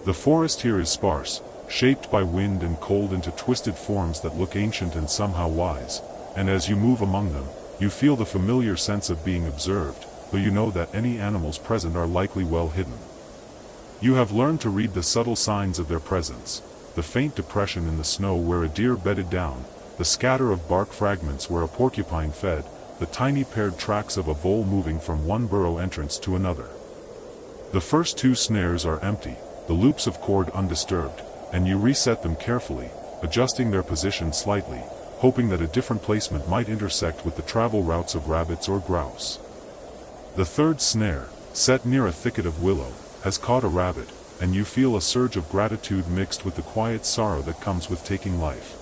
The forest here is sparse, shaped by wind and cold into twisted forms that look ancient and somehow wise, and as you move among them, you feel the familiar sense of being observed, though you know that any animals present are likely well hidden. You have learned to read the subtle signs of their presence, the faint depression in the snow where a deer bedded down, the scatter of bark fragments where a porcupine fed, the tiny paired tracks of a vole moving from one burrow entrance to another. The first two snares are empty, the loops of cord undisturbed, and you reset them carefully, adjusting their position slightly, hoping that a different placement might intersect with the travel routes of rabbits or grouse. The third snare, set near a thicket of willow, has caught a rabbit, and you feel a surge of gratitude mixed with the quiet sorrow that comes with taking life.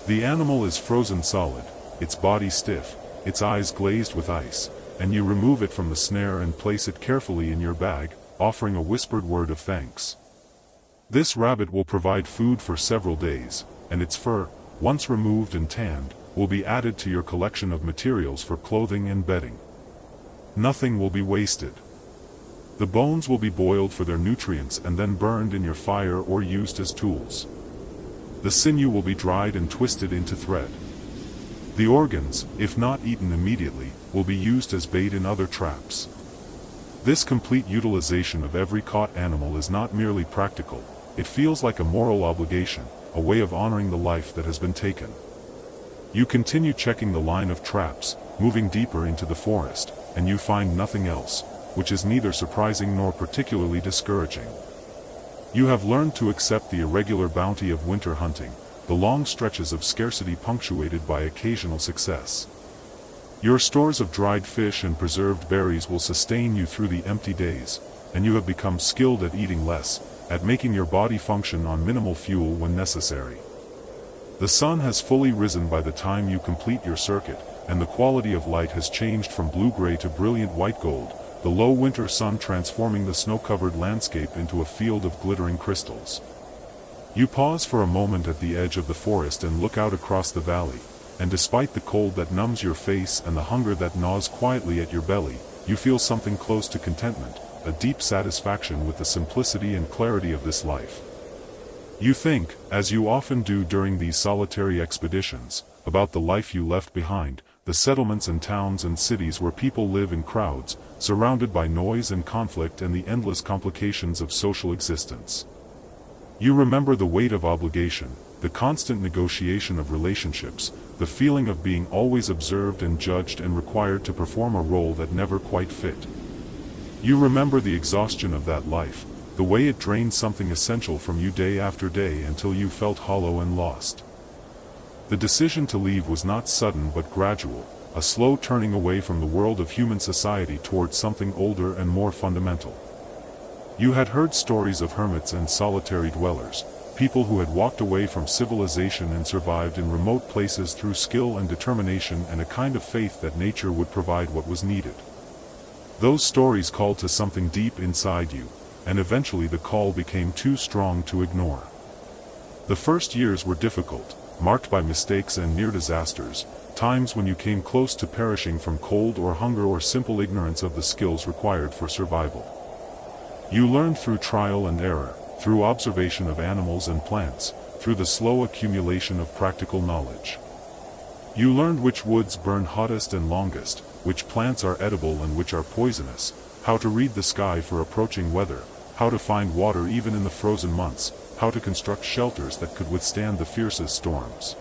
The animal is frozen solid, its body stiff, its eyes glazed with ice, and you remove it from the snare and place it carefully in your bag, offering a whispered word of thanks. This rabbit will provide food for several days, and its fur, once removed and tanned, will be added to your collection of materials for clothing and bedding. Nothing will be wasted. The bones will be boiled for their nutrients and then burned in your fire or used as tools. The sinew will be dried and twisted into thread. The organs, if not eaten immediately, will be used as bait in other traps. This complete utilization of every caught animal is not merely practical, it feels like a moral obligation, a way of honoring the life that has been taken. You continue checking the line of traps, moving deeper into the forest, and you find nothing else, which is neither surprising nor particularly discouraging. You have learned to accept the irregular bounty of winter hunting, the long stretches of scarcity punctuated by occasional success. Your stores of dried fish and preserved berries will sustain you through the empty days, and you have become skilled at eating less, at making your body function on minimal fuel when necessary. The sun has fully risen by the time you complete your circuit, and the quality of light has changed from blue-gray to brilliant white gold, the low winter sun transforming the snow-covered landscape into a field of glittering crystals. You pause for a moment at the edge of the forest and look out across the valley, and despite the cold that numbs your face and the hunger that gnaws quietly at your belly, you feel something close to contentment, a deep satisfaction with the simplicity and clarity of this life. You think, as you often do during these solitary expeditions, about the life you left behind, the settlements and towns and cities where people live in crowds, surrounded by noise and conflict and the endless complications of social existence. You remember the weight of obligation, the constant negotiation of relationships, the feeling of being always observed and judged and required to perform a role that never quite fit. You remember the exhaustion of that life, the way it drained something essential from you day after day until you felt hollow and lost. The decision to leave was not sudden but gradual, a slow turning away from the world of human society towards something older and more fundamental. You had heard stories of hermits and solitary dwellers, people who had walked away from civilization and survived in remote places through skill and determination and a kind of faith that nature would provide what was needed. Those stories called to something deep inside you, and eventually the call became too strong to ignore. The first years were difficult, marked by mistakes and near disasters, times when you came close to perishing from cold or hunger or simple ignorance of the skills required for survival. You learned through trial and error, through observation of animals and plants, through the slow accumulation of practical knowledge. You learned which woods burn hottest and longest, which plants are edible and which are poisonous, how to read the sky for approaching weather, how to find water even in the frozen months, how to construct shelters that could withstand the fiercest storms.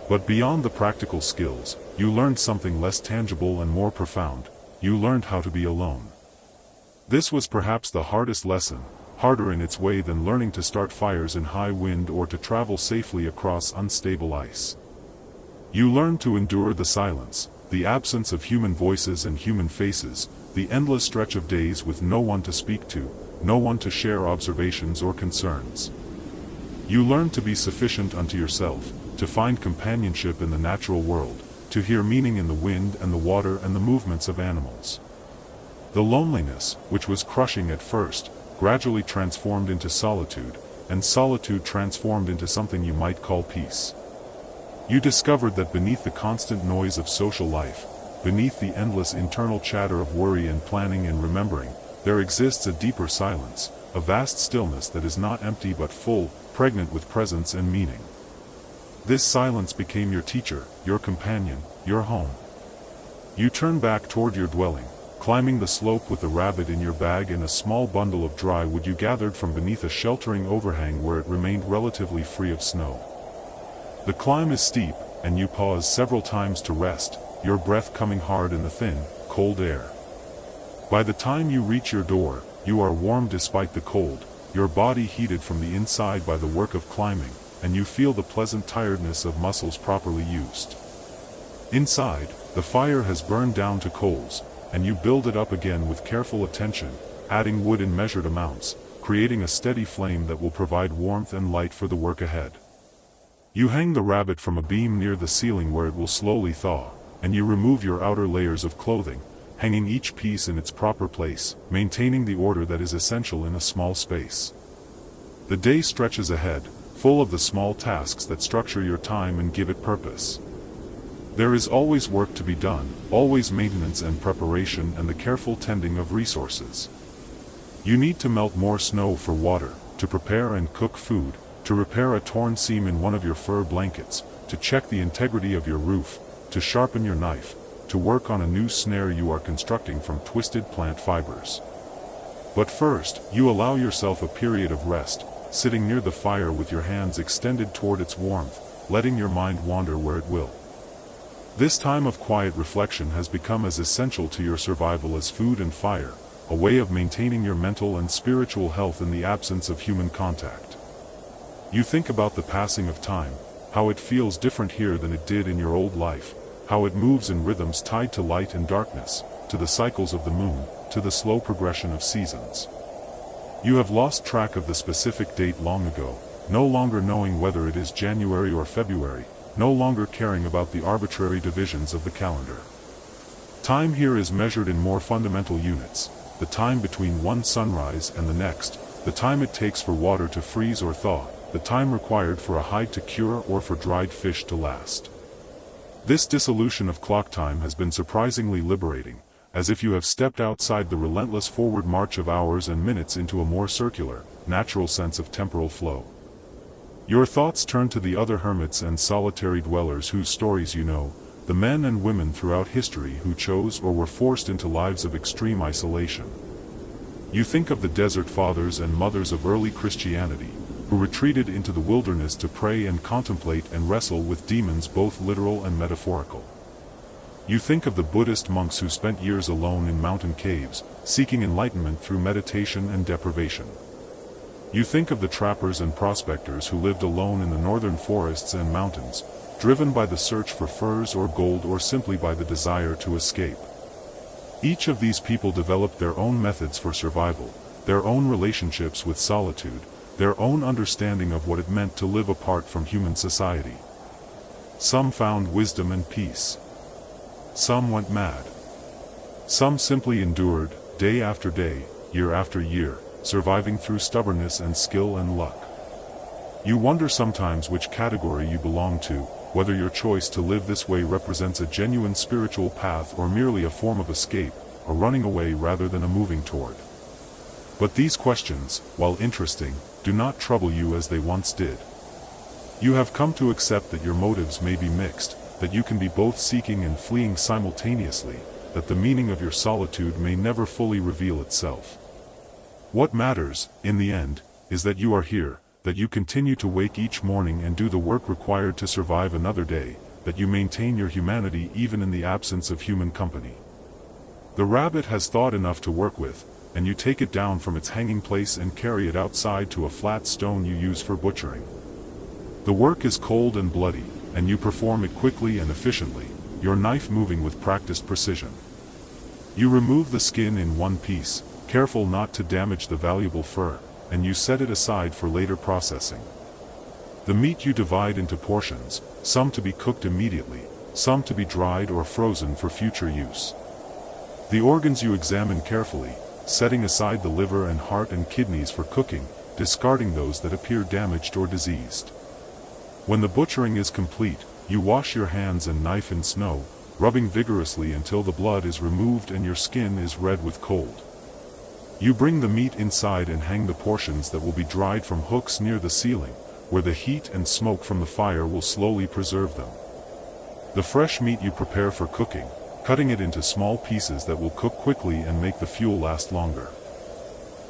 But beyond the practical skills, you learned something less tangible and more profound. You learned how to be alone. This was perhaps the hardest lesson, harder in its way than learning to start fires in high wind or to travel safely across unstable ice. You learned to endure the silence, the absence of human voices and human faces, the endless stretch of days with no one to speak to, no one to share observations or concerns. You learned to be sufficient unto yourself, to find companionship in the natural world, to hear meaning in the wind and the water and the movements of animals. The loneliness, which was crushing at first, gradually transformed into solitude, and solitude transformed into something you might call peace. You discovered that beneath the constant noise of social life, beneath the endless internal chatter of worry and planning and remembering, there exists a deeper silence, a vast stillness that is not empty but full, pregnant with presence and meaning. This silence became your teacher, your companion, your home. You turned back toward your dwelling, climbing the slope with the rabbit in your bag and a small bundle of dry wood you gathered from beneath a sheltering overhang where it remained relatively free of snow. The climb is steep, and you pause several times to rest, your breath coming hard in the thin, cold air. By the time you reach your door, you are warm despite the cold, your body heated from the inside by the work of climbing, and you feel the pleasant tiredness of muscles properly used. Inside, the fire has burned down to coals, and you build it up again with careful attention, adding wood in measured amounts, creating a steady flame that will provide warmth and light for the work ahead. You hang the rabbit from a beam near the ceiling where it will slowly thaw, and you remove your outer layers of clothing, hanging each piece in its proper place, maintaining the order that is essential in a small space. The day stretches ahead, full of the small tasks that structure your time and give it purpose. There is always work to be done, always maintenance and preparation and the careful tending of resources. You need to melt more snow for water, to prepare and cook food, to repair a torn seam in one of your fur blankets, to check the integrity of your roof, to sharpen your knife, to work on a new snare you are constructing from twisted plant fibers. But first, you allow yourself a period of rest, sitting near the fire with your hands extended toward its warmth, letting your mind wander where it will. This time of quiet reflection has become as essential to your survival as food and fire, a way of maintaining your mental and spiritual health in the absence of human contact. You think about the passing of time, how it feels different here than it did in your old life, how it moves in rhythms tied to light and darkness, to the cycles of the moon, to the slow progression of seasons. You have lost track of the specific date long ago, no longer knowing whether it is January or February, no longer caring about the arbitrary divisions of the calendar. Time here is measured in more fundamental units: the time between one sunrise and the next, the time it takes for water to freeze or thaw, the time required for a hide to cure or for dried fish to last. This dissolution of clock time has been surprisingly liberating, as if you have stepped outside the relentless forward march of hours and minutes into a more circular, natural sense of temporal flow. Your thoughts turn to the other hermits and solitary dwellers whose stories you know, the men and women throughout history who chose or were forced into lives of extreme isolation. You think of the desert fathers and mothers of early Christianity, who retreated into the wilderness to pray and contemplate and wrestle with demons both literal and metaphorical. You think of the Buddhist monks who spent years alone in mountain caves, seeking enlightenment through meditation and deprivation. You think of the trappers and prospectors who lived alone in the northern forests and mountains, driven by the search for furs or gold or simply by the desire to escape. Each of these people developed their own methods for survival, their own relationships with solitude, their own understanding of what it meant to live apart from human society. Some found wisdom and peace. Some went mad. Some simply endured, day after day, year after year, surviving through stubbornness and skill and luck. You wonder sometimes which category you belong to, whether your choice to live this way represents a genuine spiritual path or merely a form of escape, a running away rather than a moving toward. But these questions, while interesting, do not trouble you as they once did. You have come to accept that your motives may be mixed, that you can be both seeking and fleeing simultaneously, that the meaning of your solitude may never fully reveal itself. What matters, in the end, is that you are here, that you continue to wake each morning and do the work required to survive another day, that you maintain your humanity even in the absence of human company. The rabbit has thought enough to work with, and you take it down from its hanging place and carry it outside to a flat stone you use for butchering. The work is cold and bloody, and you perform it quickly and efficiently, your knife moving with practiced precision. You remove the skin in one piece, careful not to damage the valuable fur, and you set it aside for later processing. The meat you divide into portions, some to be cooked immediately, some to be dried or frozen for future use. The organs you examine carefully, setting aside the liver and heart and kidneys for cooking, discarding those that appear damaged or diseased. When the butchering is complete, you wash your hands and knife in snow, rubbing vigorously until the blood is removed and your skin is red with cold. You bring the meat inside and hang the portions that will be dried from hooks near the ceiling, where the heat and smoke from the fire will slowly preserve them. The fresh meat you prepare for cooking, cutting it into small pieces that will cook quickly and make the fuel last longer.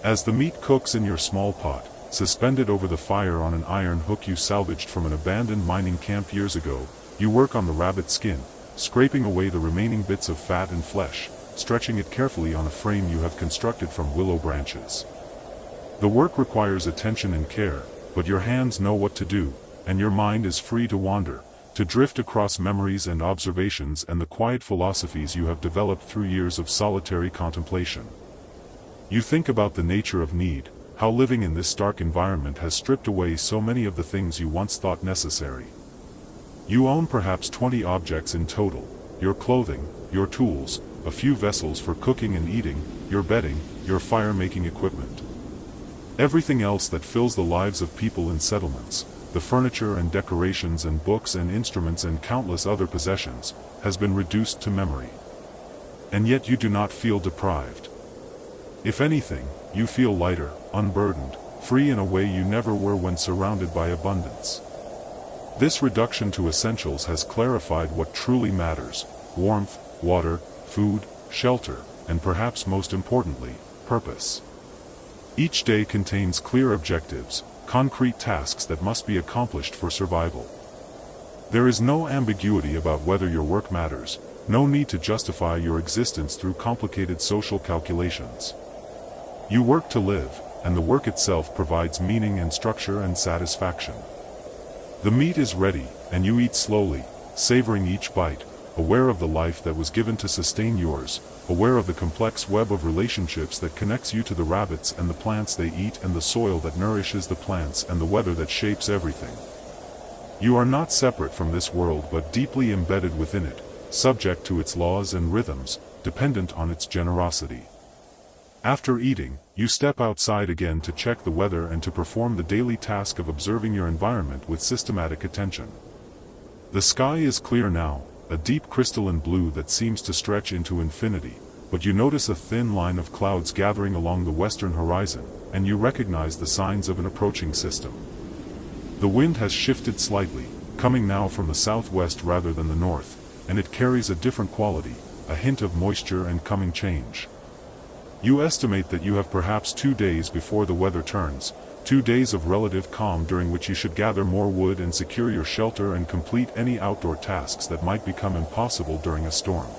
As the meat cooks in your small pot, suspended over the fire on an iron hook you salvaged from an abandoned mining camp years ago, you work on the rabbit skin, scraping away the remaining bits of fat and flesh, stretching it carefully on a frame you have constructed from willow branches. The work requires attention and care, but your hands know what to do, and your mind is free to wander, to drift across memories and observations and the quiet philosophies you have developed through years of solitary contemplation. You think about the nature of need, how living in this stark environment has stripped away so many of the things you once thought necessary. You own perhaps 20 objects in total: your clothing, your tools, a few vessels for cooking and eating, your bedding, your fire-making equipment. Everything else that fills the lives of people in settlements, the furniture and decorations and books and instruments and countless other possessions, has been reduced to memory. And yet you do not feel deprived. If anything, you feel lighter, unburdened, free in a way you never were when surrounded by abundance. This reduction to essentials has clarified what truly matters: warmth, water, food, shelter, and perhaps most importantly, purpose. Each day contains clear objectives, concrete tasks that must be accomplished for survival. There is no ambiguity about whether your work matters, no need to justify your existence through complicated social calculations. You work to live, and the work itself provides meaning and structure and satisfaction. The meat is ready, and you eat slowly, savoring each bite, aware of the life that was given to sustain yours, aware of the complex web of relationships that connects you to the rabbits and the plants they eat and the soil that nourishes the plants and the weather that shapes everything. You are not separate from this world but deeply embedded within it, subject to its laws and rhythms, dependent on its generosity. After eating, you step outside again to check the weather and to perform the daily task of observing your environment with systematic attention. The sky is clear now, a deep crystalline blue that seems to stretch into infinity, but you notice a thin line of clouds gathering along the western horizon, and you recognize the signs of an approaching system. The wind has shifted slightly, coming now from the southwest rather than the north, and it carries a different quality, a hint of moisture and coming change. You estimate that you have perhaps 2 days before the weather turns, 2 days of relative calm during which you should gather more wood and secure your shelter and complete any outdoor tasks that might become impossible during a storm.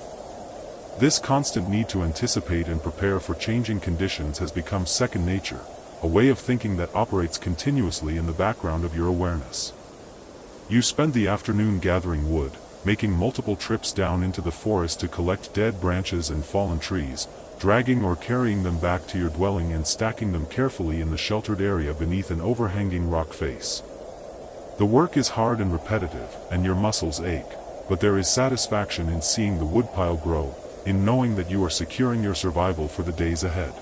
This constant need to anticipate and prepare for changing conditions has become second nature, a way of thinking that operates continuously in the background of your awareness. You spend the afternoon gathering wood, making multiple trips down into the forest to collect dead branches and fallen trees, dragging or carrying them back to your dwelling and stacking them carefully in the sheltered area beneath an overhanging rock face. The work is hard and repetitive, and your muscles ache, but there is satisfaction in seeing the woodpile grow, in knowing that you are securing your survival for the days ahead.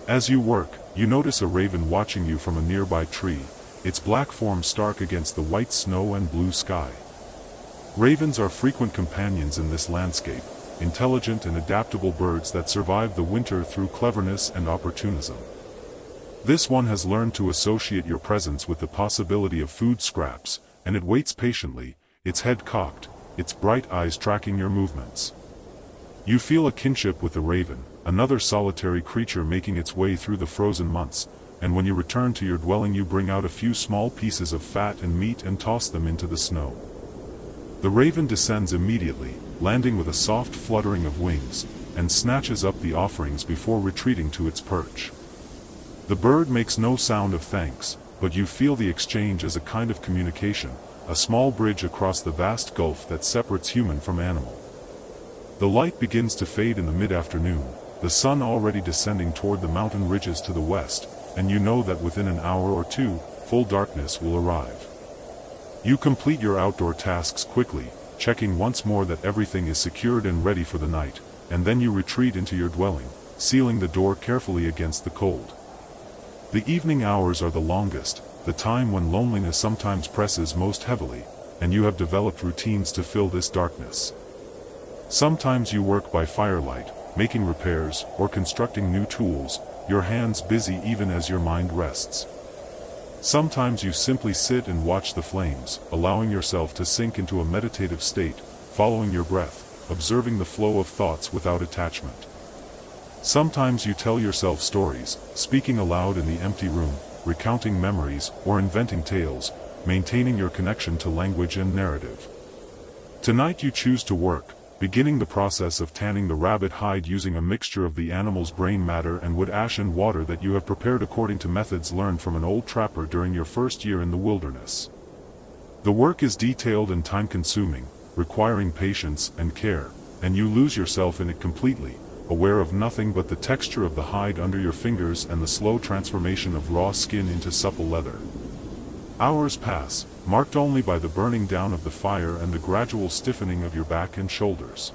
As you work, you notice a raven watching you from a nearby tree, its black form stark against the white snow and blue sky. Ravens are frequent companions in this landscape, intelligent and adaptable birds that survive the winter through cleverness and opportunism. This one has learned to associate your presence with the possibility of food scraps, and it waits patiently, its head cocked, its bright eyes tracking your movements. You feel a kinship with the raven, another solitary creature making its way through the frozen months, and when you return to your dwelling you bring out a few small pieces of fat and meat and toss them into the snow. The raven descends immediately, landing with a soft fluttering of wings, and snatches up the offerings before retreating to its perch. The bird makes no sound of thanks, but you feel the exchange as a kind of communication, a small bridge across the vast gulf that separates human from animal. The light begins to fade in the mid-afternoon, the sun already descending toward the mountain ridges to the west, and you know that within an hour or two, full darkness will arrive. You complete your outdoor tasks quickly, checking once more that everything is secured and ready for the night, and then you retreat into your dwelling, sealing the door carefully against the cold. The evening hours are the longest, the time when loneliness sometimes presses most heavily, and you have developed routines to fill this darkness. Sometimes you work by firelight, making repairs, or constructing new tools, your hands busy even as your mind rests. Sometimes you simply sit and watch the flames, allowing yourself to sink into a meditative state, following your breath, observing the flow of thoughts without attachment. Sometimes you tell yourself stories, speaking aloud in the empty room, recounting memories, or inventing tales, maintaining your connection to language and narrative. Tonight you choose to work, beginning the process of tanning the rabbit hide using a mixture of the animal's brain matter and wood ash and water that you have prepared according to methods learned from an old trapper during your first year in the wilderness. The work is detailed and time-consuming, requiring patience and care, and you lose yourself in it completely, aware of nothing but the texture of the hide under your fingers and the slow transformation of raw skin into supple leather. Hours pass, marked only by the burning down of the fire and the gradual stiffening of your back and shoulders.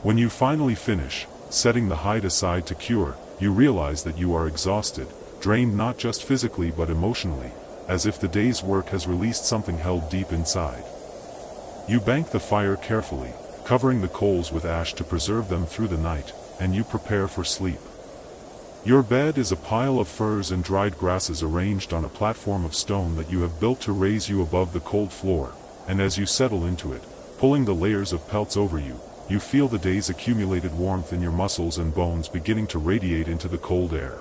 When you finally finish, setting the hide aside to cure, you realize that you are exhausted, drained not just physically but emotionally, as if the day's work has released something held deep inside. You bank the fire carefully, covering the coals with ash to preserve them through the night, and you prepare for sleep. Your bed is a pile of furs and dried grasses arranged on a platform of stone that you have built to raise you above the cold floor, and as you settle into it, pulling the layers of pelts over you, you feel the day's accumulated warmth in your muscles and bones beginning to radiate into the cold air.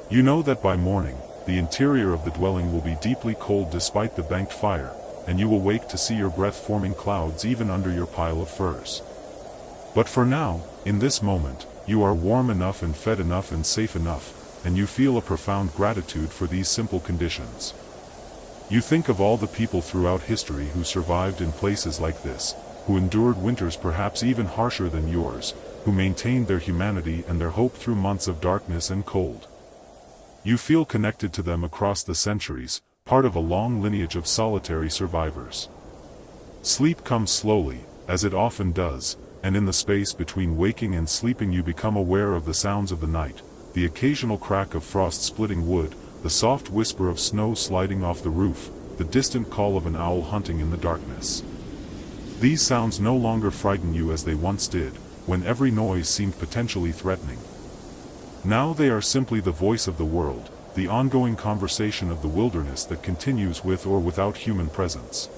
You know that by morning, the interior of the dwelling will be deeply cold despite the banked fire, and you will wake to see your breath forming clouds even under your pile of furs. But for now, in this moment, you are warm enough and fed enough and safe enough, and you feel a profound gratitude for these simple conditions. You think of all the people throughout history who survived in places like this, who endured winters perhaps even harsher than yours, who maintained their humanity and their hope through months of darkness and cold. You feel connected to them across the centuries, part of a long lineage of solitary survivors. Sleep comes slowly, as it often does, and in the space between waking and sleeping you become aware of the sounds of the night, the occasional crack of frost splitting wood, the soft whisper of snow sliding off the roof, the distant call of an owl hunting in the darkness. These sounds no longer frighten you as they once did, when every noise seemed potentially threatening. Now they are simply the voice of the world, the ongoing conversation of the wilderness that continues with or without human presence.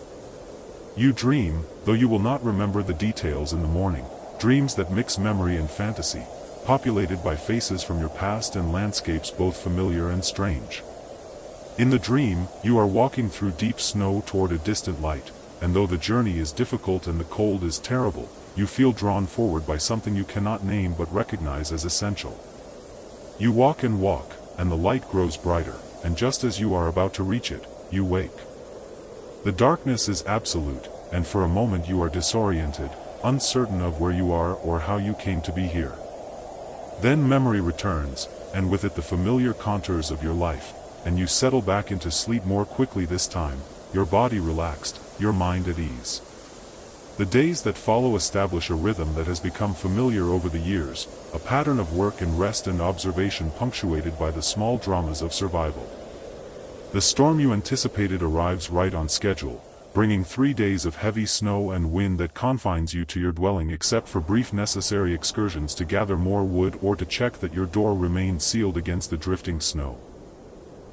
You dream, though you will not remember the details in the morning, dreams that mix memory and fantasy, populated by faces from your past and landscapes both familiar and strange. In the dream, you are walking through deep snow toward a distant light, and though the journey is difficult and the cold is terrible, you feel drawn forward by something you cannot name but recognize as essential. You walk, and the light grows brighter, and just as you are about to reach it, you wake. The darkness is absolute, and for a moment you are disoriented, uncertain of where you are or how you came to be here. Then memory returns, and with it the familiar contours of your life, and you settle back into sleep more quickly this time, your body relaxed, your mind at ease. The days that follow establish a rhythm that has become familiar over the years, a pattern of work and rest and observation punctuated by the small dramas of survival. The storm you anticipated arrives right on schedule, bringing 3 days of heavy snow and wind that confines you to your dwelling except for brief necessary excursions to gather more wood or to check that your door remained sealed against the drifting snow.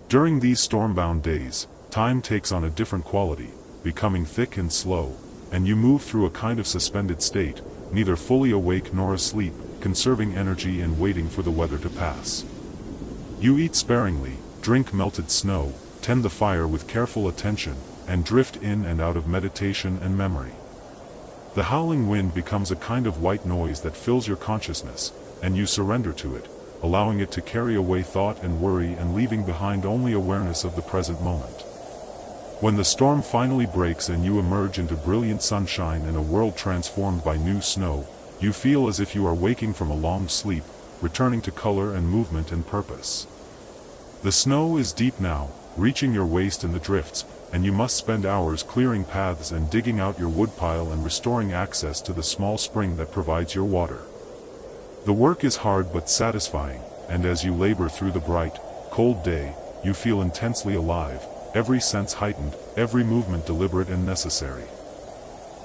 During these storm-bound days, time takes on a different quality, becoming thick and slow, and you move through a kind of suspended state, neither fully awake nor asleep, conserving energy and waiting for the weather to pass. You eat sparingly, drink melted snow, tend the fire with careful attention, and drift in and out of meditation and memory. The howling wind becomes a kind of white noise that fills your consciousness, and you surrender to it, allowing it to carry away thought and worry and leaving behind only awareness of the present moment. When the storm finally breaks and you emerge into brilliant sunshine and a world transformed by new snow, you feel as if you are waking from a long sleep, returning to color and movement and purpose. The snow is deep now, reaching your waist in the drifts, and you must spend hours clearing paths and digging out your woodpile and restoring access to the small spring that provides your water. The work is hard but satisfying, and as you labor through the bright, cold day, you feel intensely alive, every sense heightened, every movement deliberate and necessary.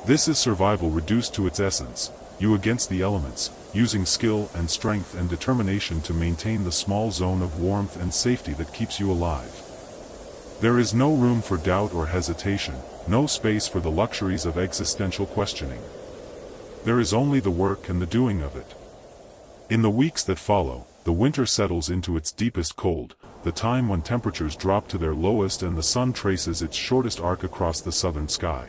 This is survival reduced to its essence, you against the elements, using skill and strength and determination to maintain the small zone of warmth and safety that keeps you alive. There is no room for doubt or hesitation, no space for the luxuries of existential questioning. There is only the work and the doing of it. In the weeks that follow, the winter settles into its deepest cold, the time when temperatures drop to their lowest and the sun traces its shortest arc across the southern sky.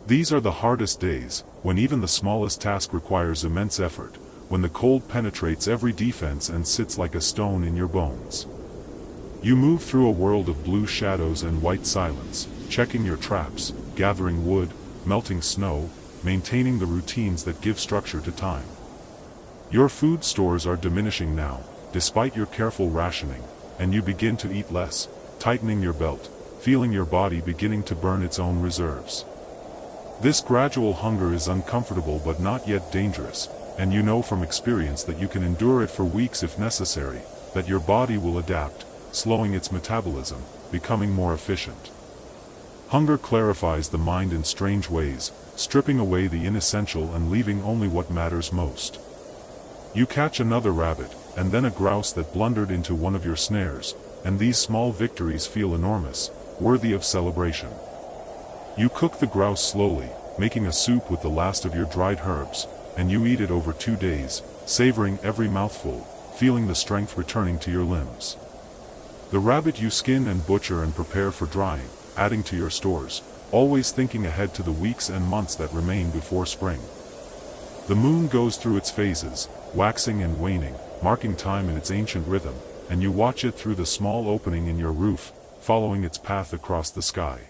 These are the hardest days, when even the smallest task requires immense effort, when the cold penetrates every defense and sits like a stone in your bones. You move through a world of blue shadows and white silence, checking your traps, gathering wood, melting snow, maintaining the routines that give structure to time. Your food stores are diminishing now, despite your careful rationing, and you begin to eat less, tightening your belt, feeling your body beginning to burn its own reserves. This gradual hunger is uncomfortable but not yet dangerous, and you know from experience that you can endure it for weeks if necessary, that your body will adapt, slowing its metabolism, becoming more efficient. Hunger clarifies the mind in strange ways, stripping away the inessential and leaving only what matters most. You catch another rabbit, and then a grouse that blundered into one of your snares, and these small victories feel enormous, worthy of celebration. You cook the grouse slowly, making a soup with the last of your dried herbs, and you eat it over 2 days, savoring every mouthful, feeling the strength returning to your limbs. The rabbit you skin and butcher and prepare for drying, adding to your stores, always thinking ahead to the weeks and months that remain before spring. The moon goes through its phases, waxing and waning, marking time in its ancient rhythm, and you watch it through the small opening in your roof, following its path across the sky.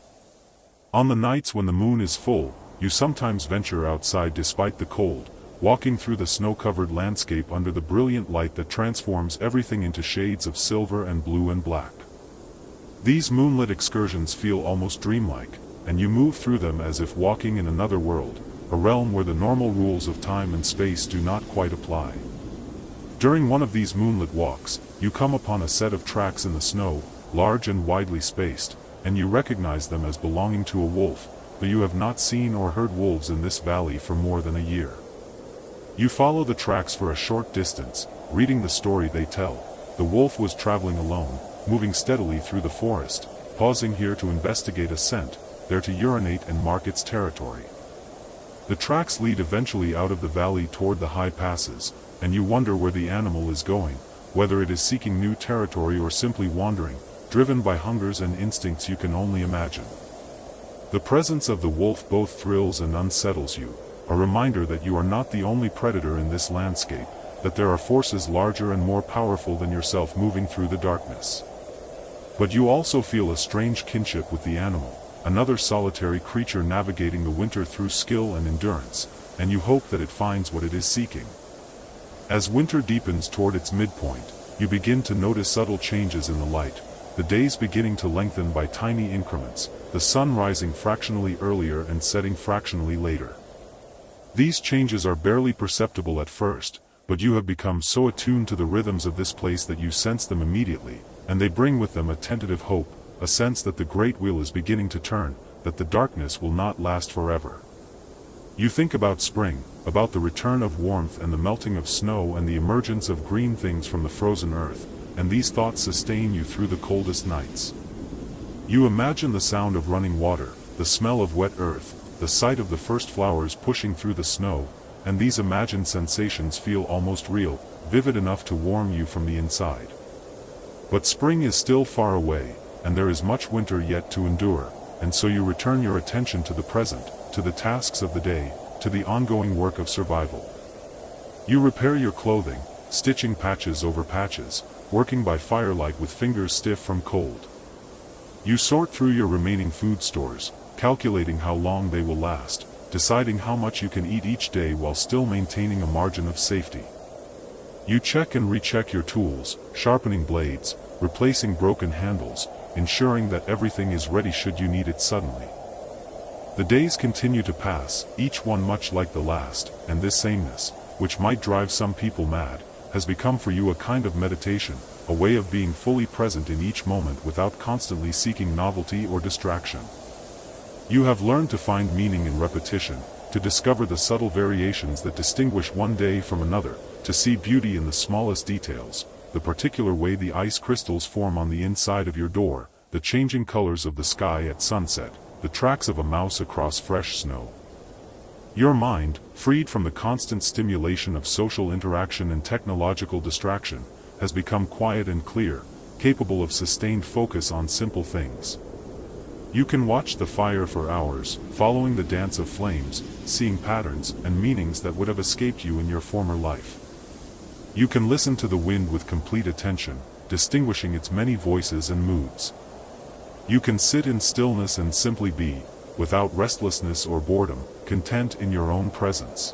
On the nights when the moon is full, you sometimes venture outside despite the cold, walking through the snow-covered landscape under the brilliant light that transforms everything into shades of silver and blue and black. These moonlit excursions feel almost dreamlike, and you move through them as if walking in another world, a realm where the normal rules of time and space do not quite apply. During one of these moonlit walks, you come upon a set of tracks in the snow, large and widely spaced, and you recognize them as belonging to a wolf, but you have not seen or heard wolves in this valley for more than a year. You follow the tracks for a short distance, reading the story they tell. The wolf was traveling alone, moving steadily through the forest, pausing here to investigate a scent, there to urinate and mark its territory. The tracks lead eventually out of the valley toward the high passes, and you wonder where the animal is going, whether it is seeking new territory or simply wandering, driven by hungers and instincts you can only imagine. The presence of the wolf both thrills and unsettles you, a reminder that you are not the only predator in this landscape, that there are forces larger and more powerful than yourself moving through the darkness. But you also feel a strange kinship with the animal, another solitary creature navigating the winter through skill and endurance, and you hope that it finds what it is seeking. As winter deepens toward its midpoint, you begin to notice subtle changes in the light, the days beginning to lengthen by tiny increments, the sun rising fractionally earlier and setting fractionally later. These changes are barely perceptible at first, but you have become so attuned to the rhythms of this place that you sense them immediately, and they bring with them a tentative hope, a sense that the great wheel is beginning to turn, that the darkness will not last forever. You think about spring, about the return of warmth and the melting of snow and the emergence of green things from the frozen earth, and these thoughts sustain you through the coldest nights. You imagine the sound of running water, the smell of wet earth, the sight of the first flowers pushing through the snow, and these imagined sensations feel almost real, vivid enough to warm you from the inside. But spring is still far away, and there is much winter yet to endure, and so you return your attention to the present, to the tasks of the day, to the ongoing work of survival. You repair your clothing, stitching patches over patches, working by firelight with fingers stiff from cold. You sort through your remaining food stores, calculating how long they will last, deciding how much you can eat each day while still maintaining a margin of safety. You check and recheck your tools, sharpening blades, replacing broken handles, ensuring that everything is ready should you need it suddenly. The days continue to pass, each one much like the last, and this sameness, which might drive some people mad, has become for you a kind of meditation, a way of being fully present in each moment without constantly seeking novelty or distraction. You have learned to find meaning in repetition, to discover the subtle variations that distinguish one day from another, to see beauty in the smallest details, the particular way the ice crystals form on the inside of your door, the changing colors of the sky at sunset, the tracks of a mouse across fresh snow. Your mind, freed from the constant stimulation of social interaction and technological distraction, has become quiet and clear, capable of sustained focus on simple things. You can watch the fire for hours, following the dance of flames, seeing patterns and meanings that would have escaped you in your former life. You can listen to the wind with complete attention, distinguishing its many voices and moods. You can sit in stillness and simply be, without restlessness or boredom, content in your own presence.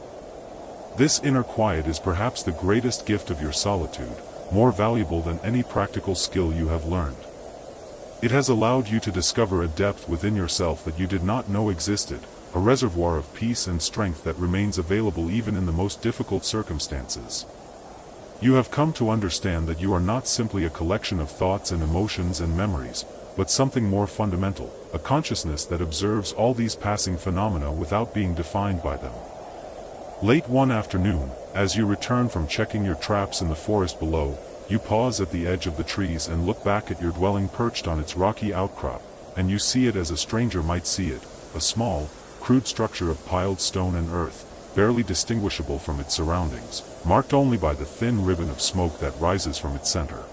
This inner quiet is perhaps the greatest gift of your solitude, more valuable than any practical skill you have learned. It has allowed you to discover a depth within yourself that you did not know existed, a reservoir of peace and strength that remains available even in the most difficult circumstances. You have come to understand that you are not simply a collection of thoughts and emotions and memories, but something more fundamental, a consciousness that observes all these passing phenomena without being defined by them. Late one afternoon, as you return from checking your traps in the forest below, you pause at the edge of the trees and look back at your dwelling perched on its rocky outcrop, and you see it as a stranger might see it, a small, crude structure of piled stone and earth, barely distinguishable from its surroundings, marked only by the thin ribbon of smoke that rises from its center.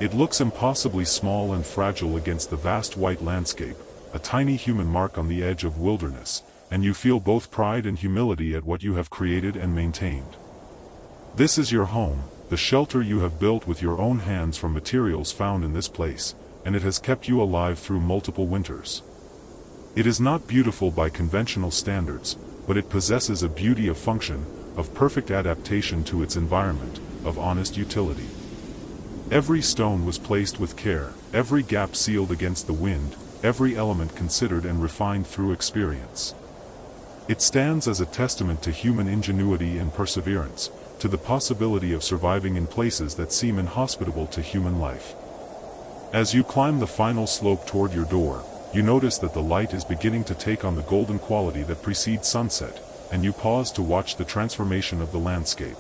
It looks impossibly small and fragile against the vast white landscape, a tiny human mark on the edge of wilderness, and you feel both pride and humility at what you have created and maintained. This is your home, the shelter you have built with your own hands from materials found in this place, and it has kept you alive through multiple winters. It is not beautiful by conventional standards, but it possesses a beauty of function, of perfect adaptation to its environment, of honest utility. Every stone was placed with care, every gap sealed against the wind, every element considered and refined through experience. It stands as a testament to human ingenuity and perseverance, to the possibility of surviving in places that seem inhospitable to human life. As you climb the final slope toward your door, you notice that the light is beginning to take on the golden quality that precedes sunset, and you pause to watch the transformation of the landscape.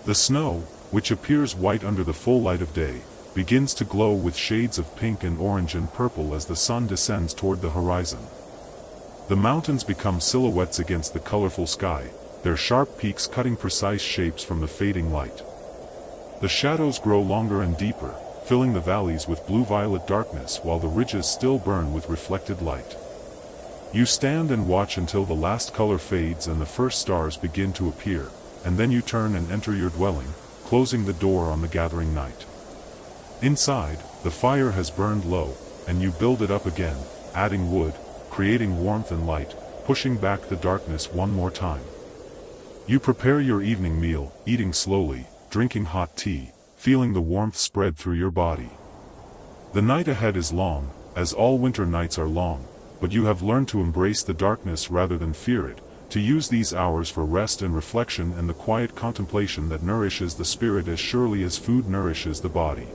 The snow, which appears white under the full light of day, begins to glow with shades of pink and orange and purple as the sun descends toward the horizon. The mountains become silhouettes against the colorful sky, their sharp peaks cutting precise shapes from the fading light. The shadows grow longer and deeper, filling the valleys with blue-violet darkness while the ridges still burn with reflected light. You stand and watch until the last color fades and the first stars begin to appear, and then you turn and enter your dwelling, closing the door on the gathering night. Inside, the fire has burned low, and you build it up again, adding wood, creating warmth and light, pushing back the darkness one more time. You prepare your evening meal, eating slowly, drinking hot tea, feeling the warmth spread through your body. The night ahead is long, as all winter nights are long, but you have learned to embrace the darkness rather than fear it, to use these hours for rest and reflection and the quiet contemplation that nourishes the spirit as surely as food nourishes the body.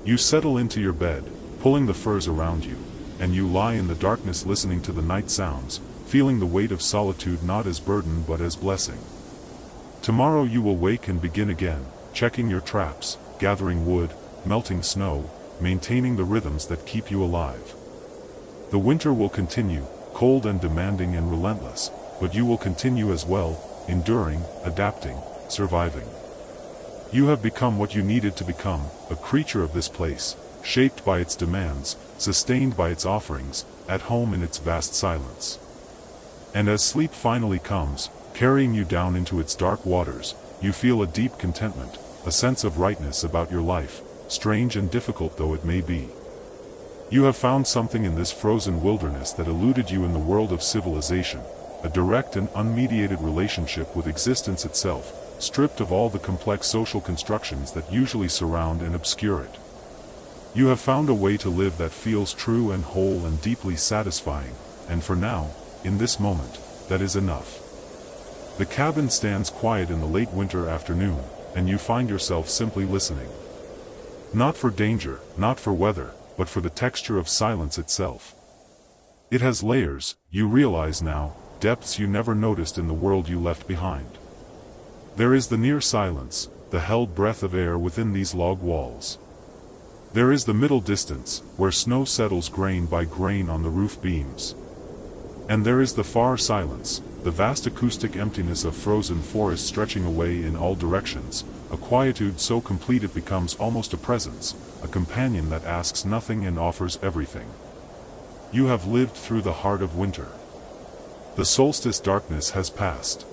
You settle into your bed, pulling the furs around you, and you lie in the darkness listening to the night sounds, feeling the weight of solitude not as burden but as blessing. Tomorrow you will wake and begin again, checking your traps, gathering wood, melting snow, maintaining the rhythms that keep you alive. The winter will continue, cold and demanding and relentless, but you will continue as well, enduring, adapting, surviving. You have become what you needed to become, a creature of this place, shaped by its demands, sustained by its offerings, at home in its vast silence. And as sleep finally comes, carrying you down into its dark waters, you feel a deep contentment, a sense of rightness about your life, strange and difficult though it may be. You have found something in this frozen wilderness that eluded you in the world of civilization, a direct and unmediated relationship with existence itself, stripped of all the complex social constructions that usually surround and obscure it. You have found a way to live that feels true and whole and deeply satisfying, and for now, in this moment, that is enough. The cabin stands quiet in the late winter afternoon, and you find yourself simply listening. Not for danger, not for weather, but for the texture of silence itself. It has layers, you realize now, depths you never noticed in the world you left behind. There is the near silence, the held breath of air within these log walls. There is the middle distance, where snow settles grain by grain on the roof beams. And there is the far silence, the vast acoustic emptiness of frozen forest stretching away in all directions, a quietude so complete it becomes almost a presence, a companion that asks nothing and offers everything. You have lived through the heart of winter. The solstice darkness has passed.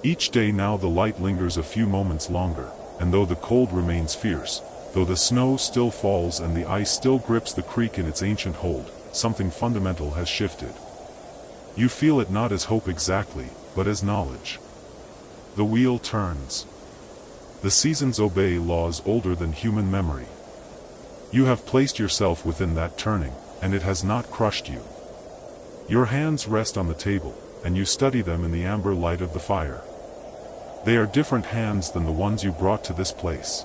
Each day now the light lingers a few moments longer, and though the cold remains fierce, though the snow still falls and the ice still grips the creek in its ancient hold, something fundamental has shifted. You feel it not as hope exactly, but as knowledge. The wheel turns. The seasons obey laws older than human memory. You have placed yourself within that turning, and it has not crushed you. Your hands rest on the table, and you study them in the amber light of the fire. They are different hands than the ones you brought to this place.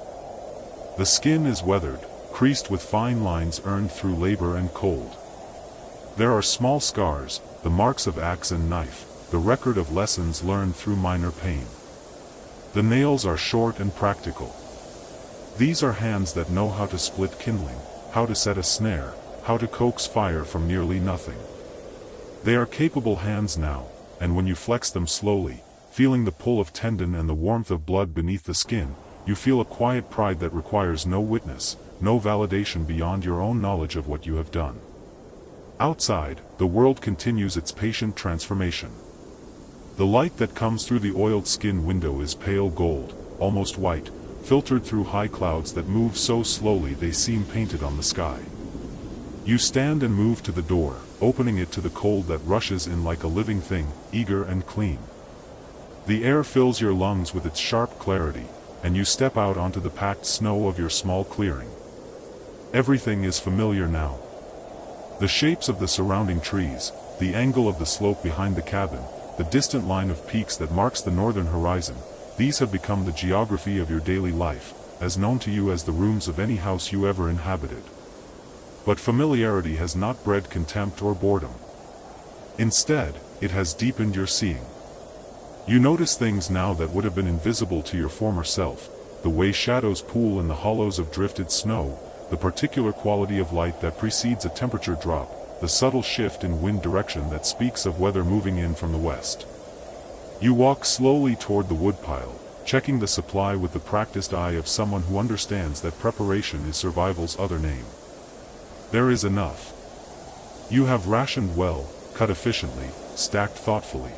The skin is weathered, creased with fine lines earned through labor and cold. There are small scars, the marks of axe and knife, the record of lessons learned through minor pain. The nails are short and practical. These are hands that know how to split kindling, how to set a snare, how to coax fire from nearly nothing. They are capable hands now, and when you flex them slowly, feeling the pull of tendon and the warmth of blood beneath the skin, you feel a quiet pride that requires no witness, no validation beyond your own knowledge of what you have done. Outside, the world continues its patient transformation. The light that comes through the oiled skin window is pale gold, almost white, filtered through high clouds that move so slowly they seem painted on the sky. You stand and move to the door, opening it to the cold that rushes in like a living thing, eager and clean. The air fills your lungs with its sharp clarity, and you step out onto the packed snow of your small clearing. Everything is familiar now. The shapes of the surrounding trees, the angle of the slope behind the cabin, the distant line of peaks that marks the northern horizon, these have become the geography of your daily life, as known to you as the rooms of any house you ever inhabited. But familiarity has not bred contempt or boredom. Instead, it has deepened your seeing. You notice things now that would have been invisible to your former self, the way shadows pool in the hollows of drifted snow, the particular quality of light that precedes a temperature drop, the subtle shift in wind direction that speaks of weather moving in from the west. You walk slowly toward the woodpile, checking the supply with the practiced eye of someone who understands that preparation is survival's other name. There is enough. You have rationed well, cut efficiently, stacked thoughtfully.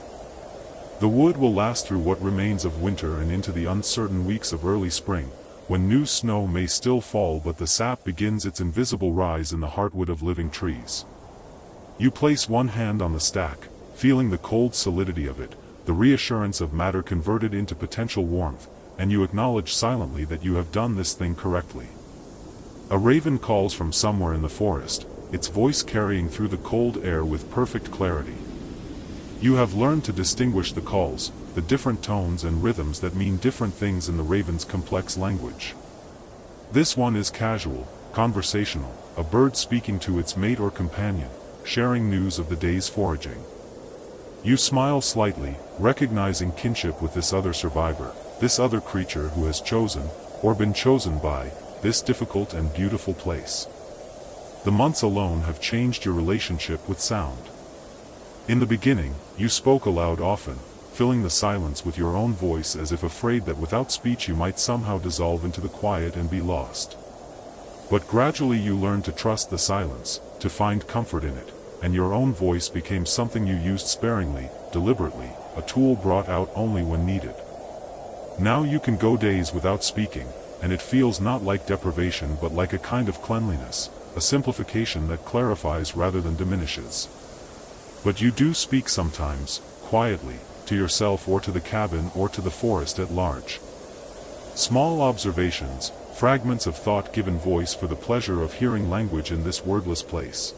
The wood will last through what remains of winter and into the uncertain weeks of early spring, when new snow may still fall but the sap begins its invisible rise in the heartwood of living trees. You place one hand on the stack, feeling the cold solidity of it, the reassurance of matter converted into potential warmth, and you acknowledge silently that you have done this thing correctly. A raven calls from somewhere in the forest, its voice carrying through the cold air with perfect clarity. You have learned to distinguish the calls, the different tones and rhythms that mean different things in the raven's complex language. This one is casual, conversational, a bird speaking to its mate or companion, sharing news of the day's foraging. You smile slightly, recognizing kinship with this other survivor, this other creature who has chosen, or been chosen by, this difficult and beautiful place. The months alone have changed your relationship with sound. In the beginning, you spoke aloud often, filling the silence with your own voice as if afraid that without speech you might somehow dissolve into the quiet and be lost. But gradually you learned to trust the silence, to find comfort in it, and your own voice became something you used sparingly, deliberately, a tool brought out only when needed. Now you can go days without speaking, and it feels not like deprivation but like a kind of cleanliness, a simplification that clarifies rather than diminishes. But you do speak sometimes, quietly, to yourself or to the cabin or to the forest at large. Small observations, fragments of thought given voice for the pleasure of hearing language in this wordless place.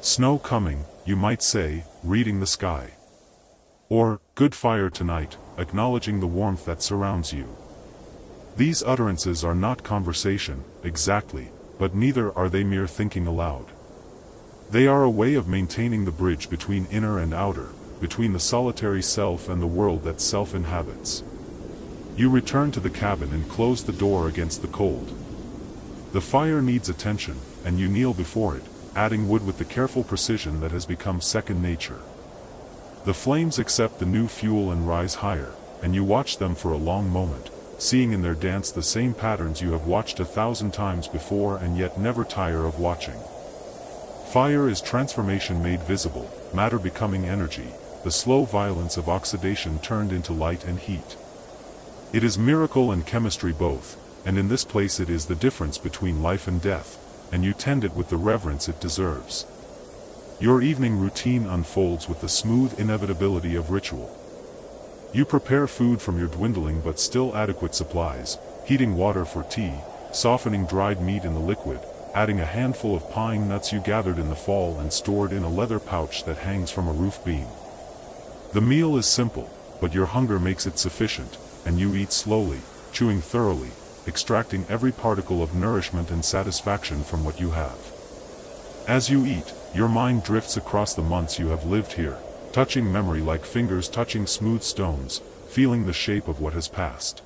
Snow coming, you might say, reading the sky. Or, good fire tonight, acknowledging the warmth that surrounds you. These utterances are not conversation, exactly, but neither are they mere thinking aloud. They are a way of maintaining the bridge between inner and outer, between the solitary self and the world that self inhabits. You return to the cabin and close the door against the cold. The fire needs attention, and you kneel before it, adding wood with the careful precision that has become second nature. The flames accept the new fuel and rise higher, and you watch them for a long moment, seeing in their dance the same patterns you have watched 1,000 times before and yet never tire of watching. Fire is transformation made visible, matter becoming energy, the slow violence of oxidation turned into light and heat. It is miracle and chemistry both, and in this place it is the difference between life and death, and you tend it with the reverence it deserves. Your evening routine unfolds with the smooth inevitability of ritual. You prepare food from your dwindling but still adequate supplies, heating water for tea, softening dried meat in the liquid, adding a handful of pine nuts you gathered in the fall and stored in a leather pouch that hangs from a roof beam. The meal is simple, but your hunger makes it sufficient, and you eat slowly, chewing thoroughly, extracting every particle of nourishment and satisfaction from what you have. As you eat, your mind drifts across the months you have lived here, touching memory like fingers touching smooth stones, feeling the shape of what has passed.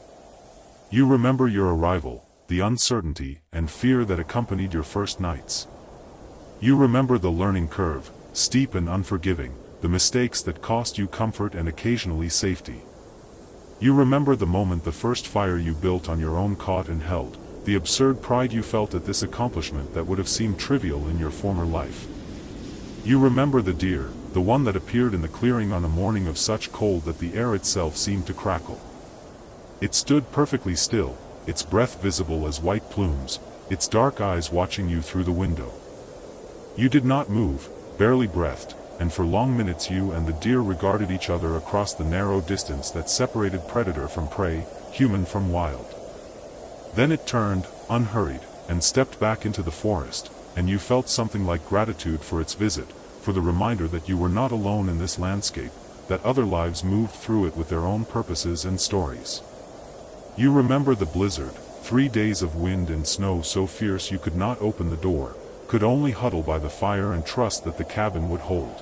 You remember your arrival, the uncertainty and fear that accompanied your first nights. You remember the learning curve, steep and unforgiving, the mistakes that cost you comfort and occasionally safety. You remember the moment the first fire you built on your own caught and held, the absurd pride you felt at this accomplishment that would have seemed trivial in your former life. You remember the deer, the one that appeared in the clearing on a morning of such cold that the air itself seemed to crackle. It stood perfectly still, its breath visible as white plumes, its dark eyes watching you through the window. You did not move, barely breathed, and for long minutes you and the deer regarded each other across the narrow distance that separated predator from prey, human from wild. Then it turned, unhurried, and stepped back into the forest, and you felt something like gratitude for its visit, for the reminder that you were not alone in this landscape, that other lives moved through it with their own purposes and stories. You remember the blizzard, 3 days of wind and snow so fierce you could not open the door, could only huddle by the fire and trust that the cabin would hold.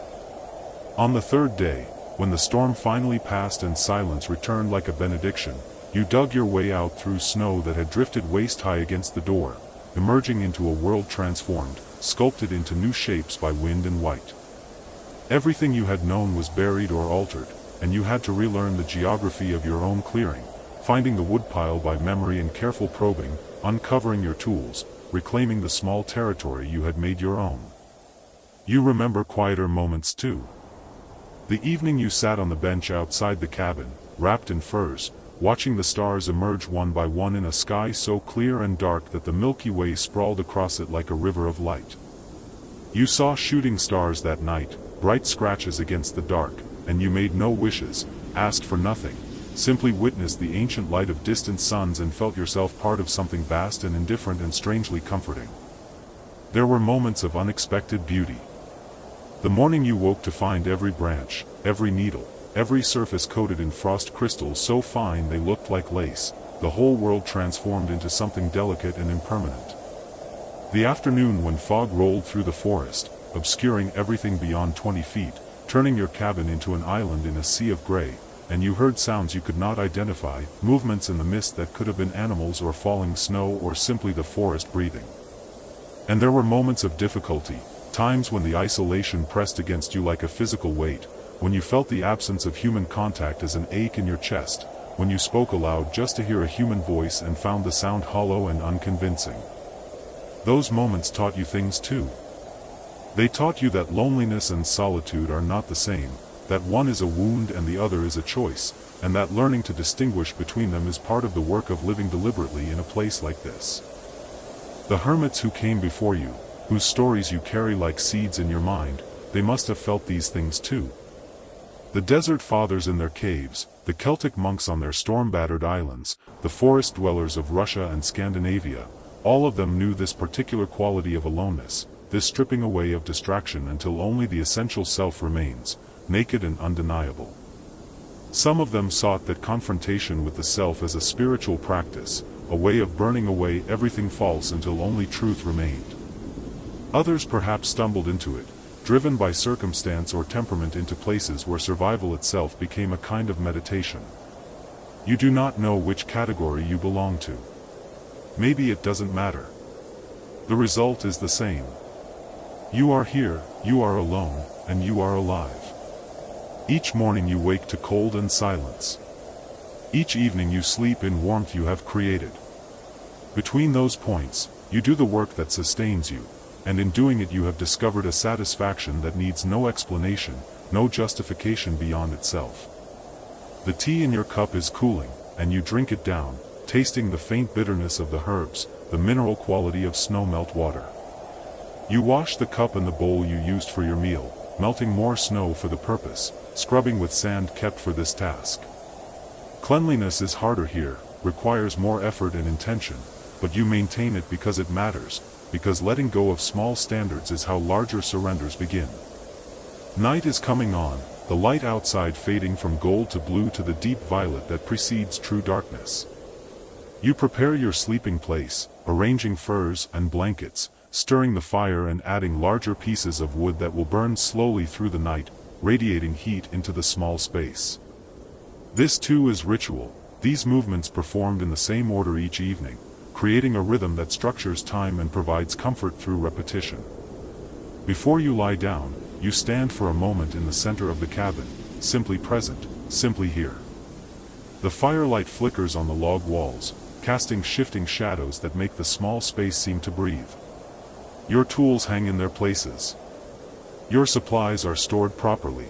On the third day, when the storm finally passed and silence returned like a benediction, you dug your way out through snow that had drifted waist-high against the door, emerging into a world transformed, sculpted into new shapes by wind and white. Everything you had known was buried or altered, and you had to relearn the geography of your own clearing, finding the woodpile by memory and careful probing, uncovering your tools, reclaiming the small territory you had made your own. You remember quieter moments too. The evening you sat on the bench outside the cabin, wrapped in furs, watching the stars emerge one by one in a sky so clear and dark that the Milky Way sprawled across it like a river of light. You saw shooting stars that night, bright scratches against the dark, and you made no wishes, asked for nothing, simply witnessed the ancient light of distant suns and felt yourself part of something vast and indifferent and strangely comforting. There were moments of unexpected beauty. The morning you woke to find every branch, every needle, every surface coated in frost crystals so fine they looked like lace, the whole world transformed into something delicate and impermanent. The afternoon when fog rolled through the forest, obscuring everything beyond 20 feet, turning your cabin into an island in a sea of gray, and you heard sounds you could not identify, movements in the mist that could have been animals or falling snow or simply the forest breathing. And there were moments of difficulty, times when the isolation pressed against you like a physical weight, when you felt the absence of human contact as an ache in your chest, when you spoke aloud just to hear a human voice and found the sound hollow and unconvincing. Those moments taught you things too. They taught you that loneliness and solitude are not the same, that one is a wound and the other is a choice, and that learning to distinguish between them is part of the work of living deliberately in a place like this. The hermits who came before you, whose stories you carry like seeds in your mind, they must have felt these things too. The desert fathers in their caves, the Celtic monks on their storm-battered islands, the forest dwellers of Russia and Scandinavia, all of them knew this particular quality of aloneness, this stripping away of distraction until only the essential self remains, naked and undeniable. Some of them sought that confrontation with the self as a spiritual practice, a way of burning away everything false until only truth remained. Others perhaps stumbled into it, driven by circumstance or temperament into places where survival itself became a kind of meditation. You do not know which category you belong to. Maybe it doesn't matter. The result is the same. You are here, you are alone, and you are alive. Each morning you wake to cold and silence. Each evening you sleep in warmth you have created. Between those points, you do the work that sustains you, and in doing it you have discovered a satisfaction that needs no explanation, no justification beyond itself. The tea in your cup is cooling, and you drink it down, tasting the faint bitterness of the herbs, the mineral quality of snow-melt water. You wash the cup and the bowl you used for your meal, melting more snow for the purpose, scrubbing with sand kept for this task. Cleanliness is harder here, requires more effort and intention, but you maintain it because it matters, because letting go of small standards is how larger surrenders begin. Night is coming on, the light outside fading from gold to blue to the deep violet that precedes true darkness. You prepare your sleeping place, arranging furs and blankets, stirring the fire and adding larger pieces of wood that will burn slowly through the night, radiating heat into the small space. This too is ritual, these movements performed in the same order each evening, creating a rhythm that structures time and provides comfort through repetition. Before you lie down, you stand for a moment in the center of the cabin, simply present, simply here. The firelight flickers on the log walls, casting shifting shadows that make the small space seem to breathe. Your tools hang in their places. Your supplies are stored properly.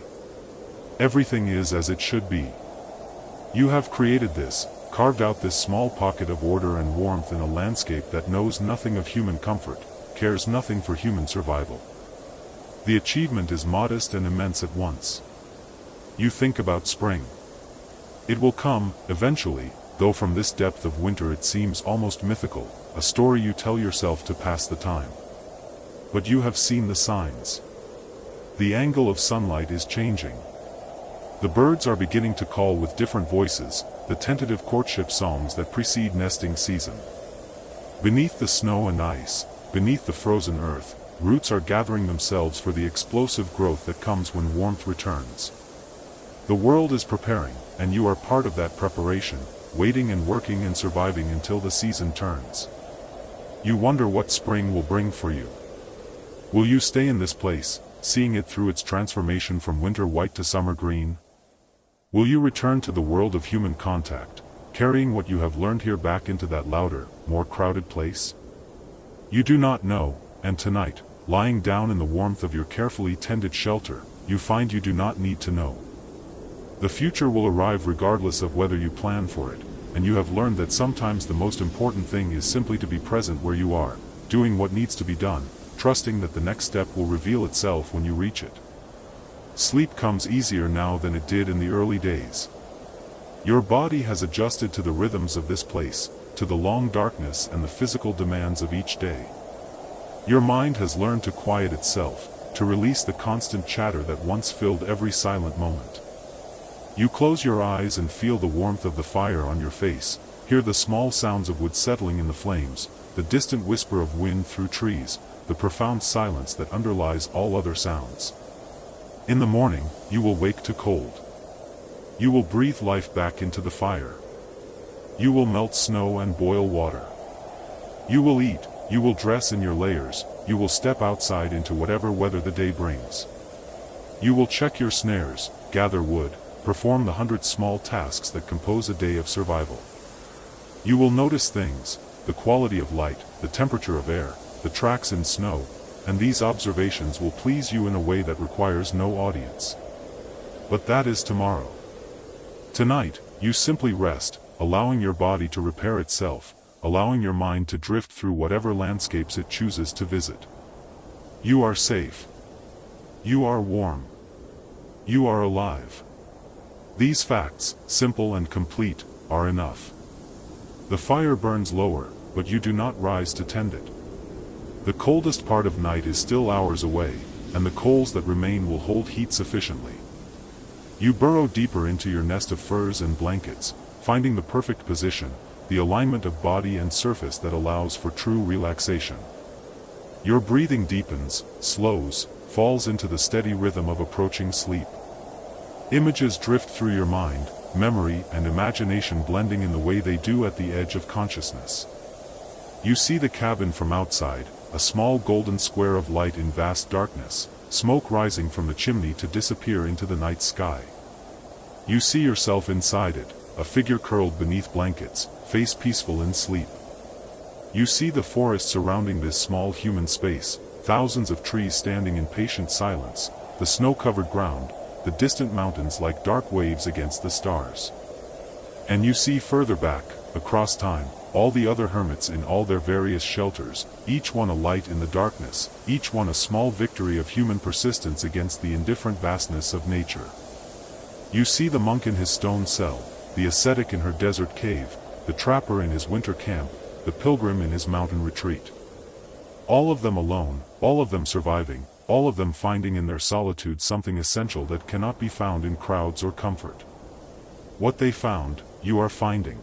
Everything is as it should be. You have created this, carved out this small pocket of order and warmth in a landscape that knows nothing of human comfort, cares nothing for human survival. The achievement is modest and immense at once. You think about spring. It will come, eventually, though from this depth of winter it seems almost mythical, a story you tell yourself to pass the time. But you have seen the signs. The angle of sunlight is changing. The birds are beginning to call with different voices, the tentative courtship songs that precede nesting season. Beneath the snow and ice, beneath the frozen earth, roots are gathering themselves for the explosive growth that comes when warmth returns. The world is preparing, and you are part of that preparation, waiting and working and surviving until the season turns. You wonder what spring will bring for you. Will you stay in this place, seeing it through its transformation from winter white to summer green? Will you return to the world of human contact, carrying what you have learned here back into that louder, more crowded place? You do not know, and tonight, lying down in the warmth of your carefully tended shelter, you find you do not need to know. The future will arrive regardless of whether you plan for it, and you have learned that sometimes the most important thing is simply to be present where you are, doing what needs to be done, trusting that the next step will reveal itself when you reach it. Sleep comes easier now than it did in the early days. Your body has adjusted to the rhythms of this place, to the long darkness and the physical demands of each day. Your mind has learned to quiet itself, to release the constant chatter that once filled every silent moment. You close your eyes and feel the warmth of the fire on your face, hear the small sounds of wood settling in the flames, the distant whisper of wind through trees, the profound silence that underlies all other sounds. In the morning, you will wake to cold. You will breathe life back into the fire. You will melt snow and boil water. You will eat, you will dress in your layers, you will step outside into whatever weather the day brings. You will check your snares, gather wood, perform the 100 small tasks that compose a day of survival. You will notice things, the quality of light, the temperature of air, the tracks in snow, and these observations will please you in a way that requires no audience. But that is tomorrow. Tonight, you simply rest, allowing your body to repair itself, allowing your mind to drift through whatever landscapes it chooses to visit. You are safe. You are warm. You are alive. These facts, simple and complete, are enough. The fire burns lower, but you do not rise to tend it. The coldest part of night is still hours away, and the coals that remain will hold heat sufficiently. You burrow deeper into your nest of furs and blankets, finding the perfect position, the alignment of body and surface that allows for true relaxation. Your breathing deepens, slows, falls into the steady rhythm of approaching sleep. Images drift through your mind, memory and imagination blending in the way they do at the edge of consciousness. You see the cabin from outside, a small golden square of light in vast darkness, smoke rising from the chimney to disappear into the night sky. You see yourself inside it, a figure curled beneath blankets, face peaceful in sleep. You see the forest surrounding this small human space, thousands of trees standing in patient silence, the snow-covered ground, the distant mountains like dark waves against the stars. And you see further back, across time, all the other hermits in all their various shelters, each one a light in the darkness, each one a small victory of human persistence against the indifferent vastness of nature. You see the monk in his stone cell, the ascetic in her desert cave, the trapper in his winter camp, the pilgrim in his mountain retreat. All of them alone, all of them surviving, all of them finding in their solitude something essential that cannot be found in crowds or comfort. What they found, you are finding.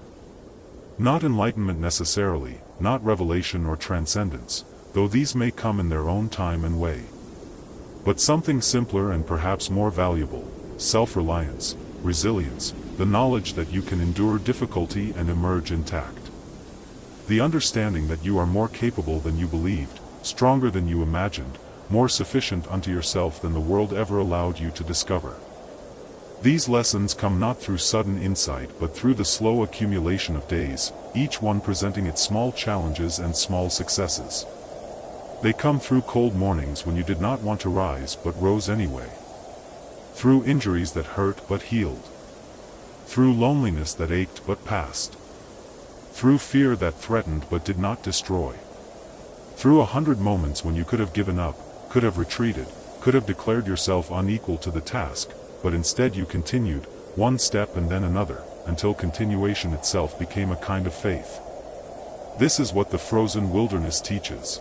Not enlightenment necessarily, not revelation or transcendence, though these may come in their own time and way. But something simpler and perhaps more valuable, self-reliance, resilience, the knowledge that you can endure difficulty and emerge intact. The understanding that you are more capable than you believed, stronger than you imagined, more sufficient unto yourself than the world ever allowed you to discover. These lessons come not through sudden insight but through the slow accumulation of days, each one presenting its small challenges and small successes. They come through cold mornings when you did not want to rise but rose anyway. Through injuries that hurt but healed. Through loneliness that ached but passed. Through fear that threatened but did not destroy. Through 100 moments when you could have given up, could have retreated, could have declared yourself unequal to the task, but instead you continued, one step and then another, until continuation itself became a kind of faith. This is what the frozen wilderness teaches.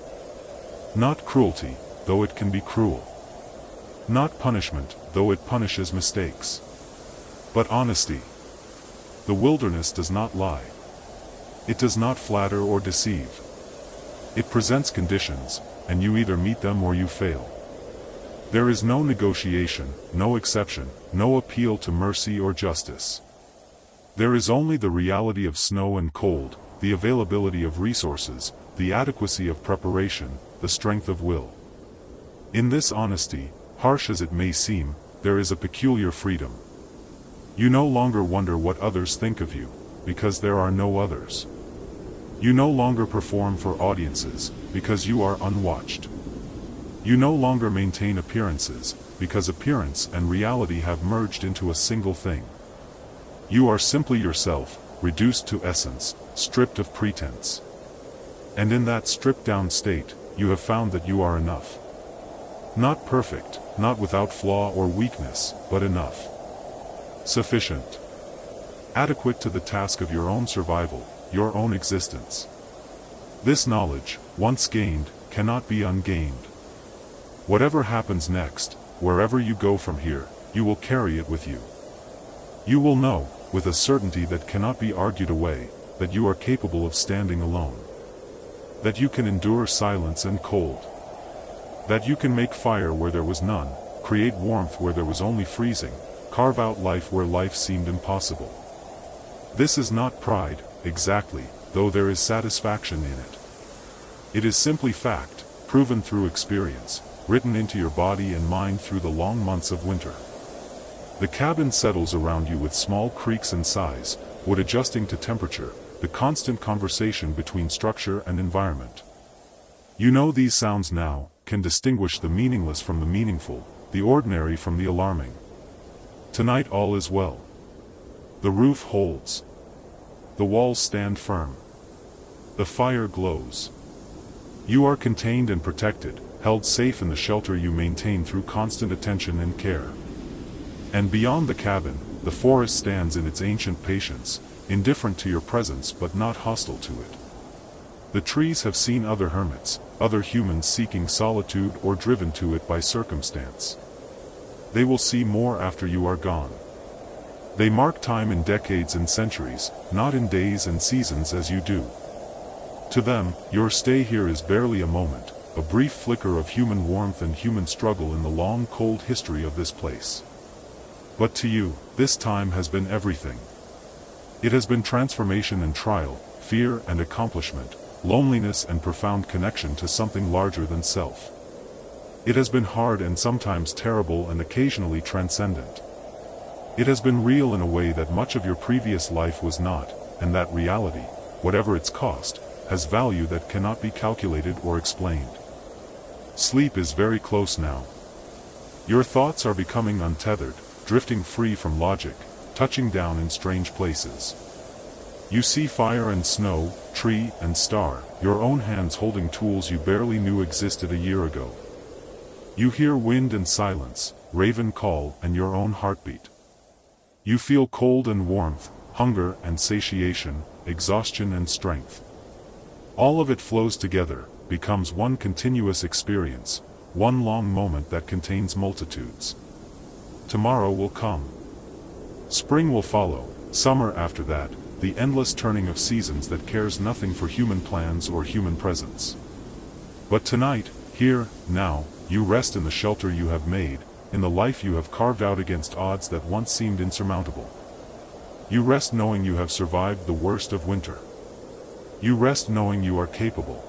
Not cruelty, though it can be cruel. Not punishment, though it punishes mistakes. But honesty. The wilderness does not lie. It does not flatter or deceive. It presents conditions, and you either meet them or you fail. There is no negotiation, no exception, no appeal to mercy or justice. There is only the reality of snow and cold, the availability of resources, the adequacy of preparation, the strength of will. In this honesty, harsh as it may seem, there is a peculiar freedom. You no longer wonder what others think of you, because there are no others. You no longer perform for audiences, because you are unwatched. You no longer maintain appearances, because appearance and reality have merged into a single thing. You are simply yourself, reduced to essence, stripped of pretense. And in that stripped-down state, you have found that you are enough. Not perfect, not without flaw or weakness, but enough. Sufficient. Adequate to the task of your own survival, your own existence. This knowledge, once gained, cannot be ungained. Whatever happens next, wherever you go from here, you will carry it with you. You will know, with a certainty that cannot be argued away, that you are capable of standing alone. That you can endure silence and cold. That you can make fire where there was none, create warmth where there was only freezing, carve out life where life seemed impossible. This is not pride, exactly, though there is satisfaction in it. It is simply fact, proven through experience, written into your body and mind through the long months of winter. The cabin settles around you with small creaks and sighs, wood adjusting to temperature, the constant conversation between structure and environment. You know these sounds now, can distinguish the meaningless from the meaningful, the ordinary from the alarming. Tonight all is well. The roof holds. The walls stand firm. The fire glows. You are contained and protected, held safe in the shelter you maintain through constant attention and care. And beyond the cabin, the forest stands in its ancient patience, indifferent to your presence but not hostile to it. The trees have seen other hermits, other humans seeking solitude or driven to it by circumstance. They will see more after you are gone. They mark time in decades and centuries, not in days and seasons as you do. To them, your stay here is barely a moment, a brief flicker of human warmth and human struggle in the long cold history of this place. But to you, this time has been everything. It has been transformation and trial, fear and accomplishment, loneliness and profound connection to something larger than self. It has been hard and sometimes terrible and occasionally transcendent. It has been real in a way that much of your previous life was not, and that reality, whatever its cost, has value that cannot be calculated or explained. Sleep is very close now. Your thoughts are becoming untethered, drifting free from logic, touching down in strange places. You see fire and snow, tree and star, your own hands holding tools you barely knew existed a year ago. You hear wind and silence, raven call and your own heartbeat. You feel cold and warmth, hunger and satiation, exhaustion and strength. All of it flows together, becomes one continuous experience, one long moment that contains multitudes. Tomorrow will come. Spring will follow, summer after that, the endless turning of seasons that cares nothing for human plans or human presence. But tonight, here, now, you rest in the shelter you have made, in the life you have carved out against odds that once seemed insurmountable. You rest knowing you have survived the worst of winter. You rest knowing you are capable.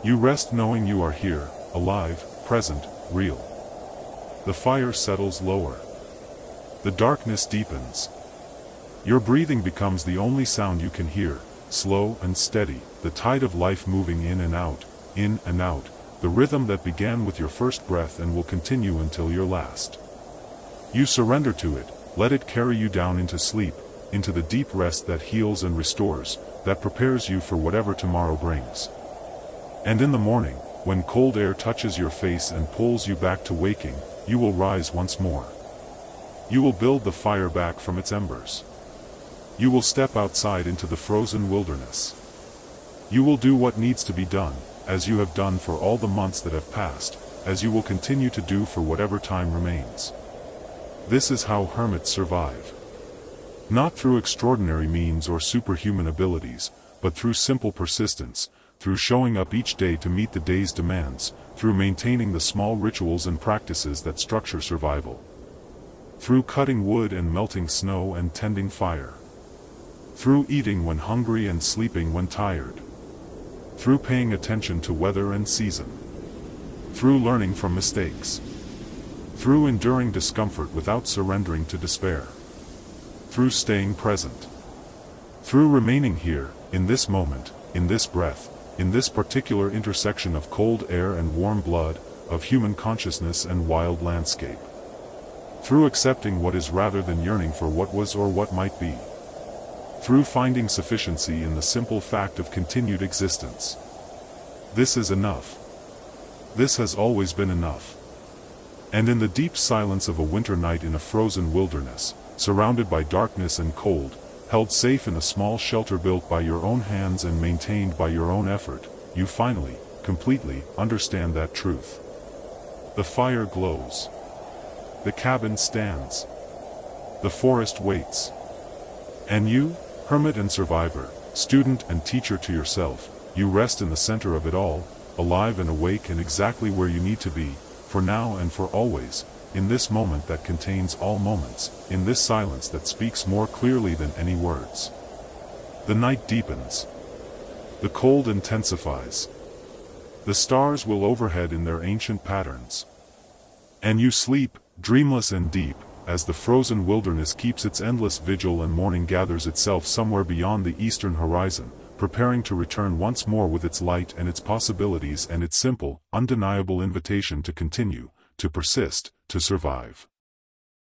You rest knowing you are here, alive, present, real. The fire settles lower. The darkness deepens. Your breathing becomes the only sound you can hear, slow and steady, the tide of life moving in and out, the rhythm that began with your first breath and will continue until your last. You surrender to it, let it carry you down into sleep, into the deep rest that heals and restores, that prepares you for whatever tomorrow brings. And in the morning, when cold air touches your face and pulls you back to waking, you will rise once more. You will build the fire back from its embers. You will step outside into the frozen wilderness. You will do what needs to be done, as you have done for all the months that have passed, as you will continue to do for whatever time remains. This is how hermits survive. Not through extraordinary means or superhuman abilities, but through simple persistence, through showing up each day to meet the day's demands, through maintaining the small rituals and practices that structure survival. Through cutting wood and melting snow and tending fire. Through eating when hungry and sleeping when tired. Through paying attention to weather and season. Through learning from mistakes. Through enduring discomfort without surrendering to despair. Through staying present. Through remaining here, in this moment, in this breath, in this particular intersection of cold air and warm blood, of human consciousness and wild landscape. Through accepting what is rather than yearning for what was or what might be. Through finding sufficiency in the simple fact of continued existence. This is enough. This has always been enough. And in the deep silence of a winter night in a frozen wilderness, surrounded by darkness and cold, held safe in a small shelter built by your own hands and maintained by your own effort, you finally, completely, understand that truth. The fire glows. The cabin stands. The forest waits. And you, hermit and survivor, student and teacher to yourself, you rest in the center of it all, alive and awake and exactly where you need to be, for now and for always, in this moment that contains all moments, in this silence that speaks more clearly than any words. The night deepens. The cold intensifies. The stars will overhead in their ancient patterns. And you sleep, dreamless and deep, as the frozen wilderness keeps its endless vigil and morning gathers itself somewhere beyond the eastern horizon, preparing to return once more with its light and its possibilities and its simple, undeniable invitation to continue, to persist, to survive.